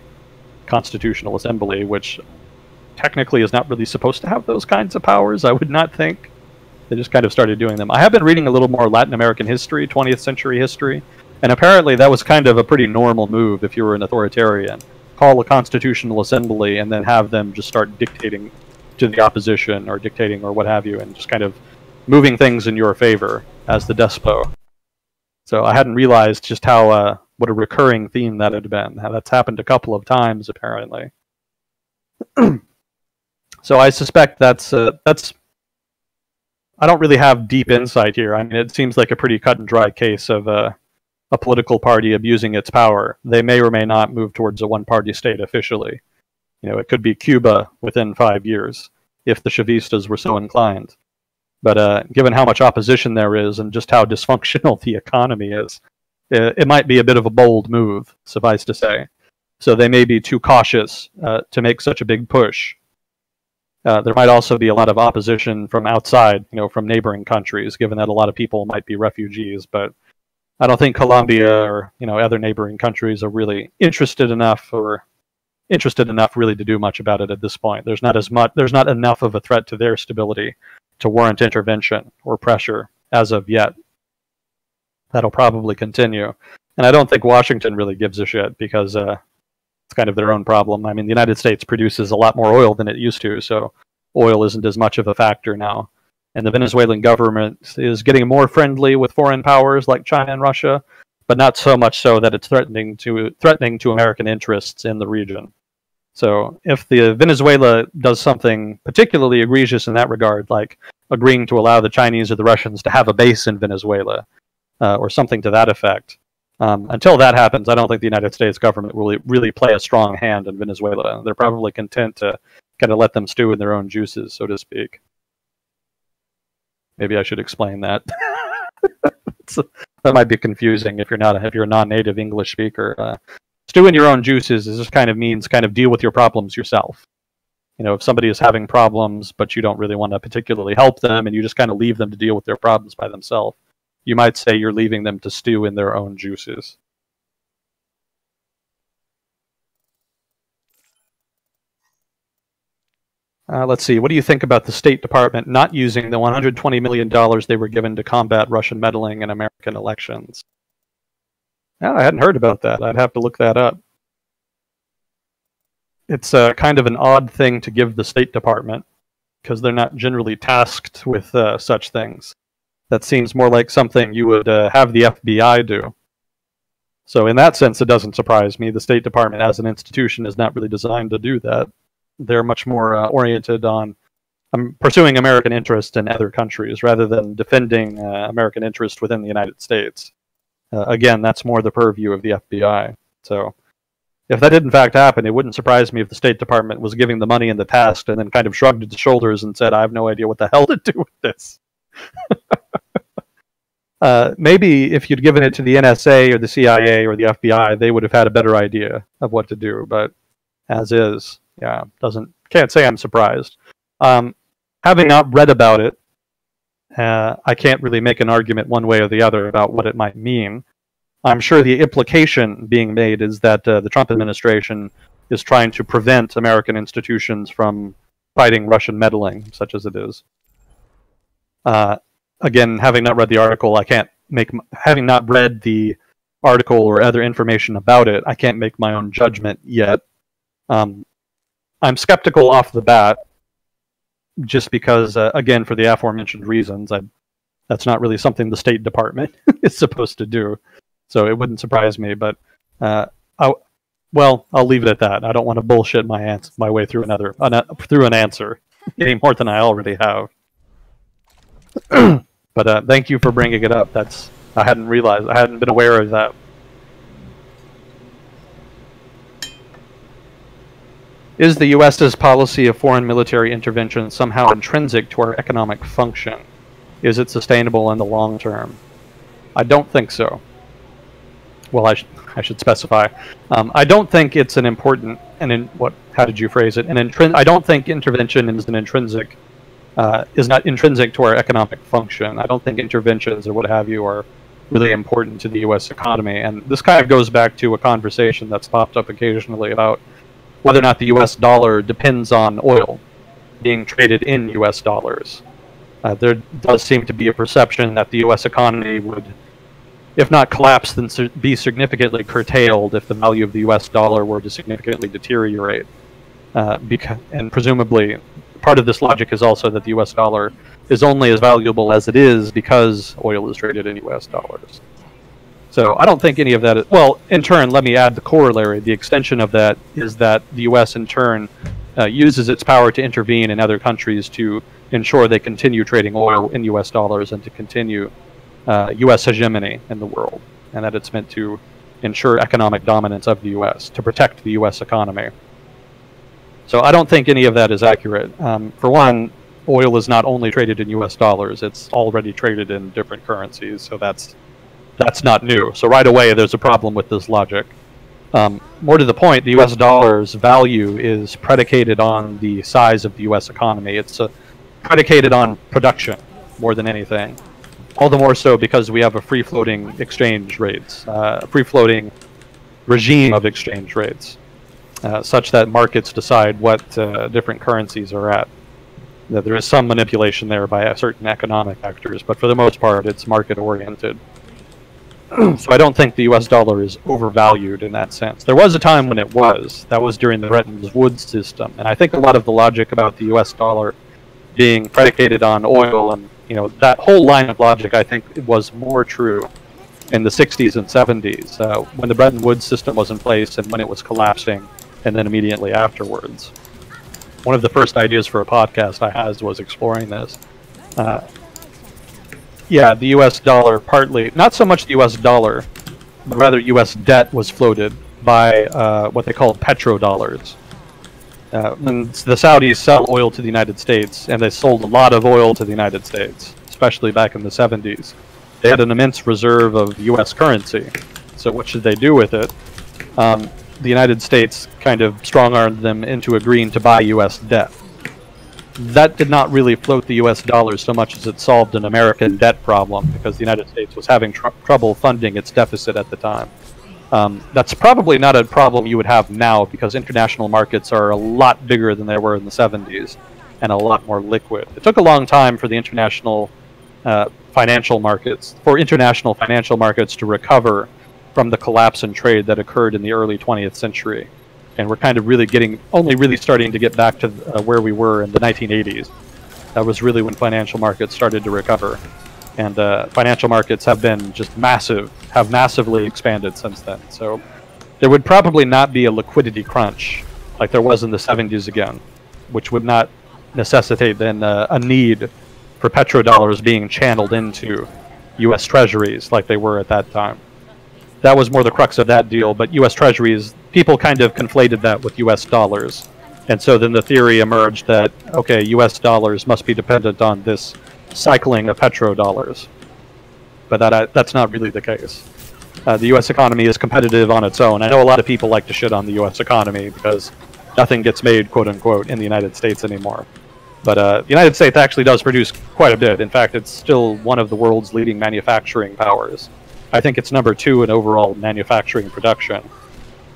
Constitutional Assembly, which technically is not really supposed to have those kinds of powers, I would not think. They just kind of started doing them. I have been reading a little more Latin American history, 20th century history, and apparently that was kind of a pretty normal move if you were an authoritarian. Call a constitutional assembly and then have them just start dictating to the opposition or dictating or what have you, and just kind of moving things in your favor as the despot. So I hadn't realized just how what a recurring theme that had been. How that's happened a couple of times apparently. So I suspect that's. I don't really have deep insight here. I mean, it seems like a pretty cut and dry case of a political party abusing its power. They may or may not move towards a one-party state officially. You know, it could be Cuba within 5 years if the Chavistas were so inclined. But given how much opposition there is and just how dysfunctional the economy is, it might be a bit of a bold move, suffice to say. So they may be too cautious to make such a big push. There might also be a lot of opposition from outside, you know, from neighboring countries, given that a lot of people might be refugees. But I don't think Colombia or, you know, other neighboring countries are really interested enough really to do much about it at this point. There's not enough of a threat to their stability to warrant intervention or pressure as of yet. That'll probably continue. And I don't think Washington really gives a shit because it's kind of their own problem. I mean, the United States produces a lot more oil than it used to, so oil isn't as much of a factor now. And the Venezuelan government is getting more friendly with foreign powers like China and Russia, but not so much so that it's threatening to American interests in the region. So if the Venezuela does something particularly egregious in that regard, like agreeing to allow the Chinese or the Russians to have a base in Venezuela, or something to that effect, until that happens, I don't think the United States government will really play a strong hand in Venezuela. They're probably content to kind of let them stew in their own juices, so to speak. Maybe I should explain that. That might be confusing if you're a non-native English speaker. Stew in your own juices just kind of means kind of deal with your problems yourself. You know, if somebody is having problems, but you don't really want to particularly help them, and you just kind of leave them to deal with their problems by themselves, you might say you're leaving them to stew in their own juices. Let's see, what do you think about the State Department not using the $120 million they were given to combat Russian meddling in American elections? Yeah, I hadn't heard about that. I'd have to look that up. It's kind of an odd thing to give the State Department, because they're not generally tasked with such things. That seems more like something you would have the FBI do. So in that sense, it doesn't surprise me. The State Department as an institution is not really designed to do that. They're much more oriented on pursuing American interest in other countries rather than defending American interest within the United States. Again, that's more the purview of the FBI. So if that did in fact happen, it wouldn't surprise me if the State Department was giving the money and the task and then kind of shrugged its shoulders and said, I have no idea what the hell to do with this. Maybe if you'd given it to the NSA or the CIA or the FBI, they would have had a better idea of what to do. But as is, yeah, can't say I'm surprised. Having not read about it, I can't really make an argument one way or the other about what it might mean. I'm sure the implication being made is that the Trump administration is trying to prevent American institutions from fighting Russian meddling, such as it is. Again, having not read the article, having not read the article or other information about it, I can't make my own judgment yet. I'm skeptical off the bat, just because, again, for the aforementioned reasons, that's not really something the State Department is supposed to do. So it wouldn't surprise me, but I'll leave it at that. I don't want to bullshit my way through an answer any more than I already have. But thank you for bringing it up. I hadn't been aware of that. Is the U.S.'s policy of foreign military intervention somehow intrinsic to our economic function? Is it sustainable in the long term? I don't think so. Well, I should specify. I don't think it's an important, how did you phrase it? I don't think intervention is not intrinsic to our economic function. I don't think interventions or what have you are really important to the U.S. economy. And this kind of goes back to a conversation that's popped up occasionally about whether or not the U.S. dollar depends on oil being traded in U.S. dollars. There does seem to be a perception that the U.S. economy would, if not collapse, then be significantly curtailed if the value of the U.S. dollar were to significantly deteriorate. And presumably, part of this logic is also that the U.S. dollar is only as valuable as it is because oil is traded in U.S. dollars. So I don't think any of that is... Well, in turn, let me add the corollary. The extension of that is that the U.S. in turn uses its power to intervene in other countries to ensure they continue trading oil in U.S. dollars and to continue U.S. hegemony in the world, and that it's meant to ensure economic dominance of the U.S., to protect the U.S. economy. So I don't think any of that is accurate. For one, oil is not only traded in U.S. dollars, it's already traded in different currencies, so that's not new. So right away there's a problem with this logic. More to the point, the U.S. dollar's value is predicated on the size of the U.S. economy. It's predicated on production more than anything. All the more so because we have a free-floating exchange rates, a free-floating regime of exchange rates, such that markets decide what different currencies are at. There is some manipulation there by certain economic actors, but for the most part, it's market-oriented. So I don't think the U.S. dollar is overvalued in that sense. There was a time when it was. That was during the Bretton Woods system, and I think a lot of the logic about the U.S. dollar being predicated on oil and that whole line of logic, I think, was more true in the 60s and 70s, when the Bretton Woods system was in place and when it was collapsing, and then immediately afterwards. One of the first ideas for a podcast I had was exploring this. Yeah, the U.S. dollar partly, not so much the U.S. dollar, but rather U.S. debt was floated by what they call petrodollars. When the Saudis sell oil to the United States, and they sold a lot of oil to the United States, especially back in the 70s, they had an immense reserve of U.S. currency. So what should they do with it? The United States kind of strong-armed them into agreeing to buy U.S. debt. That did not really float the U.S. dollar so much as it solved an American debt problem, because the United States was having trouble funding its deficit at the time. That's probably not a problem you would have now, because international markets are a lot bigger than they were in the 70s and a lot more liquid. It took a long time for the international financial markets to recover from the collapse in trade that occurred in the early 20th century. And we're kind of only really starting to get back to where we were in the 1980s. That was really when financial markets started to recover. And financial markets have been just massively expanded since then. So there would probably not be a liquidity crunch like there was in the 70s again, which would not necessitate then a need for petrodollars being channeled into U.S. treasuries like they were at that time. That was more the crux of that deal, but U.S. treasuries, people kind of conflated that with U.S. dollars. And so then the theory emerged that, okay, U.S. dollars must be dependent on this cycling of petrodollars. But that's not really the case. The U.S. economy is competitive on its own. I know a lot of people like to shit on the U.S. economy because nothing gets made, quote-unquote, in the United States anymore. But the United States actually does produce quite a bit. In fact, it's still one of the world's leading manufacturing powers. I think it's number 2 in overall manufacturing production.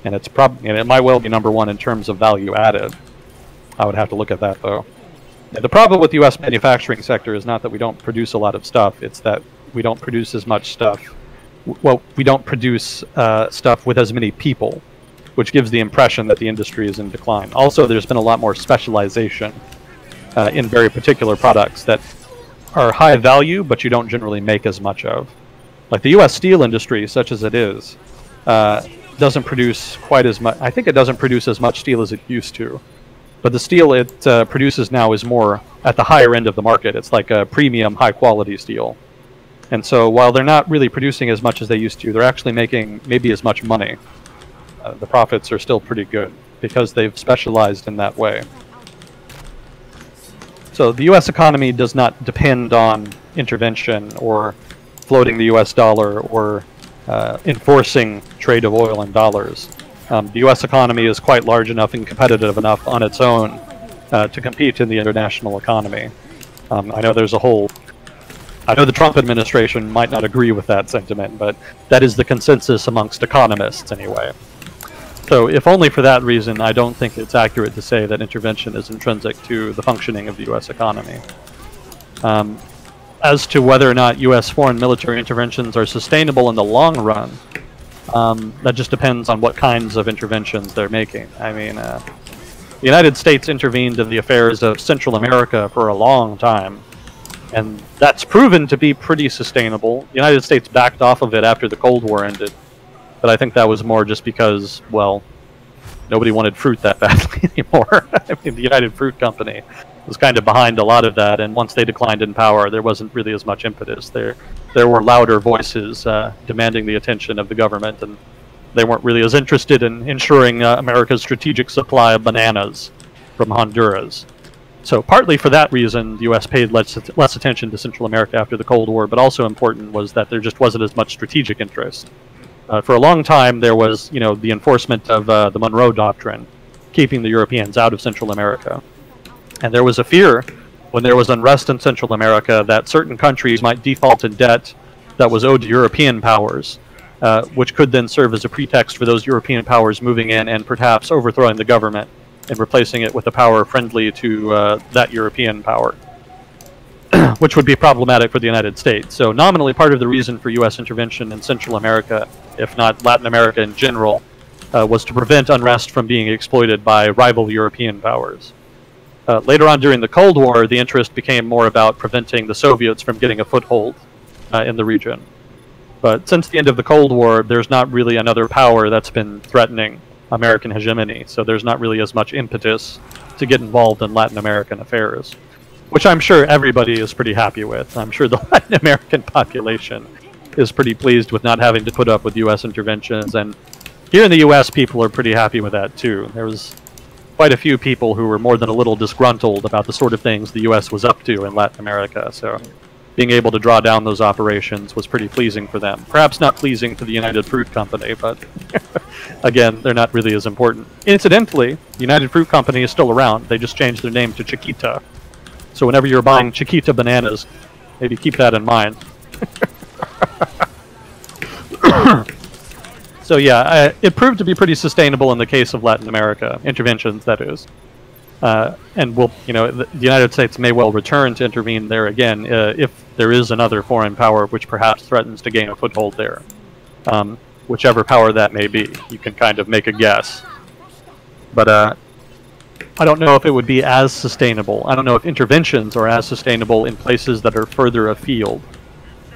And it might well be number 1 in terms of value added. I would have to look at that, though. Yeah, the problem with the U.S. manufacturing sector is not that we don't produce a lot of stuff, it's that we don't produce as much stuff. Well, we don't produce stuff with as many people, which gives the impression that the industry is in decline. Also, there's been a lot more specialization in very particular products that are high value, but you don't generally make as much of. Like the U.S. steel industry, such as it is, doesn't produce quite as much. I think it doesn't produce as much steel as it used to. But the steel it produces now is more at the higher end of the market. It's like a premium, high-quality steel. And so while they're not really producing as much as they used to, they're actually making maybe as much money. The profits are still pretty good because they've specialized in that way. So the U.S. economy does not depend on intervention or floating the U.S. dollar or enforcing trade of oil and dollars. The U.S. economy is quite large enough and competitive enough on its own to compete in the international economy. I know there's a whole... I know the Trump administration might not agree with that sentiment, but that is the consensus amongst economists anyway. So if only for that reason, I don't think it's accurate to say that intervention is intrinsic to the functioning of the U.S. economy. As to whether or not U.S. foreign military interventions are sustainable in the long run, that just depends on what kinds of interventions they're making. I mean, the United States intervened in the affairs of Central America for a long time, and that's proven to be pretty sustainable. The United States backed off of it after the Cold War ended, but I think that was more just because, well, nobody wanted fruit that badly anymore. I mean, the United Fruit Company was kind of behind a lot of that, and once they declined in power, there wasn't really as much impetus. There were louder voices demanding the attention of the government, and they weren't really as interested in ensuring America's strategic supply of bananas from Honduras. So partly for that reason, the U.S. paid less attention to Central America after the Cold War, but also important was that there just wasn't as much strategic interest. For a long time, there was, the enforcement of the Monroe Doctrine, keeping the Europeans out of Central America. And there was a fear, when there was unrest in Central America, that certain countries might default in debt that was owed to European powers, which could then serve as a pretext for those European powers moving in and perhaps overthrowing the government and replacing it with a power friendly to that European power, which would be problematic for the United States. So nominally, part of the reason for U.S. intervention in Central America, if not Latin America in general, was to prevent unrest from being exploited by rival European powers. Later on during the Cold War, the interest became more about preventing the Soviets from getting a foothold in the region. But since the end of the Cold War, there's not really another power that's been threatening American hegemony, so there's not really as much impetus to get involved in Latin American affairs, which I'm sure everybody is pretty happy with. I'm sure the Latin American population is pretty pleased with not having to put up with U.S. interventions, and here in the U.S. people are pretty happy with that too. There was quite a few people who were more than a little disgruntled about the sort of things the U.S. was up to in Latin America, so being able to draw down those operations was pretty pleasing for them. Perhaps not pleasing to the United Fruit Company, but again, they're not really as important. Incidentally, the United Fruit Company is still around. They just changed their name to Chiquita. So whenever you're buying Chiquita bananas, maybe keep that in mind. So yeah, it proved to be pretty sustainable in the case of Latin America, interventions that is. And the United States may well return to intervene there again if there is another foreign power which perhaps threatens to gain a foothold there. Whichever power that may be, you can kind of make a guess. But I don't know if it would be as sustainable. I don't know if interventions are as sustainable in places that are further afield.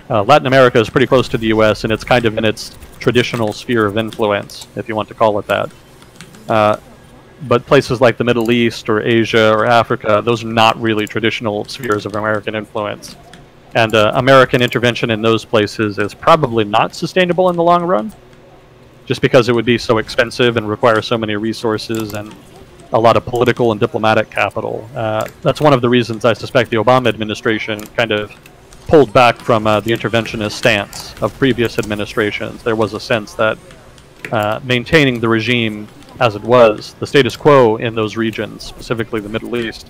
Latin America is pretty close to the U.S., and it's kind of in its traditional sphere of influence, if you want to call it that. but places like the Middle East or Asia or Africa, those are not really traditional spheres of American influence. And American intervention in those places is probably not sustainable in the long run, just because it would be so expensive and require so many resources and a lot of political and diplomatic capital. That's one of the reasons I suspect the Obama administration kind of pulled back from the interventionist stance of previous administrations. There was a sense that maintaining the regime as it was, the status quo in those regions, specifically the Middle East,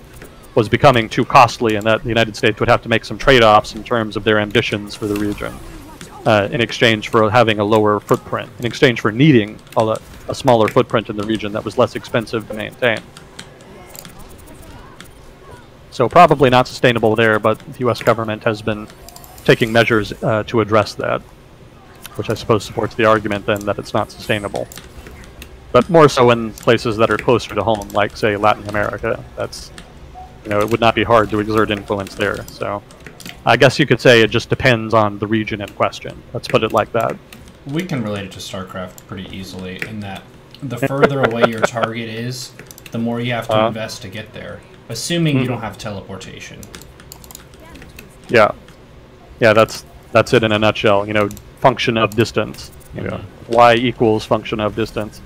was becoming too costly, and that the United States would have to make some trade-offs in terms of their ambitions for the region in exchange for having a lower footprint, in exchange for needing a smaller footprint in the region that was less expensive to maintain. So probably not sustainable there, but the U.S. government has been taking measures to address that, which I suppose supports the argument then that it's not sustainable. But more so in places that are closer to home, like, say, Latin America. That's, it would not be hard to exert influence there. So I guess you could say it just depends on the region in question. Let's put it like that. We can relate it to StarCraft pretty easily in that the further away your target is, the more you have to invest to get there, assuming you don't have teleportation. Yeah. Yeah, that's it in a nutshell. Function of distance. Y equals function of distance.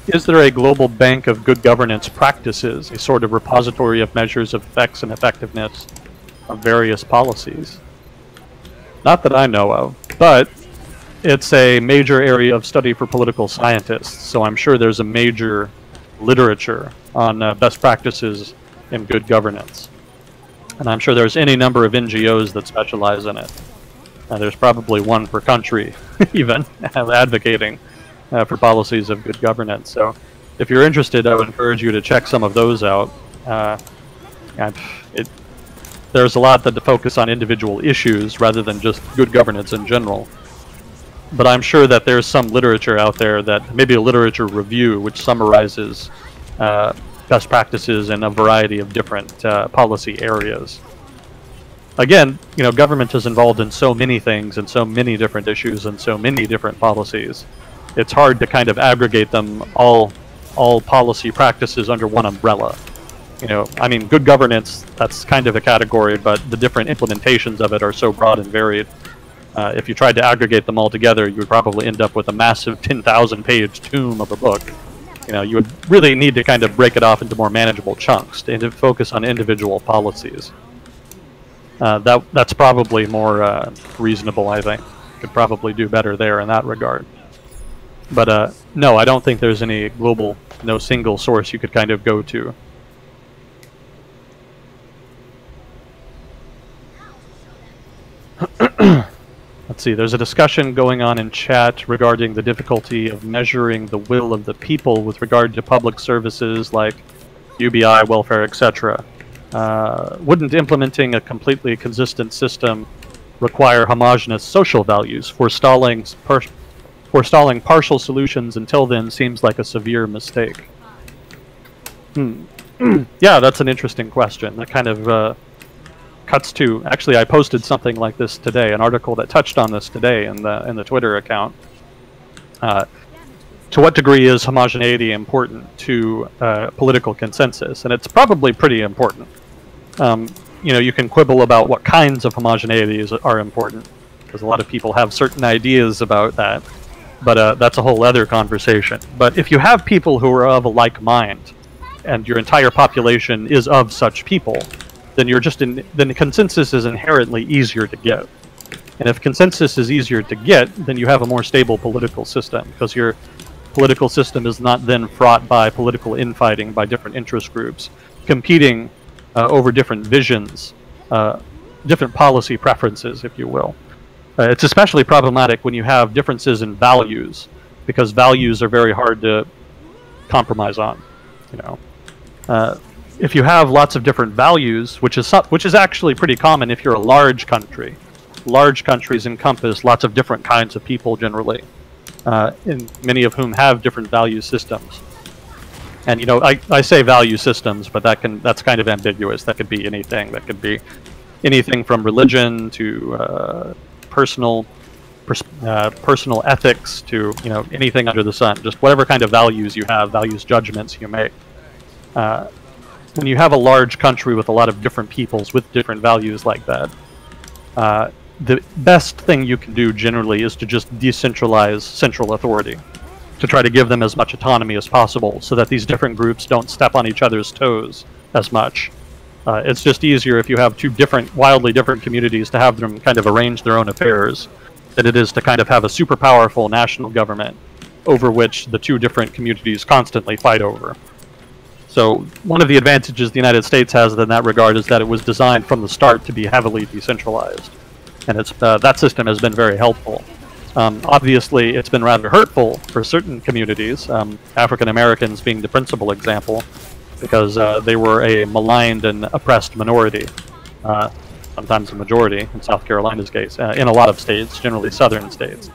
Is there a global bank of good governance practices, a sort of repository of measures of effects and effectiveness of various policies? Not that I know of, but it's a major area of study for political scientists, so I'm sure there's a major literature on best practices in good governance. And I'm sure there's any number of NGOs that specialize in it. There's probably one per country, even, advocating for policies of good governance. So if you're interested, I would encourage you to check some of those out. There's a lot that focus on individual issues rather than just good governance in general. But I'm sure that there's some literature out there, that maybe a literature review, which summarizes best practices in a variety of different policy areas. Again, government is involved in so many things and so many different issues and so many different policies. It's hard to kind of aggregate them all policy practices under one umbrella. I mean, good governance, that's kind of a category, but the different implementations of it are so broad and varied. If you tried to aggregate them all together, you would probably end up with a massive 10,000-page tome of a book. You would really need to kind of break it off into more manageable chunks to focus on individual policies. That's probably more reasonable, I think. Could probably do better there in that regard. But no, I don't think there's any global, no single source you could kind of go to. Let's see, there's a discussion going on in chat regarding the difficulty of measuring the will of the people with regard to public services like UBI, welfare, etc. Wouldn't implementing a completely consistent system require homogeneous social values? Forestalling partial solutions until then seems like a severe mistake. Yeah, that's an interesting question. That kind of cuts to... Actually, I posted something like this today, an article that touched on this today in the Twitter account. To what degree is homogeneity important to political consensus? And it's probably pretty important. You can quibble about what kinds of homogeneities are important, because a lot of people have certain ideas about that. But that's a whole other conversation. But if you have people who are of a like mind, and your entire population is of such people, then then consensus is inherently easier to get. And if consensus is easier to get, then you have a more stable political system, because your political system is not then fraught by political infighting by different interest groups, competing over different visions, different policy preferences, if you will. It's especially problematic when you have differences in values, because values are very hard to compromise on. If you have lots of different values, which is actually pretty common if you're a large country. Large countries encompass lots of different kinds of people generally, and many of whom have different value systems. And I say value systems, but that's kind of ambiguous. That could be anything. That could be anything from religion to personal personal ethics to anything under the sun, just whatever kind of values you have, values, judgments you make. When you have a large country with a lot of different peoples with different values like that, the best thing you can do generally is to just decentralize central authority, to try to give them as much autonomy as possible so that these different groups don't step on each other's toes as much. It's just easier if you have two wildly different communities to have them kind of arrange their own affairs than it is to kind of have a super powerful national government over which the two different communities constantly fight over. So one of the advantages the United States has in that regard is that it was designed from the start to be heavily decentralized. And that system has been very helpful. Obviously, it's been rather hurtful for certain communities, African Americans being the principal example, because they were a maligned and oppressed minority, sometimes a majority in South Carolina's case, in a lot of states, generally southern states.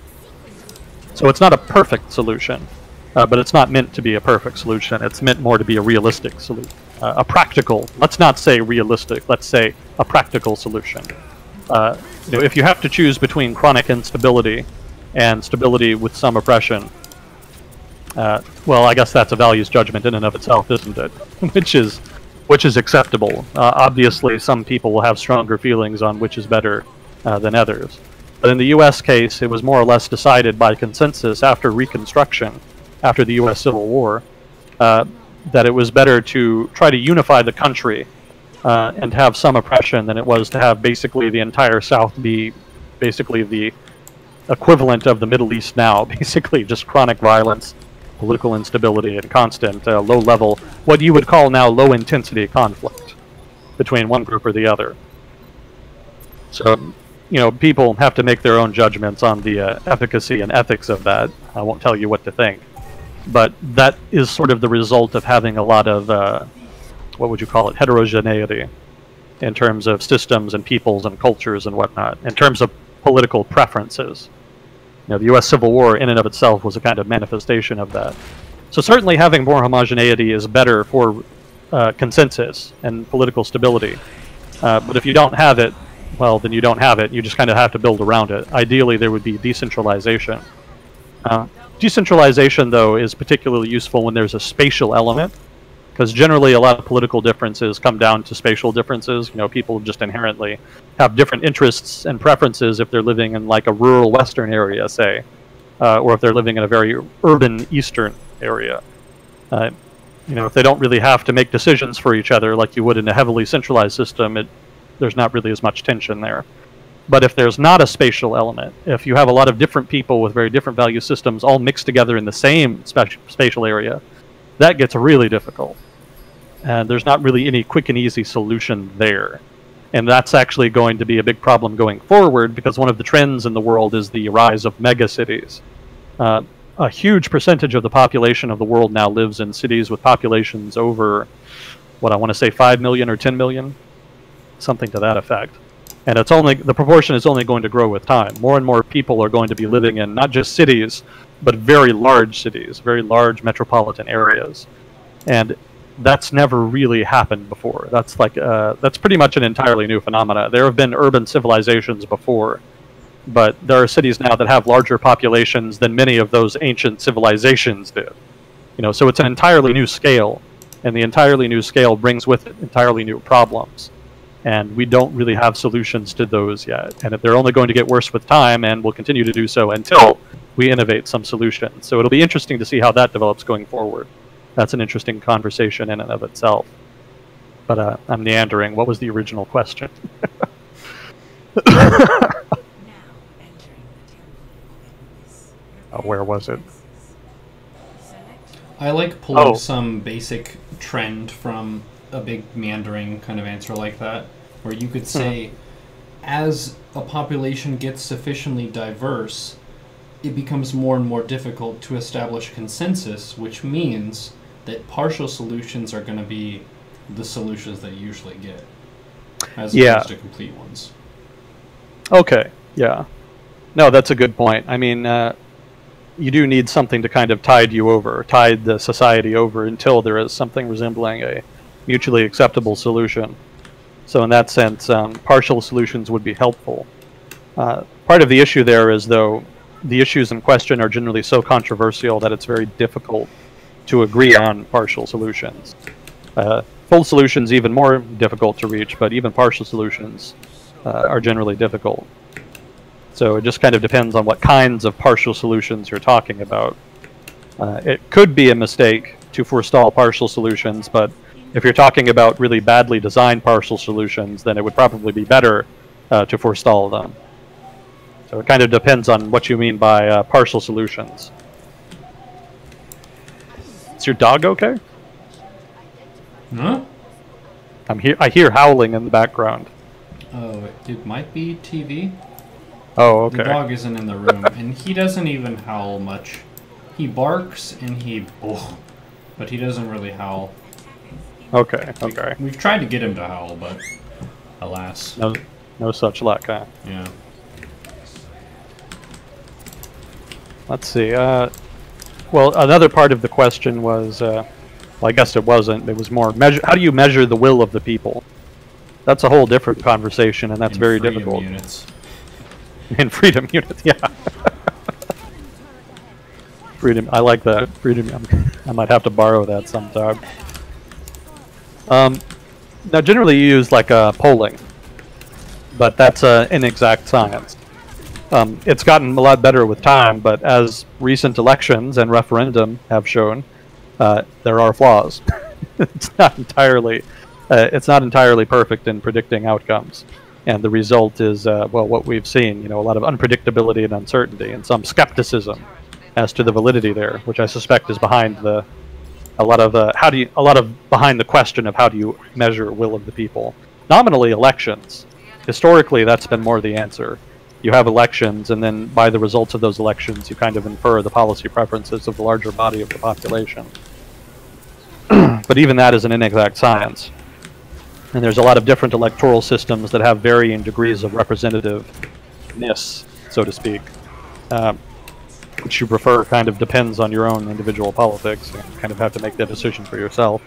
So it's not a perfect solution, but it's not meant to be a perfect solution. It's meant more to be a realistic solution, a practical, let's not say realistic, let's say a practical solution. If you have to choose between chronic instability and stability with some oppression, well, I guess that's a values judgment in and of itself, isn't it? which is acceptable. Obviously, some people will have stronger feelings on which is better than others. But in the U.S. case, it was more or less decided by consensus after Reconstruction, after the U.S. Civil War, that it was better to try to unify the country and have some oppression than it was to have basically the entire South be basically the equivalent of the Middle East now, basically just chronic violence, political instability, and constant low-level, what you would call now low-intensity conflict between one group or the other. So, people have to make their own judgments on the efficacy and ethics of that. I won't tell you what to think. But that is sort of the result of having a lot of what would you call it, heterogeneity in terms of systems and peoples and cultures and whatnot, in terms of political preferences. The U.S. Civil War in and of itself was a kind of manifestation of that. So certainly having more homogeneity is better for consensus and political stability. But if you don't have it, well, then you don't have it. You just kind of have to build around it. Ideally, there would be decentralization. Decentralization, though, is particularly useful when there's a spatial element, because generally a lot of political differences come down to spatial differences. People just inherently have different interests and preferences if they're living in like a rural western area, say, or if they're living in a very urban eastern area. If they don't really have to make decisions for each other like you would in a heavily centralized system, there's not really as much tension there. But if there's not a spatial element, if you have a lot of different people with very different value systems all mixed together in the same spatial area, that gets really difficult. And there's not really any quick and easy solution there. And that's actually going to be a big problem going forward, because one of the trends in the world is the rise of megacities. A huge percentage of the population of the world now lives in cities with populations over, what I want to say, 5 million or 10 million, something to that effect. And the proportion is only going to grow with time. More and more people are going to be living in not just cities, but very large cities, very large metropolitan areas. And that's never really happened before. That's pretty much an entirely new phenomena. There have been urban civilizations before, but there are cities now that have larger populations than many of those ancient civilizations did. So it's an entirely new scale, and the entirely new scale brings with it entirely new problems. And we don't really have solutions to those yet. And they're only going to get worse with time, and will continue to do so until we innovate some solutions. So it'll be interesting to see how that develops going forward. That's an interesting conversation in and of itself. But I'm meandering. What was the original question? Where was it? I like pulling some basic trend from a big meandering kind of answer like that, where you could say, as a population gets sufficiently diverse, it becomes more and more difficult to establish consensus, which means that partial solutions are going to be the solutions that you usually get, as opposed to complete ones. Okay, yeah. No, that's a good point. I mean, you do need something to kind of tide the society over until there is something resembling a mutually acceptable solution. So in that sense, partial solutions would be helpful. Part of the issue there is, though, the issues in question are generally so controversial that it's very difficult to agree on partial solutions. Full solutions even more difficult to reach, but even partial solutions are generally difficult. So it just kind of depends on what kinds of partial solutions you're talking about. It could be a mistake to forestall partial solutions, but if you're talking about really badly designed partial solutions, then it would probably be better to forestall them. So it kind of depends on what you mean by partial solutions. Is your dog okay? Huh? I hear howling in the background. Oh, it might be TV. Oh, okay. The dog isn't in the room, and he doesn't even howl much. He barks and but he doesn't really howl. Okay, okay. We've tried to get him to howl, but alas. No such luck, huh? Yeah. Let's see. Well, another part of the question was, well, I guess it wasn't. It was more, how do you measure the will of the people? That's a whole different conversation, and that's very difficult. Units. In freedom units, yeah. Freedom, I like that. Freedom, I might have to borrow that sometime. Now, generally you use like polling, but that's an inexact science. It's gotten a lot better with time, but as recent elections and referendum have shown, there are flaws. It's not entirely perfect in predicting outcomes, and the result is well, what we've seen. A lot of unpredictability and uncertainty, and some skepticism as to the validity there, which I suspect is behind a lot of behind the question of how do you measure will of the people. Nominally, elections. Historically, that's been more the answer. You have elections, and then by the results of those elections, you kind of infer the policy preferences of the larger body of the population. But even that is an inexact science. And there's a lot of different electoral systems that have varying degrees of representativeness, so to speak. Which you prefer kind of depends on your own individual politics. You kind of have to make that decision for yourself.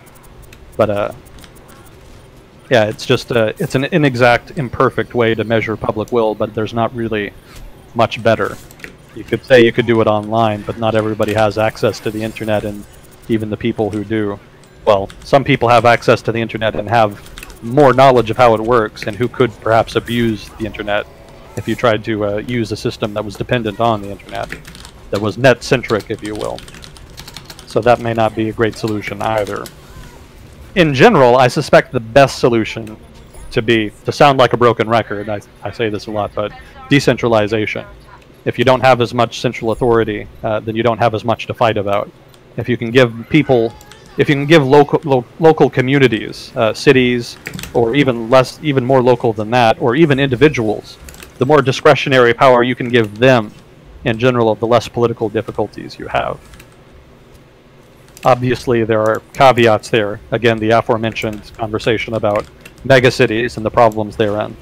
But yeah, it's just it's an inexact, imperfect way to measure public will, but there's not really much better. You could say you could do it online, but not everybody has access to the internet, and even the people who do. Well, some people have access to the internet and have more knowledge of how it works, and who could perhaps abuse the internet if you tried to use a system that was dependent on the internet, that was net-centric, if you will. So that may not be a great solution either. In general, I suspect the best solution to sound like a broken record, I say this a lot, but decentralization. If you don't have as much central authority, then you don't have as much to fight about. If you can give local communities, cities, or even more local than that, or even individuals, the more discretionary power you can give them, in general, the less political difficulties you have. Obviously, there are caveats there. Again, the aforementioned conversation about megacities and the problems therein.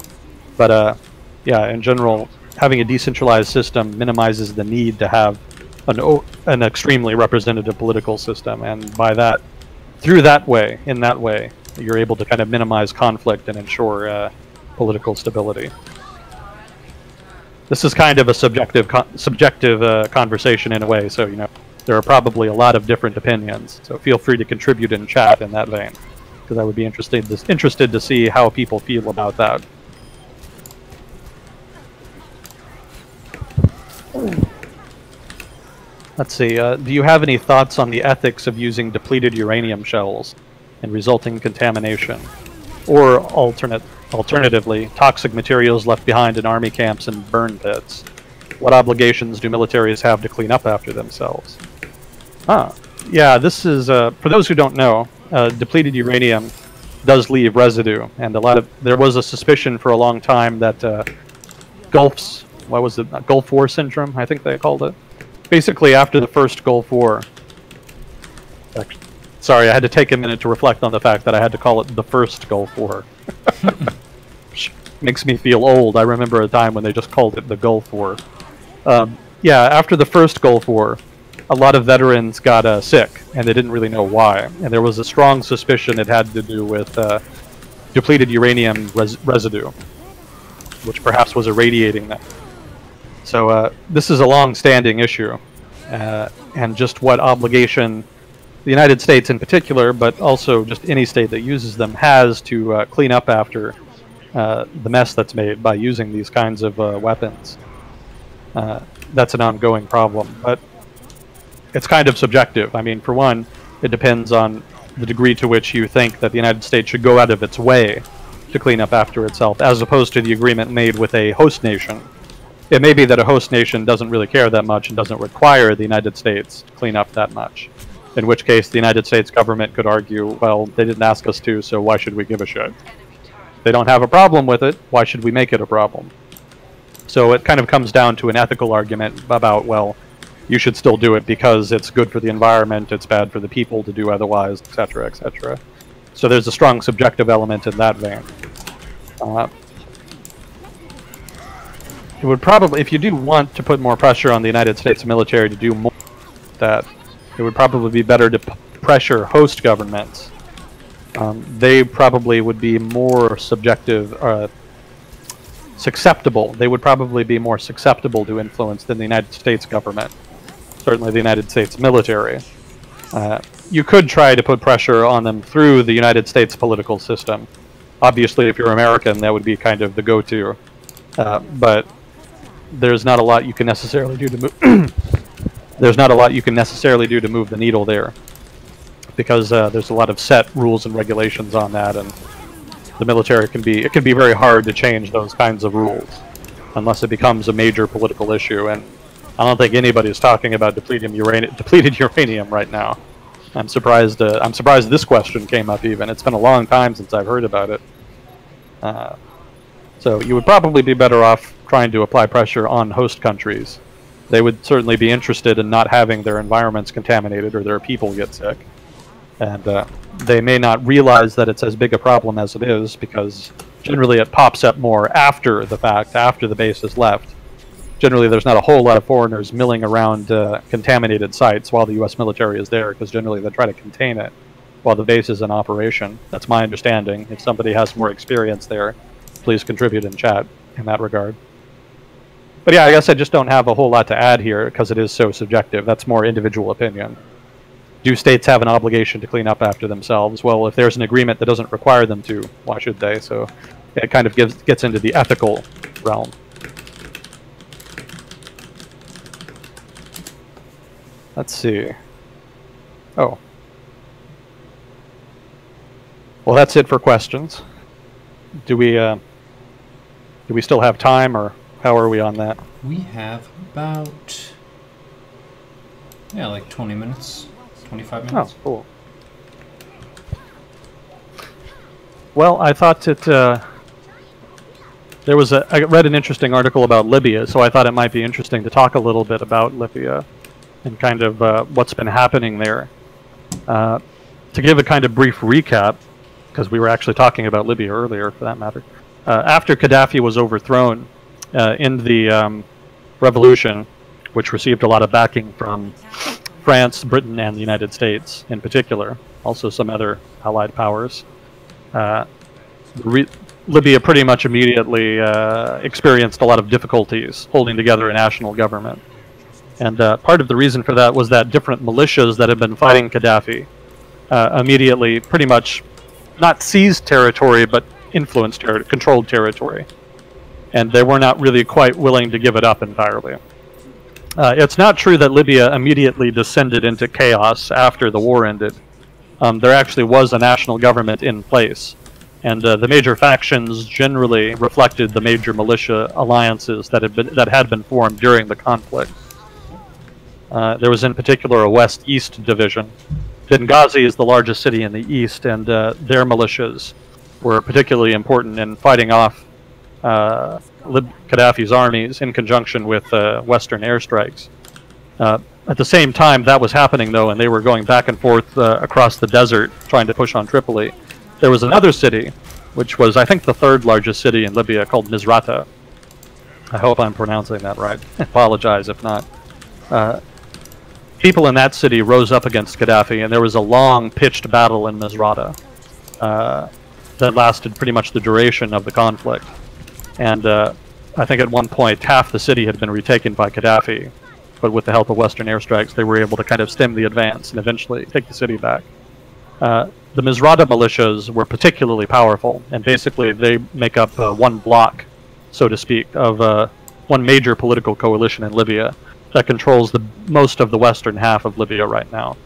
But yeah, in general, having a decentralized system minimizes the need to have an extremely representative political system, and in that way, you're able to kind of minimize conflict and ensure political stability. This is kind of a subjective conversation in a way, so there are probably a lot of different opinions. So feel free to contribute in chat in that vein, because I would be interested to see how people feel about that. Let's see. Do you have any thoughts on the ethics of using depleted uranium shells and resulting contamination, or alternatively, toxic materials left behind in army camps and burn pits? What obligations do militaries have to clean up after themselves? Yeah, this is, for those who don't know, depleted uranium does leave residue, and there was a suspicion for a long time that Gulf War syndrome, I think they called it. Basically, after the first Gulf War, sorry, I had to take a minute to reflect on the fact that I had to call it the first Gulf War. Makes me feel old. I remember a time when they just called it the Gulf War. Yeah, after the first Gulf War, a lot of veterans got sick, and they didn't really know why. And there was a strong suspicion it had to do with depleted uranium residue, which perhaps was irradiating them. So this is a long-standing issue, and just what obligation the United States in particular, but also just any state that uses them, has to clean up after the mess that's made by using these kinds of weapons. That's an ongoing problem, but it's kind of subjective. I mean, for one, it depends on the degree to which you think that the United States should go out of its way to clean up after itself, as opposed to the agreement made with a host nation. It may be that a host nation doesn't really care that much and doesn't require the United States to clean up that much, in which case the United States government could argue, well, they didn't ask us to, so why should we give a shit? They don't have a problem with it, why should we make it a problem? So it kind of comes down to an ethical argument about, well, you should still do it because it's good for the environment, it's bad for the people to do otherwise, etc., etc. So there's a strong subjective element in that vein. It would probably, if you do want to put more pressure on the United States military to do more of that, it would probably be better to pressure host governments. They probably would be more susceptible. They would probably be more susceptible to influence than the United States government. Certainly the United States military. You could try to put pressure on them through the United States political system. Obviously, if you're American, that would be kind of the go-to. But there's not a lot you can necessarily do to move. There's not a lot you can necessarily do to move the needle there, because there's a lot of set rules and regulations on that, and the military can be very hard to change those kinds of rules unless it becomes a major political issue. And I don't think anybody's talking about depleted uranium right now. I'm surprised this question came up even. It's been a long time since I've heard about it. So you would probably be better off trying to apply pressure on host countries. They would certainly be interested in not having their environments contaminated or their people get sick. And they may not realize that it's as big a problem as it is, because generally it pops up more after the fact, after the base is left. Generally there's not a whole lot of foreigners milling around contaminated sites while the US military is there, because generally they try to contain it while the base is in operation. That's my understanding. If somebody has more experience there, please contribute in chat in that regard. But yeah, I guess I just don't have a whole lot to add here because it is so subjective. That's more individual opinion. Do states have an obligation to clean up after themselves? Well, if there's an agreement that doesn't require them to, why should they? So it kind of gets into the ethical realm. Let's see. Oh. Well, that's it for questions. Do we still have time, or how are we on that? We have about, yeah, like 20 minutes, 25 minutes. Oh, cool. Well, I thought that I read an interesting article about Libya, so I thought it might be interesting to talk a little bit about Libya and kind of what's been happening there. To give a kind of brief recap, because we were actually talking about Libya earlier, for that matter. After Gaddafi was overthrown in the revolution, which received a lot of backing from France, Britain, and the United States in particular, also some other allied powers, Libya pretty much immediately experienced a lot of difficulties holding together a national government. And part of the reason for that was that different militias that had been fighting Gaddafi immediately pretty much not seized territory, but influenced territory, controlled territory. And they were not really quite willing to give it up entirely. It's not true that Libya immediately descended into chaos after the war ended. There actually was a national government in place, and the major factions generally reflected the major militia alliances that had been formed during the conflict. There was in particular a west-east division. Benghazi is the largest city in the east, and their militias were particularly important in fighting off Gaddafi's armies in conjunction with Western airstrikes. At the same time that was happening, though, and they were going back and forth across the desert trying to push on Tripoli, there was another city, which was, I think, the third largest city in Libya, called Misrata. I hope I'm pronouncing that right. I apologize if not. People in that city rose up against Gaddafi, and there was a long, pitched battle in Misrata that lasted pretty much the duration of the conflict. And I think at one point half the city had been retaken by Gaddafi, but with the help of Western airstrikes, they were able to kind of stem the advance and eventually take the city back. The Misrata militias were particularly powerful, and basically they make up one bloc, so to speak, of one major political coalition in Libya that controls most of the western half of Libya right now.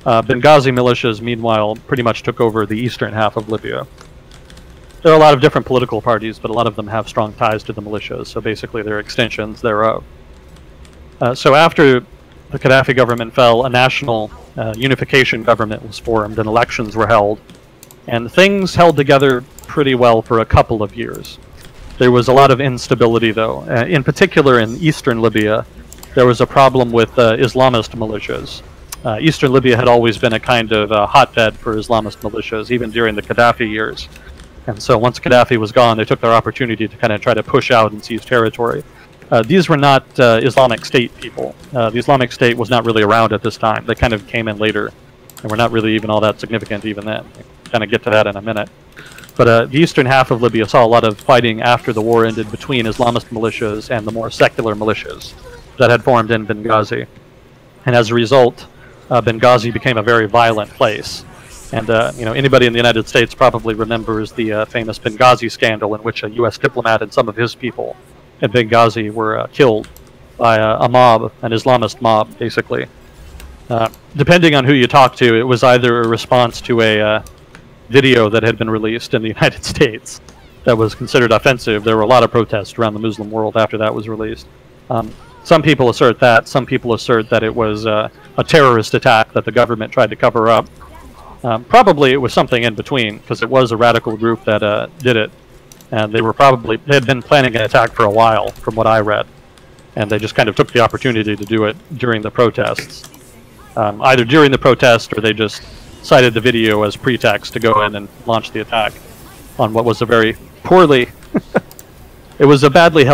Benghazi militias, meanwhile, pretty much took over the eastern half of Libya. There are a lot of different political parties, but a lot of them have strong ties to the militias, so basically they're extensions thereof. So after the Gaddafi government fell, a national unification government was formed and elections were held, and things held together pretty well for a couple of years. There was a lot of instability, though. In particular, in eastern Libya, there was a problem with Islamist militias. Eastern Libya had always been a kind of hotbed for Islamist militias, even during the Gaddafi years. And so once Gaddafi was gone, they took their opportunity to kind of try to push out and seize territory. These were not Islamic State people. The Islamic State was not really around at this time. They kind of came in later, and were not really even all that significant even then. We'll kind of get to that in a minute. But the eastern half of Libya saw a lot of fighting after the war ended between Islamist militias and the more secular militias that had formed in Benghazi. And as a result, Benghazi became a very violent place. And you know, anybody in the United States probably remembers the famous Benghazi scandal, in which a U.S. diplomat and some of his people in Benghazi were killed by a mob, an Islamist mob, basically. Depending on who you talk to, it was either a response to a video that had been released in the United States that was considered offensive. There were a lot of protests around the Muslim world after that was released. Some people assert that. Some people assert that it was a terrorist attack that the government tried to cover up. Probably it was something in between, because it was a radical group that did it. And they had been planning an attack for a while, from what I read. And they just kind of took the opportunity to do it during the protests. Either during the protest, or they just cited the video as pretext to go in and launch the attack on what was a very poorly... It was a badly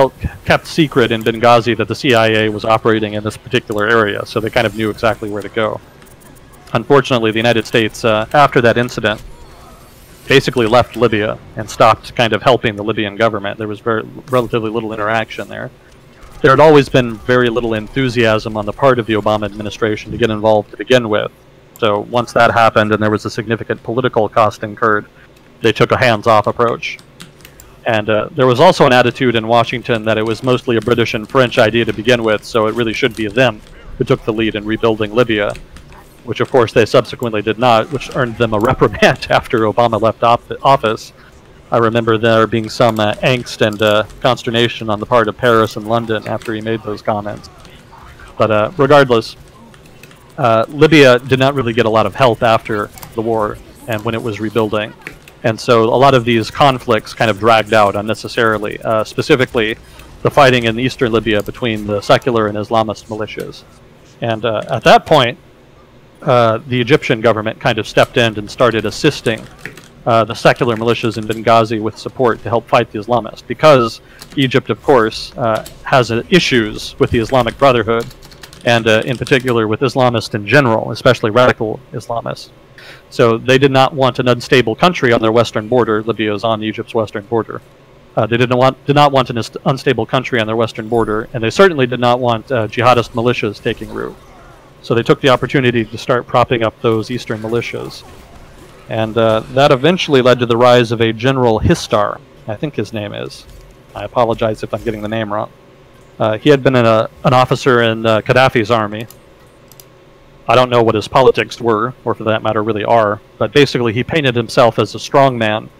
kept secret in Benghazi that the CIA was operating in this particular area, so they kind of knew exactly where to go. Unfortunately, the United States, after that incident, basically left Libya and stopped kind of helping the Libyan government. There was relatively little interaction there. There had always been very little enthusiasm on the part of the Obama administration to get involved to begin with. So once that happened and there was a significant political cost incurred, they took a hands-off approach. And there was also an attitude in Washington that it was mostly a British and French idea to begin with, so it really should be them who took the lead in rebuilding Libya, which of course they subsequently did not, which earned them a reprimand after Obama left office. I remember there being some angst and consternation on the part of Paris and London after he made those comments. But regardless, Libya did not really get a lot of help after the war and when it was rebuilding. And so a lot of these conflicts kind of dragged out unnecessarily, specifically the fighting in eastern Libya between the secular and Islamist militias. And at that point, the Egyptian government kind of stepped in and started assisting the secular militias in Benghazi with support to help fight the Islamists, because Egypt, of course, has issues with the Islamic Brotherhood, and in particular with Islamists in general, especially radical Islamists. So they did not want an unstable country on their western border. Libya is on Egypt's western border. They did not want an unstable country on their western border, and they certainly did not want jihadist militias taking root. So they took the opportunity to start propping up those eastern militias. And that eventually led to the rise of a General Histar, I think his name is. I apologize if I'm getting the name wrong. He had been an officer in Gaddafi's army. I don't know what his politics were, or for that matter really are, but basically he painted himself as a strong man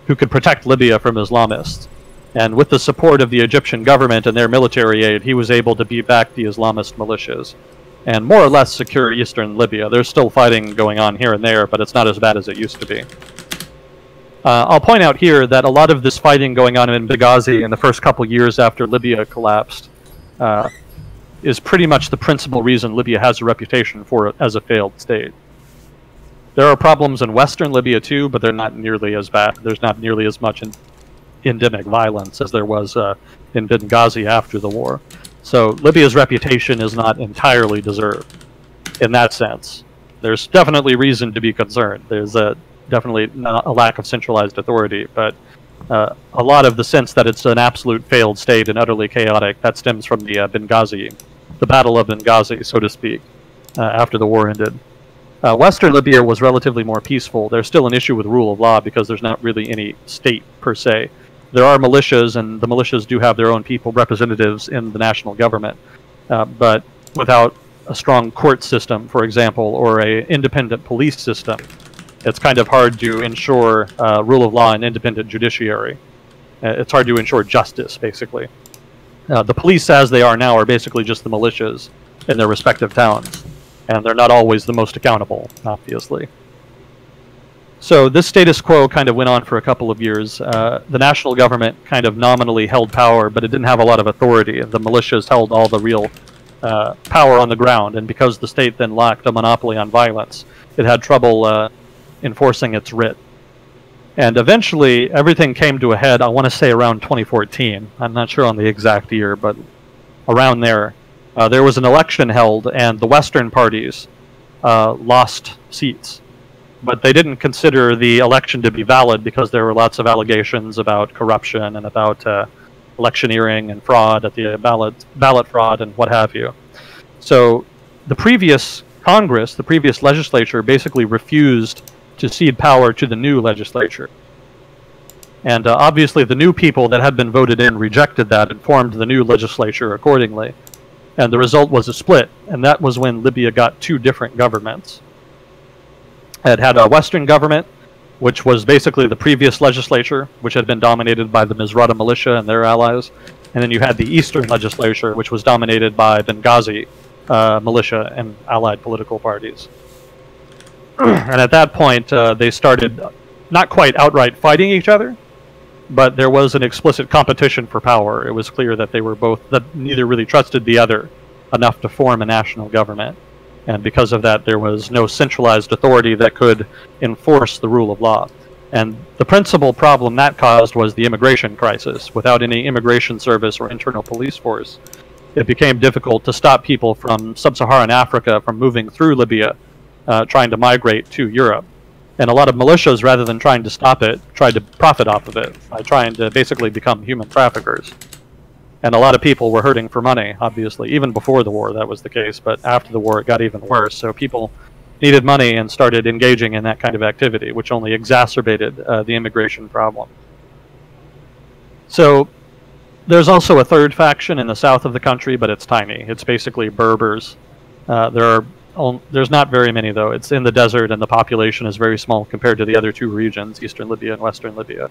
who could protect Libya from Islamists. And with the support of the Egyptian government and their military aid, he was able to beat back the Islamist militias and more or less secure eastern Libya. There's still fighting going on here and there, but it's not as bad as it used to be. I'll point out here that a lot of this fighting going on in Benghazi in the first couple years after Libya collapsed is pretty much the principal reason Libya has a reputation for it as a failed state. There are problems in western Libya too, but they're not nearly as bad. There's not nearly as much endemic violence as there was in Benghazi after the war. So Libya's reputation is not entirely deserved in that sense. There's definitely reason to be concerned. There's definitely not a lack of centralized authority, but A lot of the sense that it's an absolute failed state and utterly chaotic, that stems from the Benghazi, the Battle of Benghazi, so to speak, after the war ended. Western Libya was relatively more peaceful. There's still an issue with rule of law because there's not really any state per se. There are militias, and the militias do have their own people, representatives in the national government, but without a strong court system, for example, or a independent police system, it's kind of hard to ensure rule of law and independent judiciary. It's hard to ensure justice, basically. The police, as they are now, are basically just the militias in their respective towns, and they're not always the most accountable, obviously. So this status quo kind of went on for a couple of years. The national government kind of nominally held power, but it didn't have a lot of authority. The militias held all the real power on the ground, and because the state then lacked a monopoly on violence, it had trouble enforcing its writ. And eventually, everything came to a head, I want to say around 2014. I'm not sure on the exact year, but around there. There was an election held, and the Western parties lost seats. But they didn't consider the election to be valid because there were lots of allegations about corruption and about electioneering and fraud at the ballot fraud and what have you. So the previous Congress, the previous legislature, basically refused to cede power to the new legislature. And obviously the new people that had been voted in rejected that and formed the new legislature accordingly. And the result was a split, and that was when Libya got two different governments. It had a Western government, which was basically the previous legislature, which had been dominated by the Misrata militia and their allies. And then you had the Eastern legislature, which was dominated by Benghazi militia and allied political parties. And at that point, they started not quite outright fighting each other, but there was an explicit competition for power. It was clear that they were both, that neither really trusted the other enough to form a national government. And because of that, there was no centralized authority that could enforce the rule of law. And the principal problem that caused was the immigration crisis. Without any immigration service or internal police force, it became difficult to stop people from sub-Saharan Africa from moving through Libya, trying to migrate to Europe. And a lot of militias, rather than trying to stop it, tried to profit off of it by trying to basically become human traffickers. And a lot of people were hurting for money, obviously. Even before the war, that was the case. But after the war, it got even worse. So people needed money and started engaging in that kind of activity, which only exacerbated the immigration problem. So there's also a third faction in the south of the country, but it's tiny. It's basically Berbers. There's not very many, though. It's in the desert, and the population is very small compared to the other two regions, Eastern Libya and Western Libya.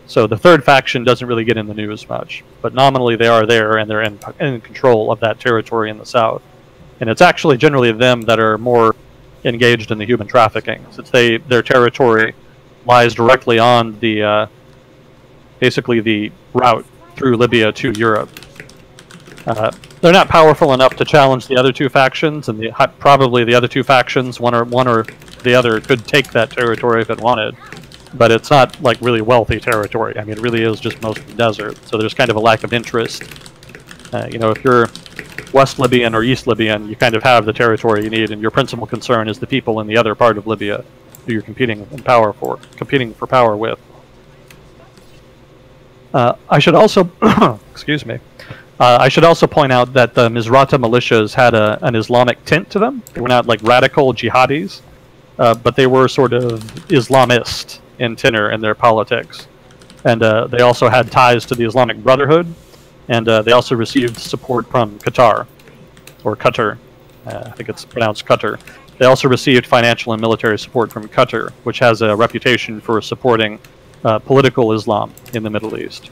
So the third faction doesn't really get in the news much, but nominally they are there, and they're in control of that territory in the south. And it's actually generally them that are more engaged in the human trafficking, since their territory lies directly on the basically the route through Libya to Europe. They're not powerful enough to challenge the other two factions, and probably the other two factions, one or the other, could take that territory if it wanted. But it's not like really wealthy territory. I mean, it really is just mostly desert. So there's kind of a lack of interest. You know, if you're West Libyan or East Libyan, you kind of have the territory you need, and your principal concern is the people in the other part of Libya who you're competing for power with. I should also, excuse me. I should also point out that the Misrata militias had an Islamic tint to them. They were not like radical jihadis, but they were sort of Islamist in tenor in their politics. And they also had ties to the Islamic Brotherhood, and they also received support from Qatar, or Qatar. I think it's pronounced Qatar. They also received financial and military support from Qatar, which has a reputation for supporting political Islam in the Middle East.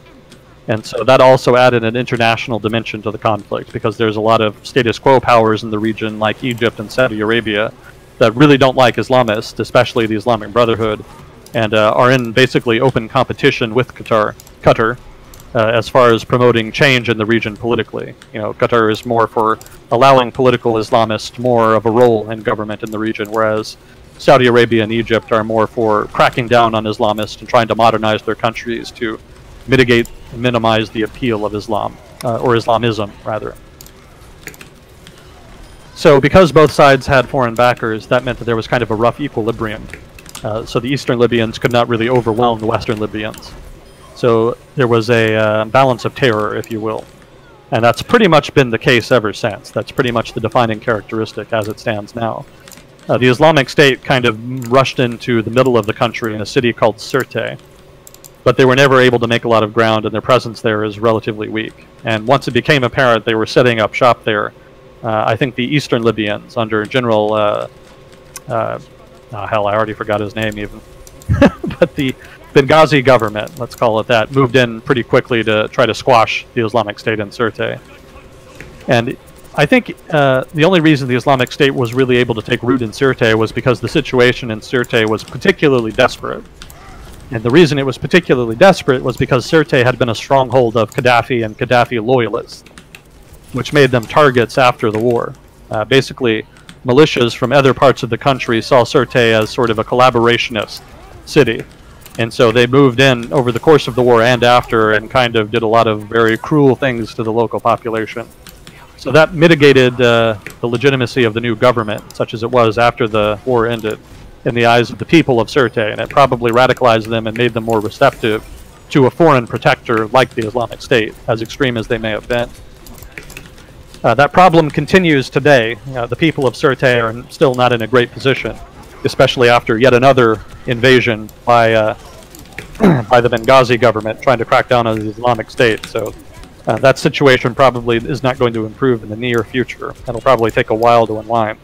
And so that also added an international dimension to the conflict, because there's a lot of status quo powers in the region, like Egypt and Saudi Arabia, that really don't like Islamists, especially the Islamic Brotherhood, and are in basically open competition with Qatar, as far as promoting change in the region politically. You know, Qatar is more for allowing political Islamists more of a role in government in the region, whereas Saudi Arabia and Egypt are more for cracking down on Islamists and trying to modernize their countries to mitigate and minimize the appeal of Islam, or Islamism, rather. So because both sides had foreign backers, that meant that there was kind of a rough equilibrium. So the Eastern Libyans could not really overwhelm the Western Libyans. So there was a balance of terror, if you will. And that's pretty much been the case ever since. That's pretty much the defining characteristic as it stands now. The Islamic State kind of rushed into the middle of the country in a city called Sirte, but they were never able to make a lot of ground, and their presence there is relatively weak. And once it became apparent they were setting up shop there, I think the Eastern Libyans, under General, hell, I already forgot his name even, but the Benghazi government, let's call it that, moved in pretty quickly to try to squash the Islamic State in Sirte. And I think the only reason the Islamic State was really able to take root in Sirte was because the situation in Sirte was particularly desperate. And the reason it was particularly desperate was because Sirte had been a stronghold of Gaddafi and Gaddafi loyalists, which made them targets after the war. Basically, militias from other parts of the country saw Sirte as sort of a collaborationist city. And so they moved in over the course of the war and after and kind of did a lot of very cruel things to the local population. So that mitigated the legitimacy of the new government, such as it was after the war ended, in the eyes of the people of Sirte, and it probably radicalized them and made them more receptive to a foreign protector like the Islamic State, as extreme as they may have been. That problem continues today. The people of Sirte are still not in a great position, especially after yet another invasion by the Benghazi government trying to crack down on the Islamic State. So that situation probably is not going to improve in the near future. That'll probably take a while to unwind.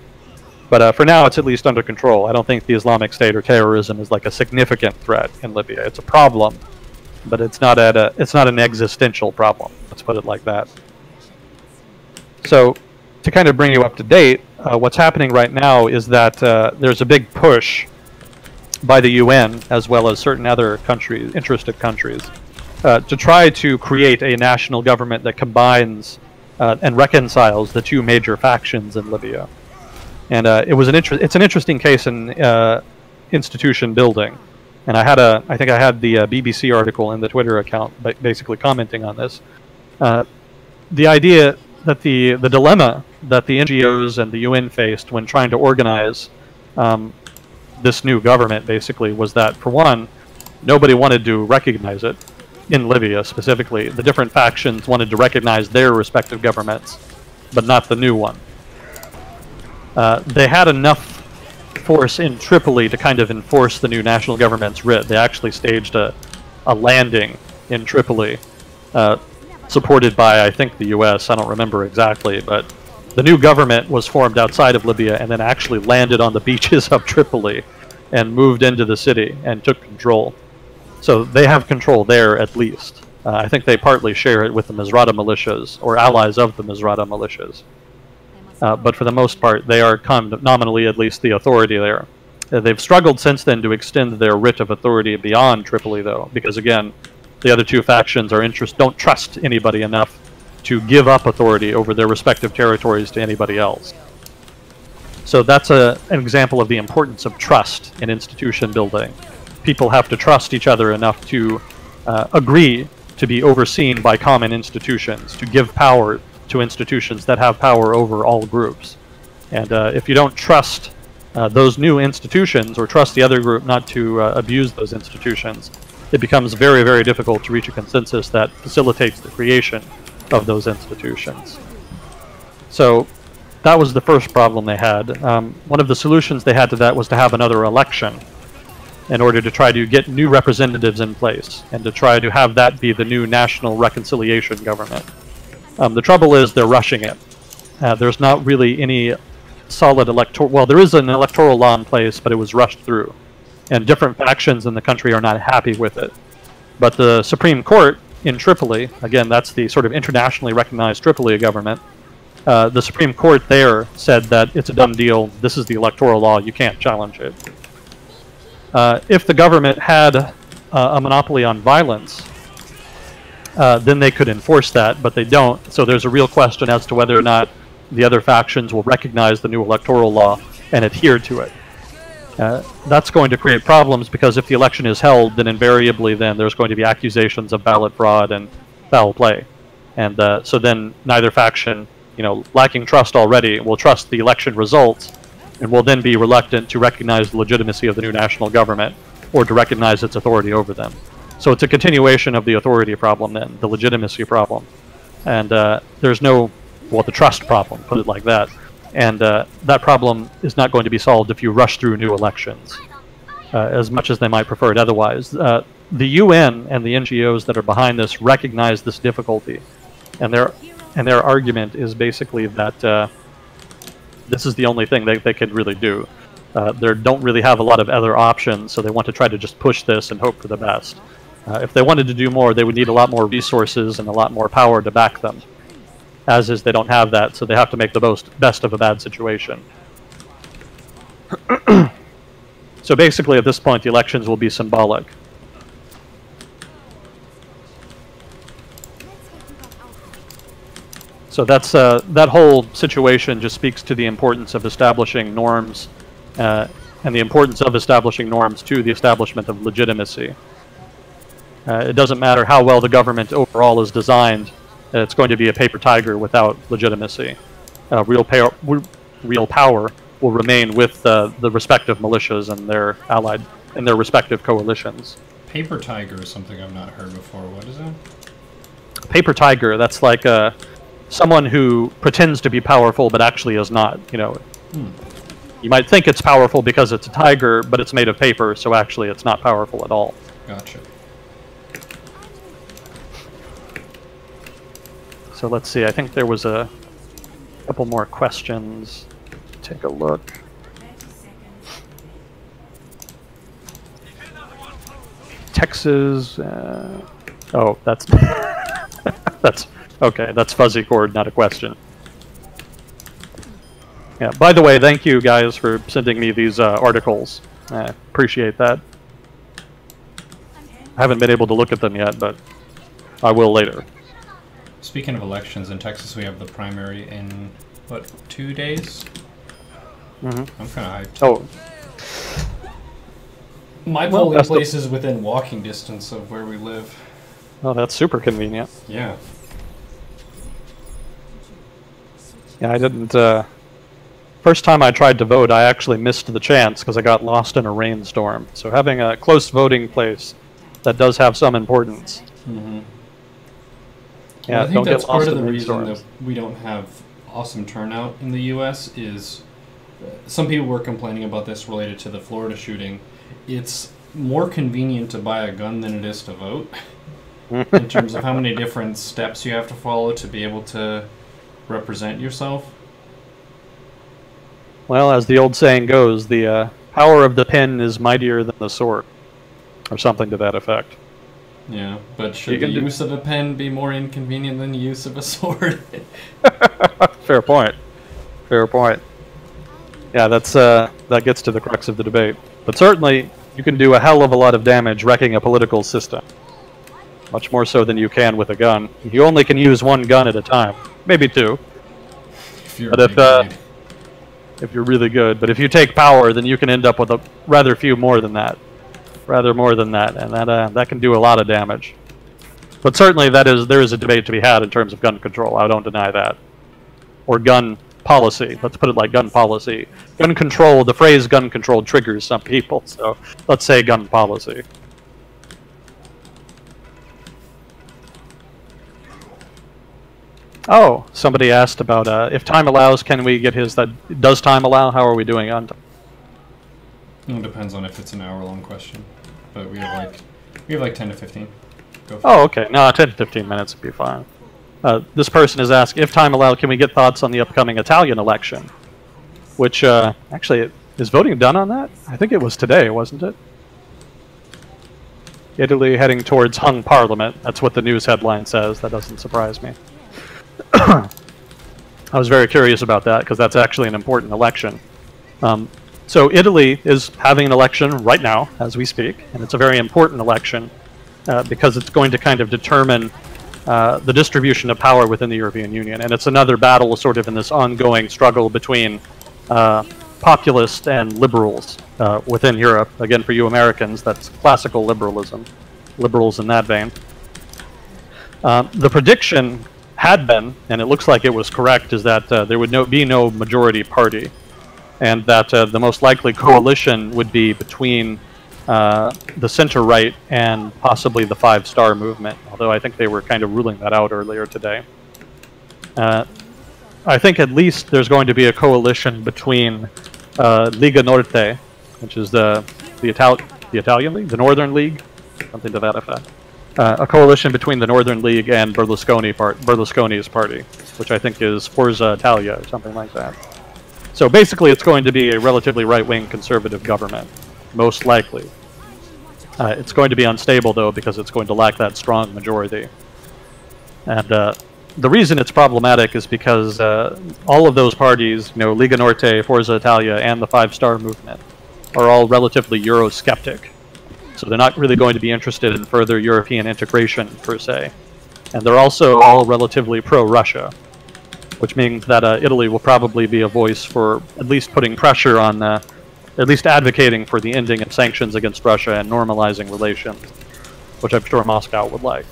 But for now, it's at least under control. I don't think the Islamic State or terrorism is like a significant threat in Libya. It's a problem, but it's not an existential problem. Let's put it like that. So, to kind of bring you up to date, what's happening right now is that there's a big push by the UN, as well as certain other countries, interested countries, to try to create a national government that combines and reconciles the two major factions in Libya. And it's an interesting case in institution building. And I think I had the BBC article in the Twitter account, basically commenting on this. The idea that the dilemma that the NGOs and the UN faced when trying to organize this new government, basically, was that, for one, nobody wanted to recognize it, in Libya specifically. The different factions wanted to recognize their respective governments, but not the new one. They had enough force in Tripoli to kind of enforce the new national government's writ. They actually staged a landing in Tripoli, supported by, I think, the US. I don't remember exactly, but the new government was formed outside of Libya and then actually landed on the beaches of Tripoli and moved into the city and took control. So they have control there, at least. I think they partly share it with the Misrata militias, or allies of the Misrata militias. But for the most part, they are nominally at least the authority there. They've struggled since then to extend their writ of authority beyond Tripoli, though, because again, the other two factions don't trust anybody enough to give up authority over their respective territories to anybody else. So that's an example of the importance of trust in institution building. People have to trust each other enough to agree to be overseen by common institutions, to give power to institutions that have power over all groups. And if you don't trust those new institutions, or trust the other group not to abuse those institutions, it becomes very, very difficult to reach a consensus that facilitates the creation of those institutions. So that was the first problem they had. One of the solutions they had to that was to have another election in order to try to get new representatives in place and to try to have that be the new national reconciliation government. The trouble is they're rushing it. There's not really any solid electoral... Well, there is an electoral law in place, but it was rushed through. And different factions in the country are not happy with it. But the Supreme Court in Tripoli, again, that's the sort of internationally recognized Tripoli government, the Supreme Court there said that it's a done deal, this is the electoral law, you can't challenge it. If the government had a monopoly on violence, then they could enforce that, but they don't. So there's a real question as to whether or not the other factions will recognize the new electoral law and adhere to it. That's going to create problems, because if the election is held, then invariably then there's going to be accusations of ballot fraud and foul play. And so then neither faction, lacking trust already, will trust the election results and will then be reluctant to recognize the legitimacy of the new national government or to recognize its authority over them. So it's a continuation of the authority problem then, the legitimacy problem. And there's no, well, the trust problem, put it like that. And that problem is not going to be solved if you rush through new elections, as much as they might prefer it otherwise. The UN and the NGOs that are behind this recognize this difficulty. And their argument is basically that this is the only thing they could really do. They don't really have a lot of other options, so they want to try to just push this and hope for the best. If they wanted to do more, they would need a lot more resources and a lot more power to back them. As is, they don't have that, so they have to make the best of a bad situation. So basically, at this point, the elections will be symbolic. So that's that whole situation just speaks to the importance of establishing norms, and the importance of establishing norms to the establishment of legitimacy. It doesn't matter how well the government overall is designed, it's going to be a paper tiger without legitimacy. Real power will remain with the respective militias and their allied and their respective coalitions. Paper tiger is something I've not heard before. What is it? Paper tiger, that's like someone who pretends to be powerful but actually is not. You know, you might think it's powerful because it's a tiger, but it's made of paper, so actually it's not powerful at all. Gotcha. So let's see, I think there was a couple more questions. Take a look. Texas, oh, that's, that's, okay, that's fuzzy chord, not a question. Yeah, by the way, thank you guys for sending me these articles. I appreciate that. I haven't been able to look at them yet, but I will later. Speaking of elections, in Texas we have the primary in, what, 2 days? Mm-hmm. I'm kind of hyped. Oh. My polling place is within walking distance of where we live. Oh, that's super convenient. Yeah. Yeah, I didn't, first time I tried to vote, I actually missed the chance because I got lost in a rainstorm. So having a close voting place, that does have some importance. Mm-hmm. Yeah, well, I think that's part of the reason rainstorms. that we don't have awesome turnout in the U.S. is some people were complaining about this related to the Florida shooting. It's more convenient to buy a gun than it is to vote in terms of how many different steps you have to follow to be able to represent yourself. Well, as the old saying goes, the power of the pen is mightier than the sword, or something to that effect. Yeah, but should the use of a pen be more inconvenient than the use of a sword? Fair point. Fair point. Yeah, that's that gets to the crux of the debate. But certainly, you can do a hell of a lot of damage wrecking a political system. Much more so than you can with a gun. You only can use one gun at a time. Maybe two. If you're really good. But if you take power, then you can end up with a rather few more than that. Rather more than that. And that can do a lot of damage. But certainly there is a debate to be had in terms of gun control. I don't deny that. Or gun policy. Let's put it like gun policy. Gun control, the phrase gun control triggers some people. So let's say gun policy. Oh, somebody asked about if time allows, can we get his? Does time allow? How are we doing on time? It depends on if it's an hour-long question, but we have like 10 to 15. Go for Oh, okay. No, 10 to 15 minutes would be fine. This person has asked, if time allowed, can we get thoughts on the upcoming Italian election? Which actually, is voting done on that? I think it was today, wasn't it? Italy heading towards hung parliament. That's what the news headline says. That doesn't surprise me. I was very curious about that because that's actually an important election. So Italy is having an election right now as we speak, and it's a very important election because it's going to kind of determine the distribution of power within the European Union, and it's another battle sort of in this ongoing struggle between populists and liberals within Europe. Again, for you Americans, that's classical liberalism, liberals in that vein. The prediction had been, and it looks like it was correct, is that there would be no majority party, and that the most likely coalition would be between the center-right, and possibly the Five Star Movement, although I think they were kind of ruling that out earlier today. I think at least there's going to be a coalition between Lega Norte, which is the Italian League, the Northern League, something to that effect. A coalition between the Northern League and Berlusconi's party, which I think is Forza Italia or something like that. So basically it's going to be a relatively right-wing conservative government, most likely. It's going to be unstable, though, because it's going to lack that strong majority. And the reason it's problematic is because all of those parties, Lega Norte, Forza Italia, and the Five Star Movement, are all relatively Eurosceptic. So they're not really going to be interested in further European integration, per se. And they're also all relatively pro-Russia, which means that Italy will probably be a voice for at least putting pressure on, at least advocating for the ending of sanctions against Russia and normalizing relations, which I'm sure Moscow would like.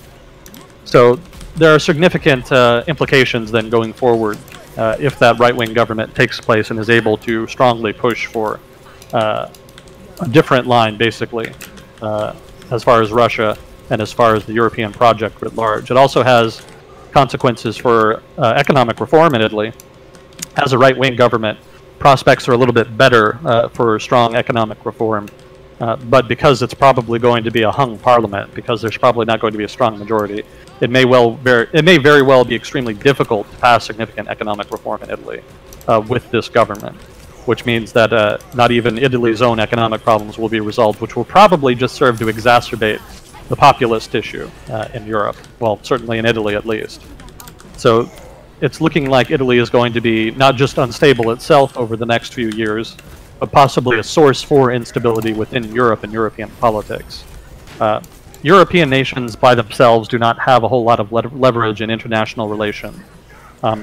So there are significant implications then going forward if that right-wing government takes place and is able to strongly push for a different line, basically, as far as Russia and as far as the European project writ large. It also has consequences for economic reform in Italy. As a right-wing government, prospects are a little bit better for strong economic reform, but because it's probably going to be a hung parliament, because there's probably not going to be a strong majority, it may very well be extremely difficult to pass significant economic reform in Italy with this government, which means that not even Italy's own economic problems will be resolved, which will probably just serve to exacerbate the populist issue in Europe, well, certainly in Italy at least. So it's looking like Italy is going to be not just unstable itself over the next few years, but possibly a source for instability within Europe and European politics. European nations by themselves do not have a whole lot of leverage in international relations.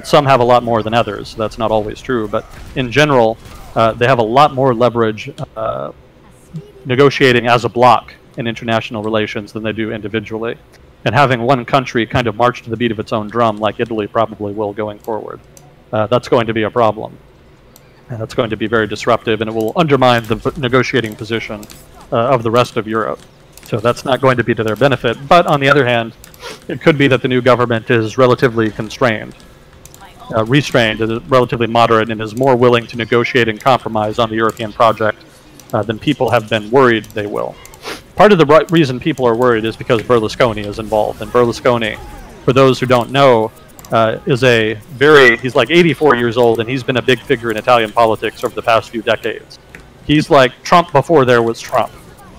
Some have a lot more than others. That's not always true, but in general, they have a lot more leverage negotiating as a bloc in international relations than they do individually. And having one country kind of march to the beat of its own drum, like Italy probably will going forward, that's going to be a problem. And that's going to be very disruptive, and it will undermine the negotiating position of the rest of Europe. So that's not going to be to their benefit. But on the other hand, it could be that the new government is relatively constrained, restrained, is relatively moderate, and is more willing to negotiate and compromise on the European project than people have been worried they will. Part of the reason people are worried is because Berlusconi is involved. And Berlusconi, for those who don't know, he's like 84 years old, and he's been a big figure in Italian politics over the past few decades. He's like Trump before there was Trump.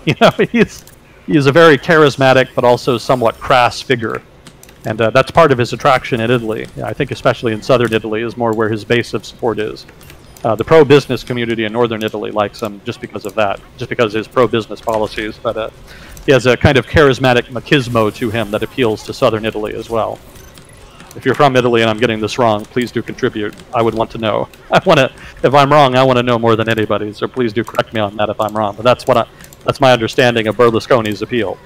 He's a very charismatic but also somewhat crass figure. And that's part of his attraction in Italy. I think especially in southern Italy is more where his base of support is. The pro-business community in northern Italy likes him just because of that, just because of his pro-business policies. But he has a kind of charismatic machismo to him that appeals to southern Italy as well. If you're from Italy and I'm getting this wrong, please do contribute. I would want to know. If I'm wrong, I want to know more than anybody. So please do correct me on that if I'm wrong. But that's my understanding of Berlusconi's appeal.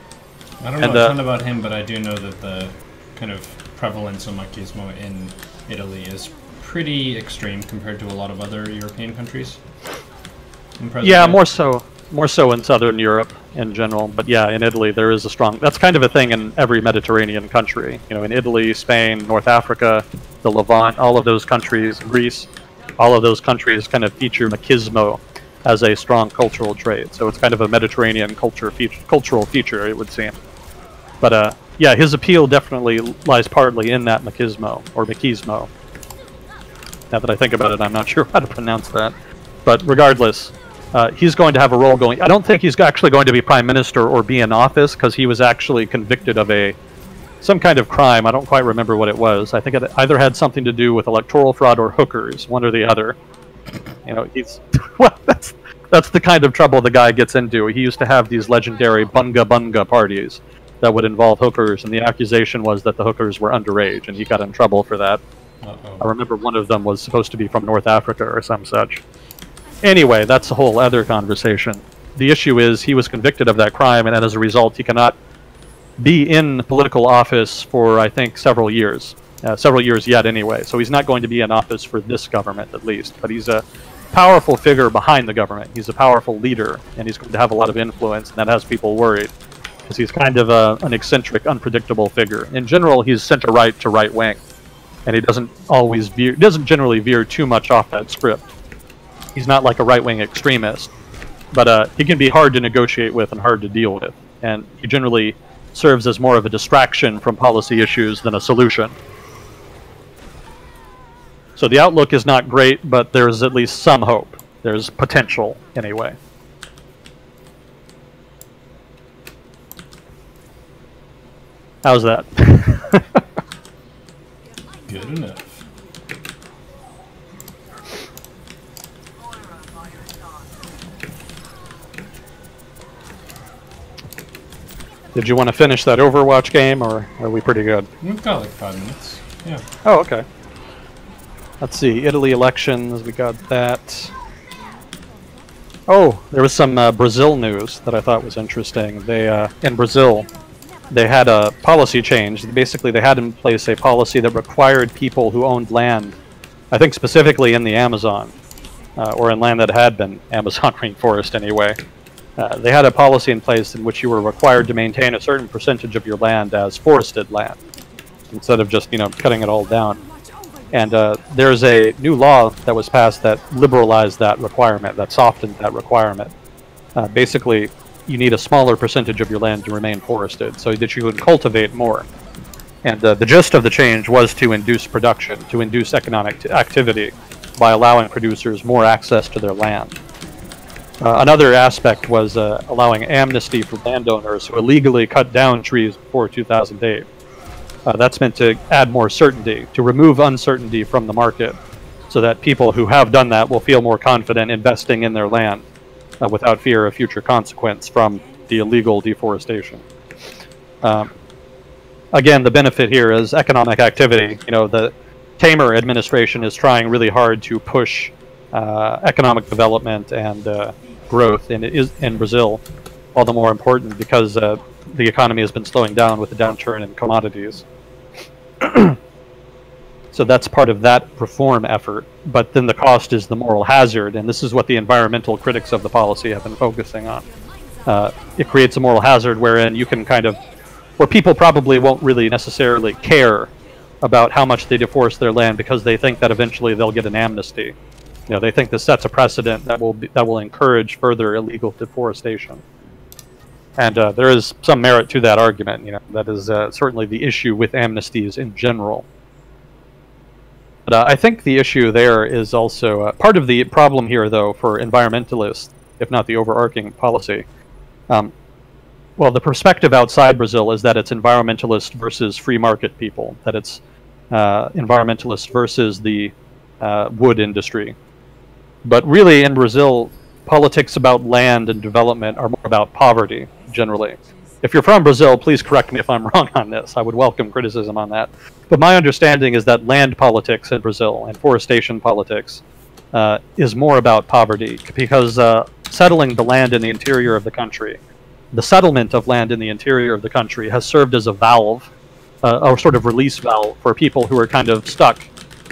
I don't know a ton about him, but I do know that the kind of prevalence of machismo in Italy is pretty extreme compared to a lot of other European countries. Yeah, more so in southern Europe in general. But yeah, in Italy there is a strong. That's kind of a thing in every Mediterranean country. In Italy, Spain, North Africa, the Levant, all of those countries, Greece, all of those countries kind of feature machismo as a strong cultural trait. So it's kind of a Mediterranean cultural feature, it would seem. But yeah, his appeal definitely lies partly in that machismo, or machismo. Now that I think about it, I'm not sure how to pronounce that. But regardless, he's going to have a role going. I don't think he's actually going to be prime minister or be in office, because he was actually convicted of some kind of crime. I don't quite remember what it was. I think it either had something to do with electoral fraud or hookers, one or the other. He's well, that's the kind of trouble the guy gets into. He used to have these legendary bunga bunga parties that would involve hookers, and the accusation was that the hookers were underage, and he got in trouble for that. I remember one of them was supposed to be from North Africa or some such. Anyway, that's a whole other conversation. The issue is he was convicted of that crime, and as a result he cannot be in political office for, I think, several years yet anyway. So he's not going to be in office for this government, at least. But he's powerful figure behind the government. He's a powerful leader, and he's going to have a lot of influence, and that has people worried. Because he's kind of an eccentric, unpredictable figure. In general, he's center-right to right-wing, and he doesn't generally veer too much off that script. He's not like a right-wing extremist, but he can be hard to negotiate with and hard to deal with, and he generally serves as more of a distraction from policy issues than a solution. So the outlook is not great, but there's at least some hope. There's potential, anyway. How's that? Good enough. Did you want to finish that Overwatch game, or are we pretty good? We've got like 5 minutes. Yeah. Oh, okay. Let's see. Italy elections, we got that. Oh, there was some Brazil news that I thought was interesting. They in Brazil, they had a policy change. Basically, they had in place a policy that required people who owned land, I think specifically in the Amazon, or in land that had been Amazon rainforest anyway. They had a policy in place in which you were required to maintain a certain percentage of your land as forested land, instead of just, cutting it all down. And there's a new law that was passed that liberalized that requirement, that softened that requirement. Basically, you need a smaller percentage of your land to remain forested, so that you can cultivate more. And the gist of the change was to induce production, to induce economic activity, by allowing producers more access to their land. Another aspect was allowing amnesty for landowners who illegally cut down trees before 2008. That's meant to add more certainty, to remove uncertainty from the market, so that people who have done that will feel more confident investing in their land without fear of future consequence from the illegal deforestation. Again, the benefit here is economic activity. The Temer administration is trying really hard to push economic development and growth in Brazil, all the more important because the economy has been slowing down with the downturn in commodities. So that's part of that reform effort, but then the cost is the moral hazard, and this is what the environmental critics of the policy have been focusing on. It creates a moral hazard wherein you can where people probably won't really necessarily care about how much they deforest their land because they think that eventually they'll get an amnesty. They think this sets a precedent that will encourage further illegal deforestation. And there is some merit to that argument. That is certainly the issue with amnesties in general. But I think the issue there is also part of the problem here, though, for environmentalists, if not the overarching policy. Well, the perspective outside Brazil is that it's environmentalist versus free market people, that it's environmentalist versus the wood industry. But really, in Brazil, politics about land and development are more about poverty, generally. If you're from Brazil, please correct me if I'm wrong on this. I would welcome criticism on that. But my understanding is that land politics in Brazil and forestation politics is more about poverty, because settling the land in the interior of the country, the settlement of land in the interior of the country has served as a valve, a sort of release valve for people who are kind of stuck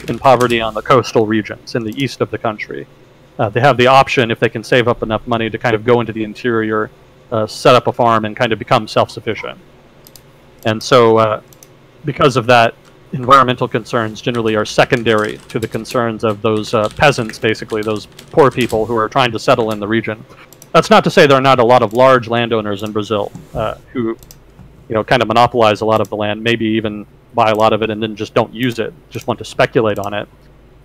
in poverty on the coastal regions in the east of the country. They have the option, if they can save up enough money, to kind of go into the interior, set up a farm, and kind of become self-sufficient. And so, because of that, environmental concerns generally are secondary to the concerns of those peasants, basically, those poor people who are trying to settle in the region. That's not to say there are not a lot of large landowners in Brazil who, kind of monopolize a lot of the land, maybe even buy a lot of it and then just don't use it, just want to speculate on it.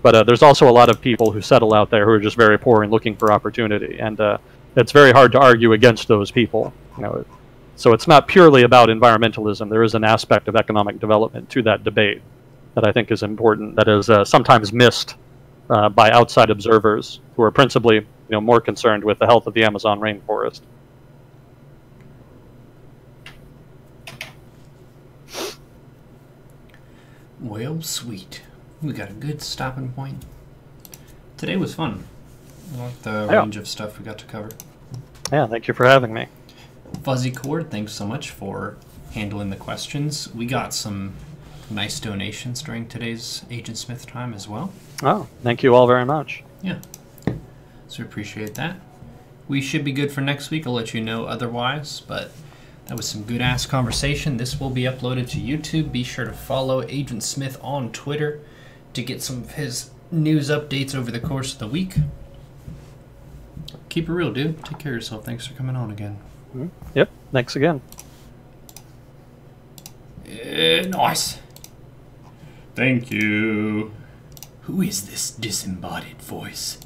But there's also a lot of people who settle out there who are just very poor and looking for opportunity, and it's very hard to argue against those people. So it's not purely about environmentalism. There is an aspect of economic development to that debate that I think is important, that is sometimes missed by outside observers who are principally more concerned with the health of the Amazon rainforest. Well, sweet. We got a good stopping point. Today was fun. I like the range of stuff we got to cover. Yeah, thank you for having me. Fuzzy Cord, thanks so much for handling the questions. We got some nice donations during today's Agent Smith time as well. Oh, thank you all very much. Yeah. So appreciate that. We should be good for next week. I'll let you know otherwise, but that was some good-ass conversation. This will be uploaded to YouTube. Be sure to follow Agent Smith on Twitter to get some of his news updates over the course of the week. Keep it real, dude. Take care of yourself. Thanks for coming on again. Yep, thanks again. Nice. Thank you. Who is this disembodied voice?